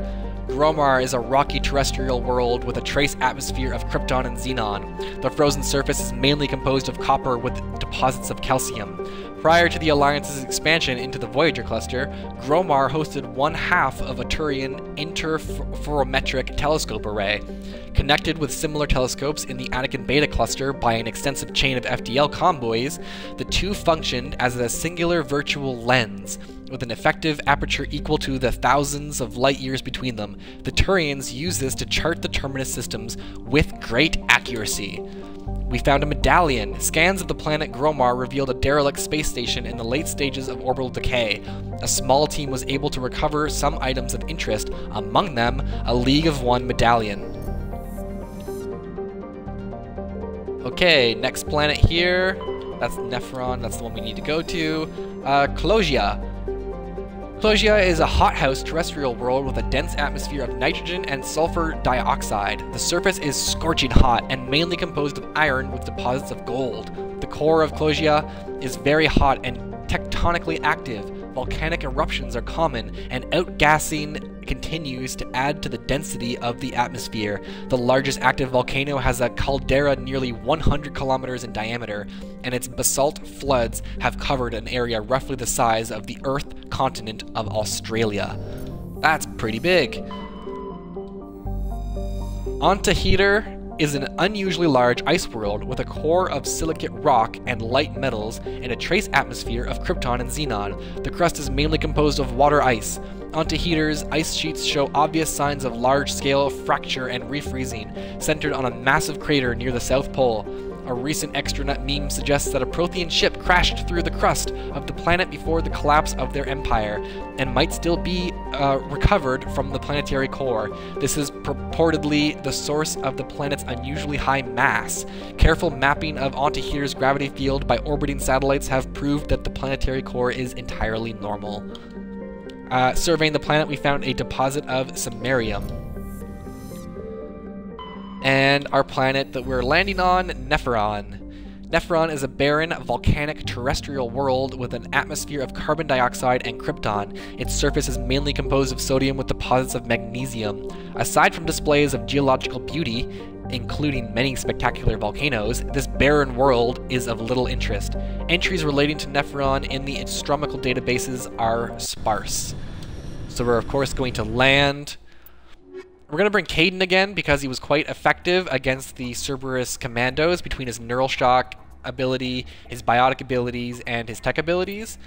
Gromar is a rocky terrestrial world with a trace atmosphere of krypton and xenon. The frozen surface is mainly composed of copper with deposits of calcium. Prior to the Alliance's expansion into the Voyager cluster, Gromar hosted 1/2 of a Turian interferometric telescope array. Connected with similar telescopes in the Anakin Beta cluster by an extensive chain of FTL convoys, the two functioned as a singular virtual lens, with an effective aperture equal to the thousands of light years between them. The Turians used this to chart the terminus systems with great accuracy. We found a medallion. Scans of the planet Gromar revealed a derelict space station in the late stages of orbital decay. A small team was able to recover some items of interest, among them a League of One medallion. Okay, next planet here. That's Nepheron, that's the one we need to go to. Closia. Closia is a hothouse terrestrial world with a dense atmosphere of nitrogen and sulfur dioxide. The surface is scorching hot and mainly composed of iron with deposits of gold. The core of Closia is very hot and tectonically active. Volcanic eruptions are common, and outgassing continues to add to the density of the atmosphere. The largest active volcano has a caldera nearly 100 kilometers in diameter, and its basalt floods have covered an area roughly the size of the Earth continent of Australia. That's pretty big. Antiheater is an unusually large ice world with a core of silicate rock and light metals and a trace atmosphere of krypton and xenon. The crust is mainly composed of water ice. Antiheater's ice sheets show obvious signs of large-scale fracture and refreezing, centered on a massive crater near the South Pole. A recent extranet meme suggests that a Prothean ship crashed through the crust of the planet before the collapse of their empire, and might still be recovered from the planetary core. This is purportedly the source of the planet's unusually high mass. Careful mapping of Antiheater's gravity field by orbiting satellites have proved that the planetary core is entirely normal. Surveying the planet, we found a deposit of samarium. And our planet that we're landing on, Nepheron. Nepheron is a barren, volcanic terrestrial world with an atmosphere of carbon dioxide and krypton. Its surface is mainly composed of sodium with deposits of magnesium. Aside from displays of geological beauty, including many spectacular volcanoes, this barren world is of little interest. Entries relating to Nepheron in the astronomical databases are sparse. So we're of course going to land We're going to bring Kaidan again because he was quite effective against the Cerberus commandos between his Neural Shock ability, his biotic abilities, and his tech abilities.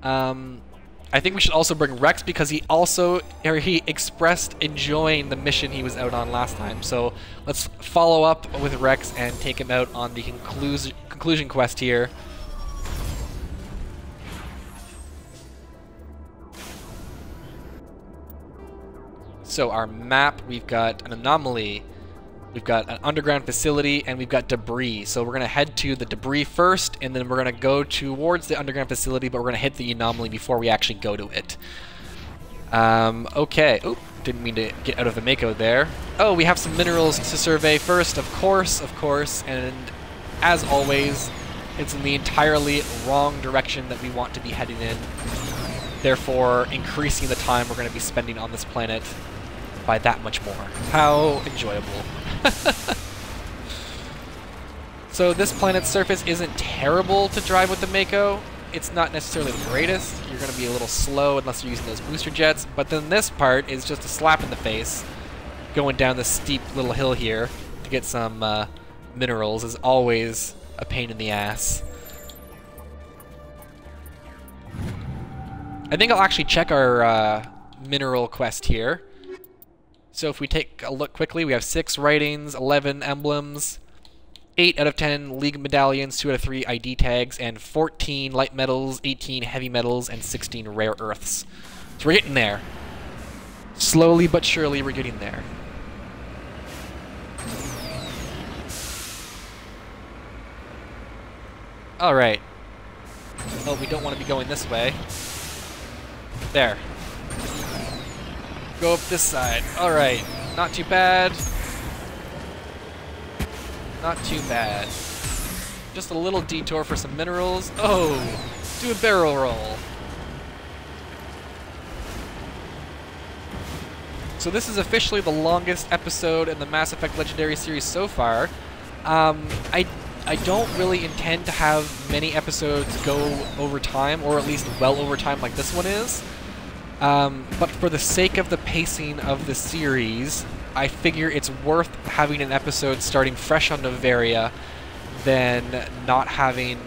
I think we should also bring Rex because he expressed enjoying the mission he was out on last time. So let's follow up with Rex and take him out on the conclusion quest here. So our map, we've got an anomaly, we've got an underground facility, and we've got debris. So we're going to head to the debris first, and then we're going to go towards the underground facility, but we're going to hit the anomaly before we actually go to it. Okay. Oop, didn't mean to get out of the Mako there. Oh, we have some minerals to survey first, of course, and as always, it's in the entirely wrong direction that we want to be heading in, therefore increasing the time we're going to be spending on this planet by that much more. How enjoyable. So this planet's surface isn't terrible to drive with the Mako. It's not necessarily the greatest. You're going to be a little slow unless you're using those booster jets, but then this part is just a slap in the face. Going down this steep little hill here to get some minerals is always a pain in the ass. I think I'll actually check our mineral quest here. So if we take a look quickly, we have 6 writings, 11 emblems, 8 out of 10 League medallions, 2 out of 3 ID tags, and 14 light metals, 18 heavy metals, and 16 rare earths. So we're getting there. Slowly but surely we're getting there. Alright. Oh, we don't want to be going this way. There. Go up this side. Alright. Not too bad. Not too bad. Just a little detour for some minerals. Oh! Do a barrel roll. So this is officially the longest episode in the Mass Effect Legendary series so far. I don't really intend to have many episodes go over time, or at least well over time like this one is. But for the sake of the pacing of the series, I figure it's worth having an episode starting fresh on Noveria than not having...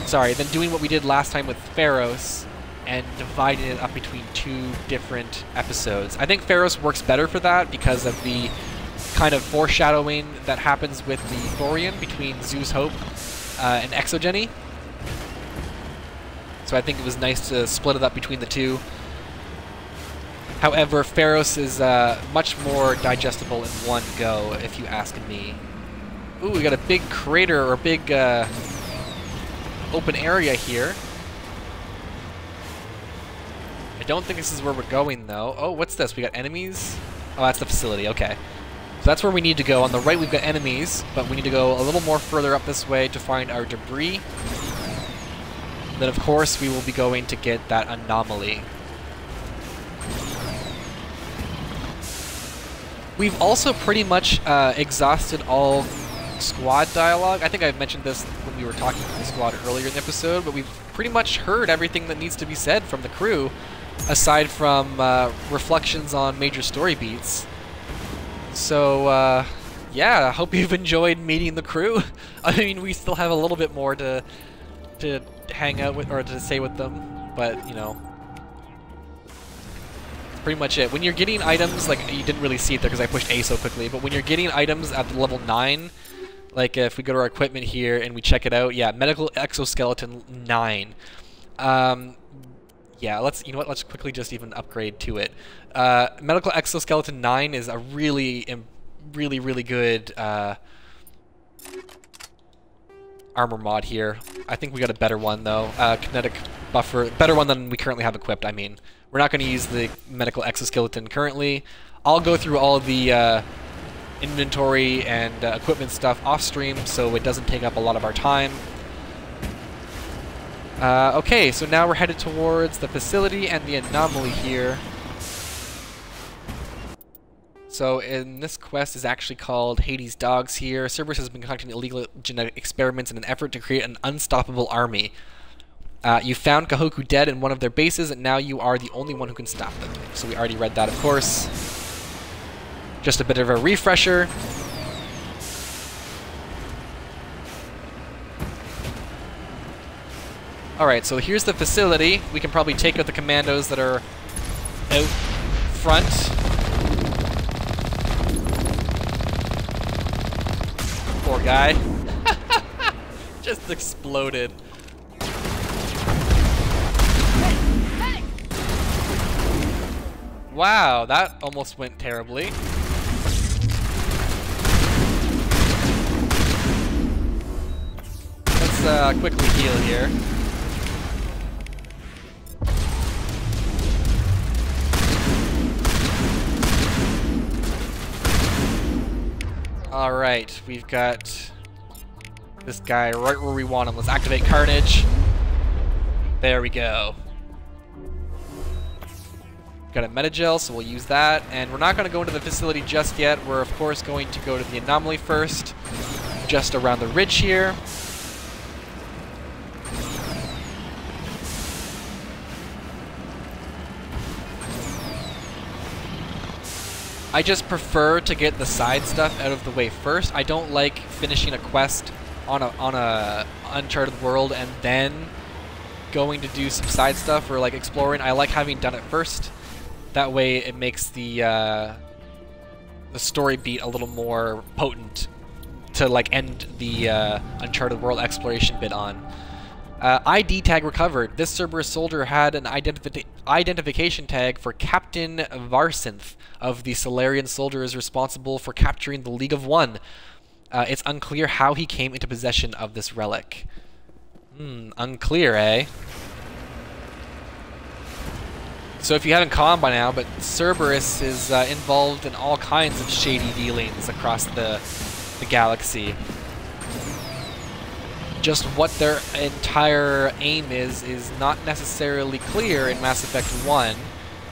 Sorry, than doing what we did last time with Pharos and dividing it up between 2 different episodes. I think Pharos works better for that because of the kind of foreshadowing that happens with the Thorian between Zoo's Hope and Exogeny. So I think it was nice to split it up between the 2. However, Pharos is much more digestible in one go, if you ask me. Ooh, we got a big crater, or big open area here. I don't think this is where we're going, though. Oh, what's this? We got enemies? Oh, that's the facility, okay. So that's where we need to go. On the right, we've got enemies, but we need to go a little more further up this way to find our debris. Then, of course, we will be going to get that anomaly. We've also pretty much exhausted all squad dialogue. I think I mentioned this when we were talking to the squad earlier in the episode, but we've pretty much heard everything that needs to be said from the crew, aside from reflections on major story beats. So, yeah, I hope you've enjoyed meeting the crew. I mean, we still have a little bit more to hang out with, or to say with them, but, you know, pretty much it. When you're getting items, like, you didn't really see it there because I pushed A so quickly, but when you're getting items at the level 9, like if we go to our equipment here and we check it out, yeah, medical exoskeleton 9. Yeah, let's, you know what, let's quickly just even upgrade to it. Medical exoskeleton 9 is a really good armor mod here. I think we got a better one though. Kinetic buffer, better one than we currently have equipped, I mean. We're not going to use the medical exoskeleton currently. I'll go through all of the inventory and equipment stuff off stream so it doesn't take up a lot of our time. Okay, so now we're headed towards the facility and the anomaly here. So in this quest is actually called Hades' Dogs here. Cerberus has been conducting illegal genetic experiments in an effort to create an unstoppable army. You found Kahoku dead in one of their bases, and now you are the only one who can stop them. So we already read that, of course. Just a bit of a refresher. Alright, so here's the facility. We can probably take out the commandos that are out front. Poor guy. Just exploded. Wow, that almost went terribly. Let's quickly heal here. Alright, we've got this guy right where we want him. Let's activate Carnage. There we go. Got a Metagel, so we'll use that. And we're not going to go into the facility just yet. We're, of course, going to go to the anomaly first, just around the ridge here. I just prefer to get the side stuff out of the way first. I don't like finishing a quest on a Uncharted world and then going to do some side stuff or like exploring. I like having done it first. That way it makes the story beat a little more potent to like end the Uncharted world exploration bit on. ID tag recovered. This Cerberus soldier had an identification tag for Captain Varsinth of the Solarian soldiers responsible for capturing the League of One. It's unclear how he came into possession of this relic. Unclear, eh? So if you haven't caught on by now, but Cerberus is involved in all kinds of shady dealings across the galaxy. Just what their entire aim is not necessarily clear in Mass Effect 1.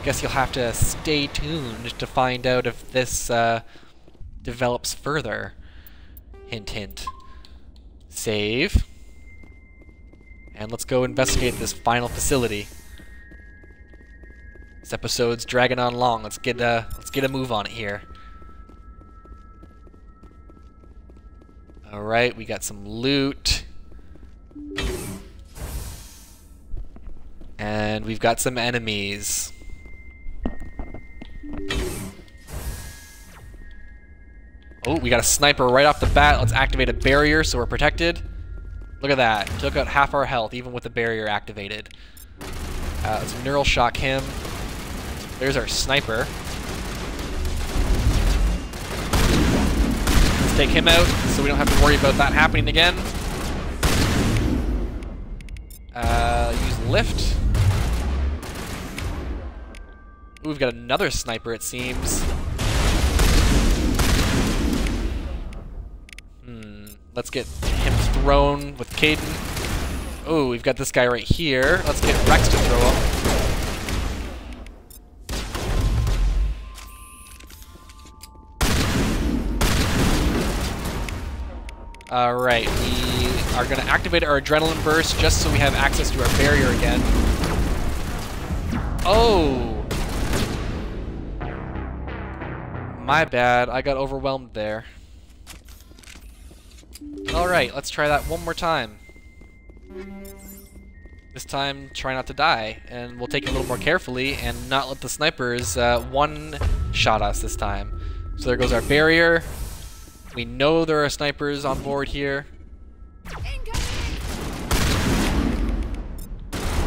Guess you'll have to stay tuned to find out if this develops further. Hint, hint. Save. And let's go investigate this final facility. This episode's dragging on long. Let's get a move on it here. All right, we got some loot. And we've got some enemies. Oh, we got a sniper right off the bat. Let's activate a barrier so we're protected. Look at that. Took out half our health even with the barrier activated. Let's neural shock him. There's our sniper. Let's take him out so we don't have to worry about that happening again. Use lift. Ooh, we've got another sniper, it seems. Let's get him thrown with Caden. Oh, we've got this guy right here. Let's get Rex to throw him. Alright, we are going to activate our adrenaline burst just so we have access to our barrier again. Oh! My bad, I got overwhelmed there. Alright, let's try that one more time. This time, try not to die, and we'll take it a little more carefully and not let the snipers one-shot us this time. So there goes our barrier. We know there are snipers on board here.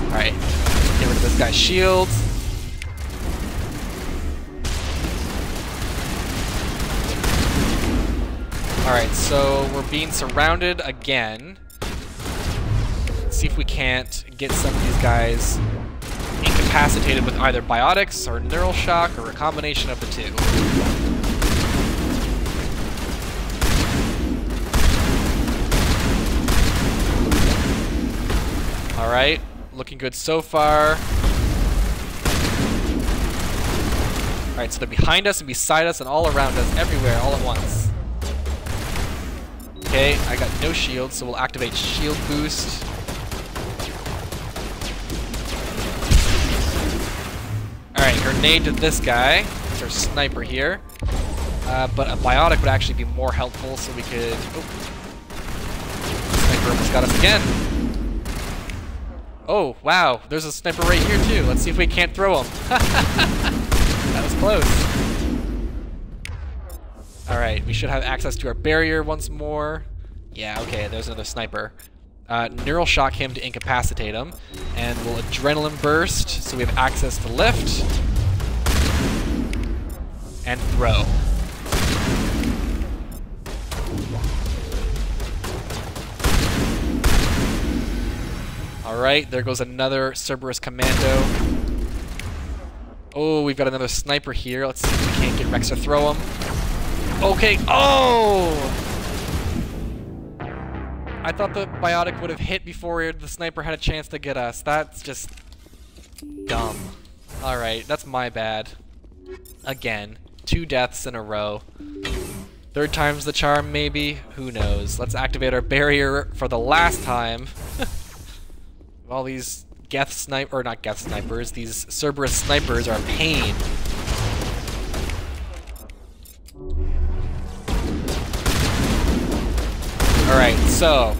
Alright, get rid of this guy's shield. Alright, so we're being surrounded again. Let's see if we can't get some of these guys incapacitated with either biotics or neural shock or a combination of the two. Alright, looking good so far. Alright, so they're behind us and beside us and all around us, everywhere, all at once. Okay, I got no shield, so we'll activate shield boost. Alright, grenade to this guy. It's our sniper here. but a biotic would actually be more helpful, so we could... Oh. Sniper almost got us again. Oh, wow, there's a sniper right here too. Let's see if we can't throw him. That was close. Alright, we should have access to our barrier once more. Yeah, okay, there's another sniper. Neural shock him to incapacitate him, and we'll adrenaline burst, so we have access to lift and throw. Alright, there goes another Cerberus Commando. Oh, we've got another sniper here. Let's see if we can't get Rex to throw him. Okay, oh! I thought the biotic would have hit before the sniper had a chance to get us. That's just dumb. Alright, that's my bad. Again, 2 deaths in a row. 3rd time's the charm, maybe? Who knows? Let's activate our barrier for the last time. All these Geth sniper, or not Geth snipers, these Cerberus snipers are a pain. Alright, so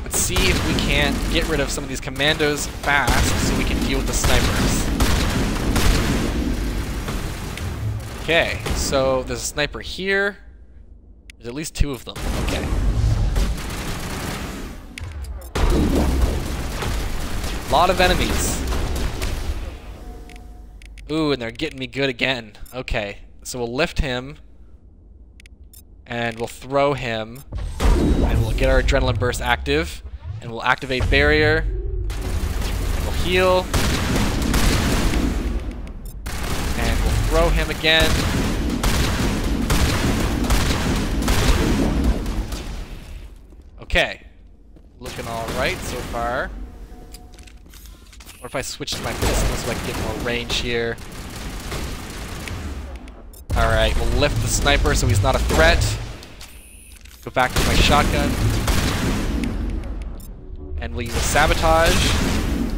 let's see if we can't get rid of some of these commandos fast so we can deal with the snipers. Okay, so there's a sniper here. There's at least 2 of them. Okay. A lot of enemies. Ooh, and they're getting me good again. Okay, so we'll lift him. And we'll throw him, and we'll get our adrenaline burst active, and we'll activate barrier, and we'll heal, and we'll throw him again. Okay, looking all right so far. What if I switch to my pistol so I can get more range here? Alright, we'll lift the sniper so he's not a threat. Go back to my shotgun. And we'll use a sabotage.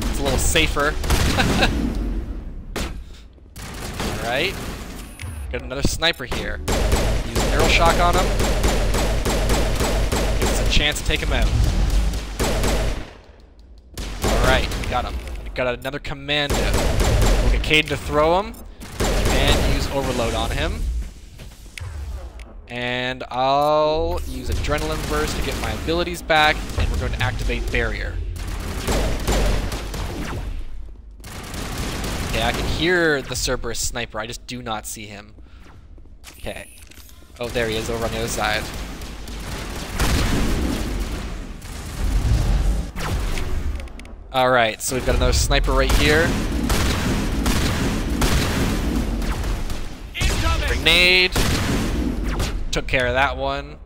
It's a little safer. Alright. Got another sniper here. Use an arrow shock on him. Gives us a chance to take him out. Alright, we got him. We got another commando. We'll get Caden to throw him. And use overload on him. And I'll use adrenaline burst to get my abilities back, and we're going to activate barrier. Okay, I can hear the Cerberus sniper, I just do not see him. Okay. Oh, there he is over on the other side. Alright, so we've got another sniper right here. Grenade. Took care of that one.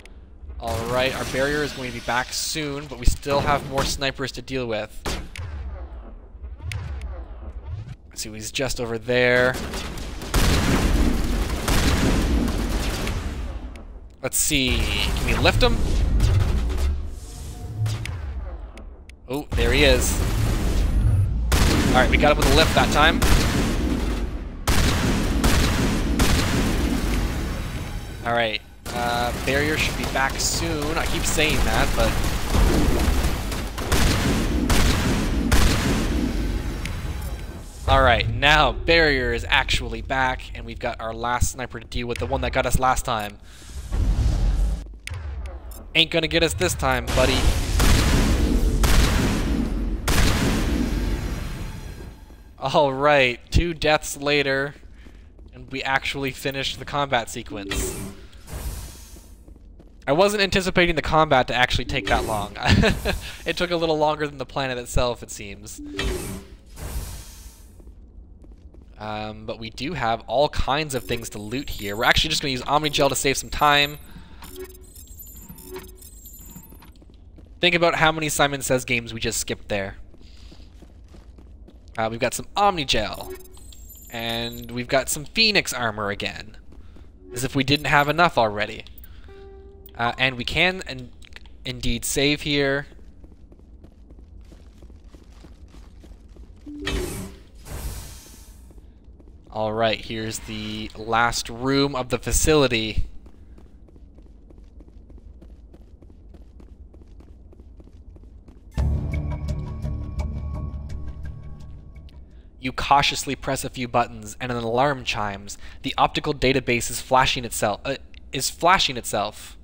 Alright, our barrier is going to be back soon, but we still have more snipers to deal with. Let's see, he's just over there. Let's see, can we lift him? Oh, there he is. Alright, we got him with a lift that time. Alright, barrier should be back soon. I keep saying that, but... Alright, now barrier is actually back, and we've got our last sniper to deal with, the one that got us last time. Ain't gonna get us this time, buddy. Alright, 2 deaths later, and we actually finished the combat sequence. I wasn't anticipating the combat to actually take that long. It took a little longer than the planet itself, it seems. But we do have all kinds of things to loot here. We're actually just going to use Omnigel to save some time. Think about how many Simon Says games we just skipped there. We've got some Omnigel. And we've got some Phoenix armor again. As if we didn't have enough already. And we can indeed save here. Alright, here's the last room of the facility. You cautiously press a few buttons, and an alarm chimes. The optical database is flashing itself.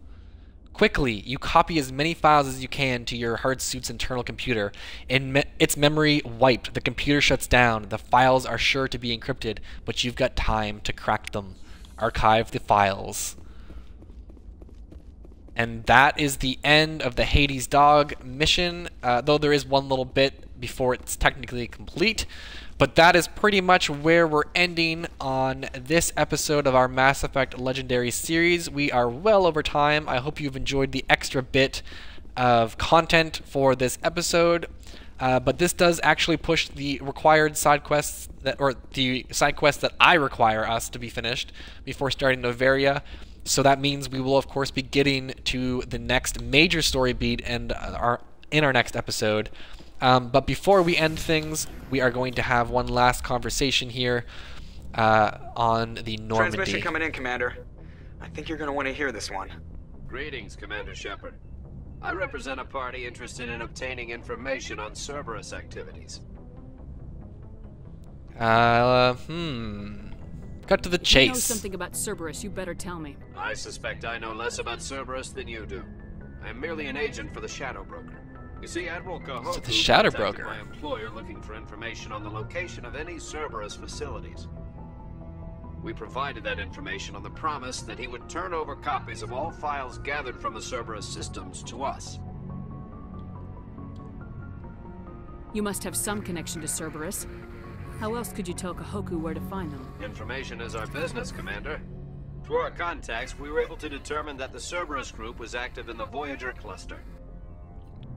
Quickly, you copy as many files as you can to your hard suit's internal computer. Its memory wiped. The computer shuts down. The files are sure to be encrypted, but you've got time to crack them. Archive the files. And that is the end of the Hades Dog mission, though there is one little bit before it's technically complete. But that is pretty much where we're ending on this episode of our Mass Effect Legendary series. We are well over time. I hope you've enjoyed the extra bit of content for this episode. But this does actually push the required side quests the side quests that I require us to be finished before starting Noveria. So that means we will of course be getting to the next major story beat and in our next episode. But before we end things, we are going to have one last conversation here on the Normandy. Transmission coming in, Commander. I think you're going to want to hear this one. Greetings, Commander Shepard. I represent a party interested in obtaining information on Cerberus activities. Cut to the chase. If you know something about Cerberus, you better tell me. I suspect I know less about Cerberus than you do. I am merely an agent for the Shadow Broker. You see, Admiral Cahoku so the Shadow contacted Broker. my employer looking for information on the location of any Cerberus facilities. We provided that information on the promise that he would turn over copies of all files gathered from the Cerberus systems to us. You must have some connection to Cerberus. How else could you tell Cahoku where to find them? Information is our business, Commander. Through our contacts, we were able to determine that the Cerberus group was active in the Voyager cluster.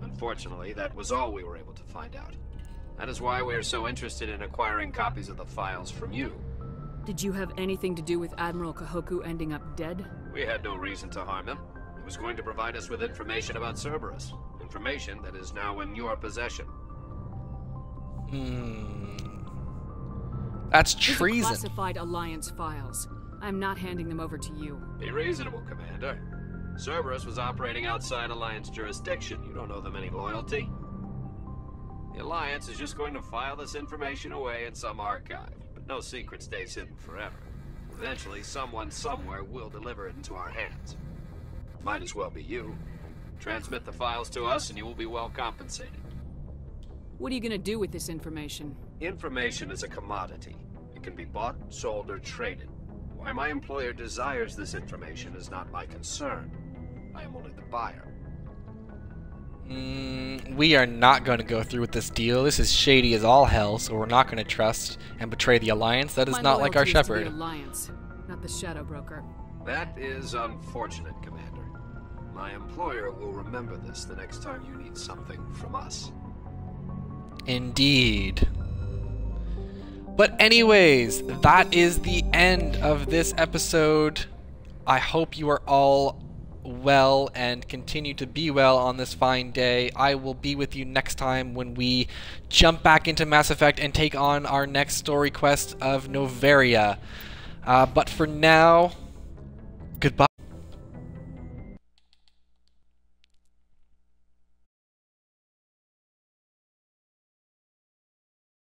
Unfortunately, that was all we were able to find out. That is why we are so interested in acquiring copies of the files from you. Did you have anything to do with Admiral Cahoku ending up dead? We had no reason to harm him. He was going to provide us with information about Cerberus. Information that is now in your possession. That's treason. These are classified Alliance files. I'm not handing them over to you. Be reasonable, Commander. Cerberus was operating outside Alliance jurisdiction. You don't owe them any loyalty. The Alliance is just going to file this information away in some archive. But no secret stays hidden forever. Eventually, someone somewhere will deliver it into our hands. Might as well be you. Transmit the files to us and you will be well compensated. What are you going to do with this information? Information is a commodity. It can be bought, sold, or traded. Why my employer desires this information is not my concern. I am only the buyer. We are not going to go through with this deal. This is shady as all hell, so we're not going to trust and betray the Alliance. That is not like our Shepard. The Alliance, not the Shadow Broker. That is unfortunate, Commander. My employer will remember this the next time you need something from us. Indeed. But anyways, that is the end of this episode. I hope you are all well and continue to be well on this fine day. I will be with you next time when we jump back into Mass Effect and take on our next story quest of Noveria. But for now,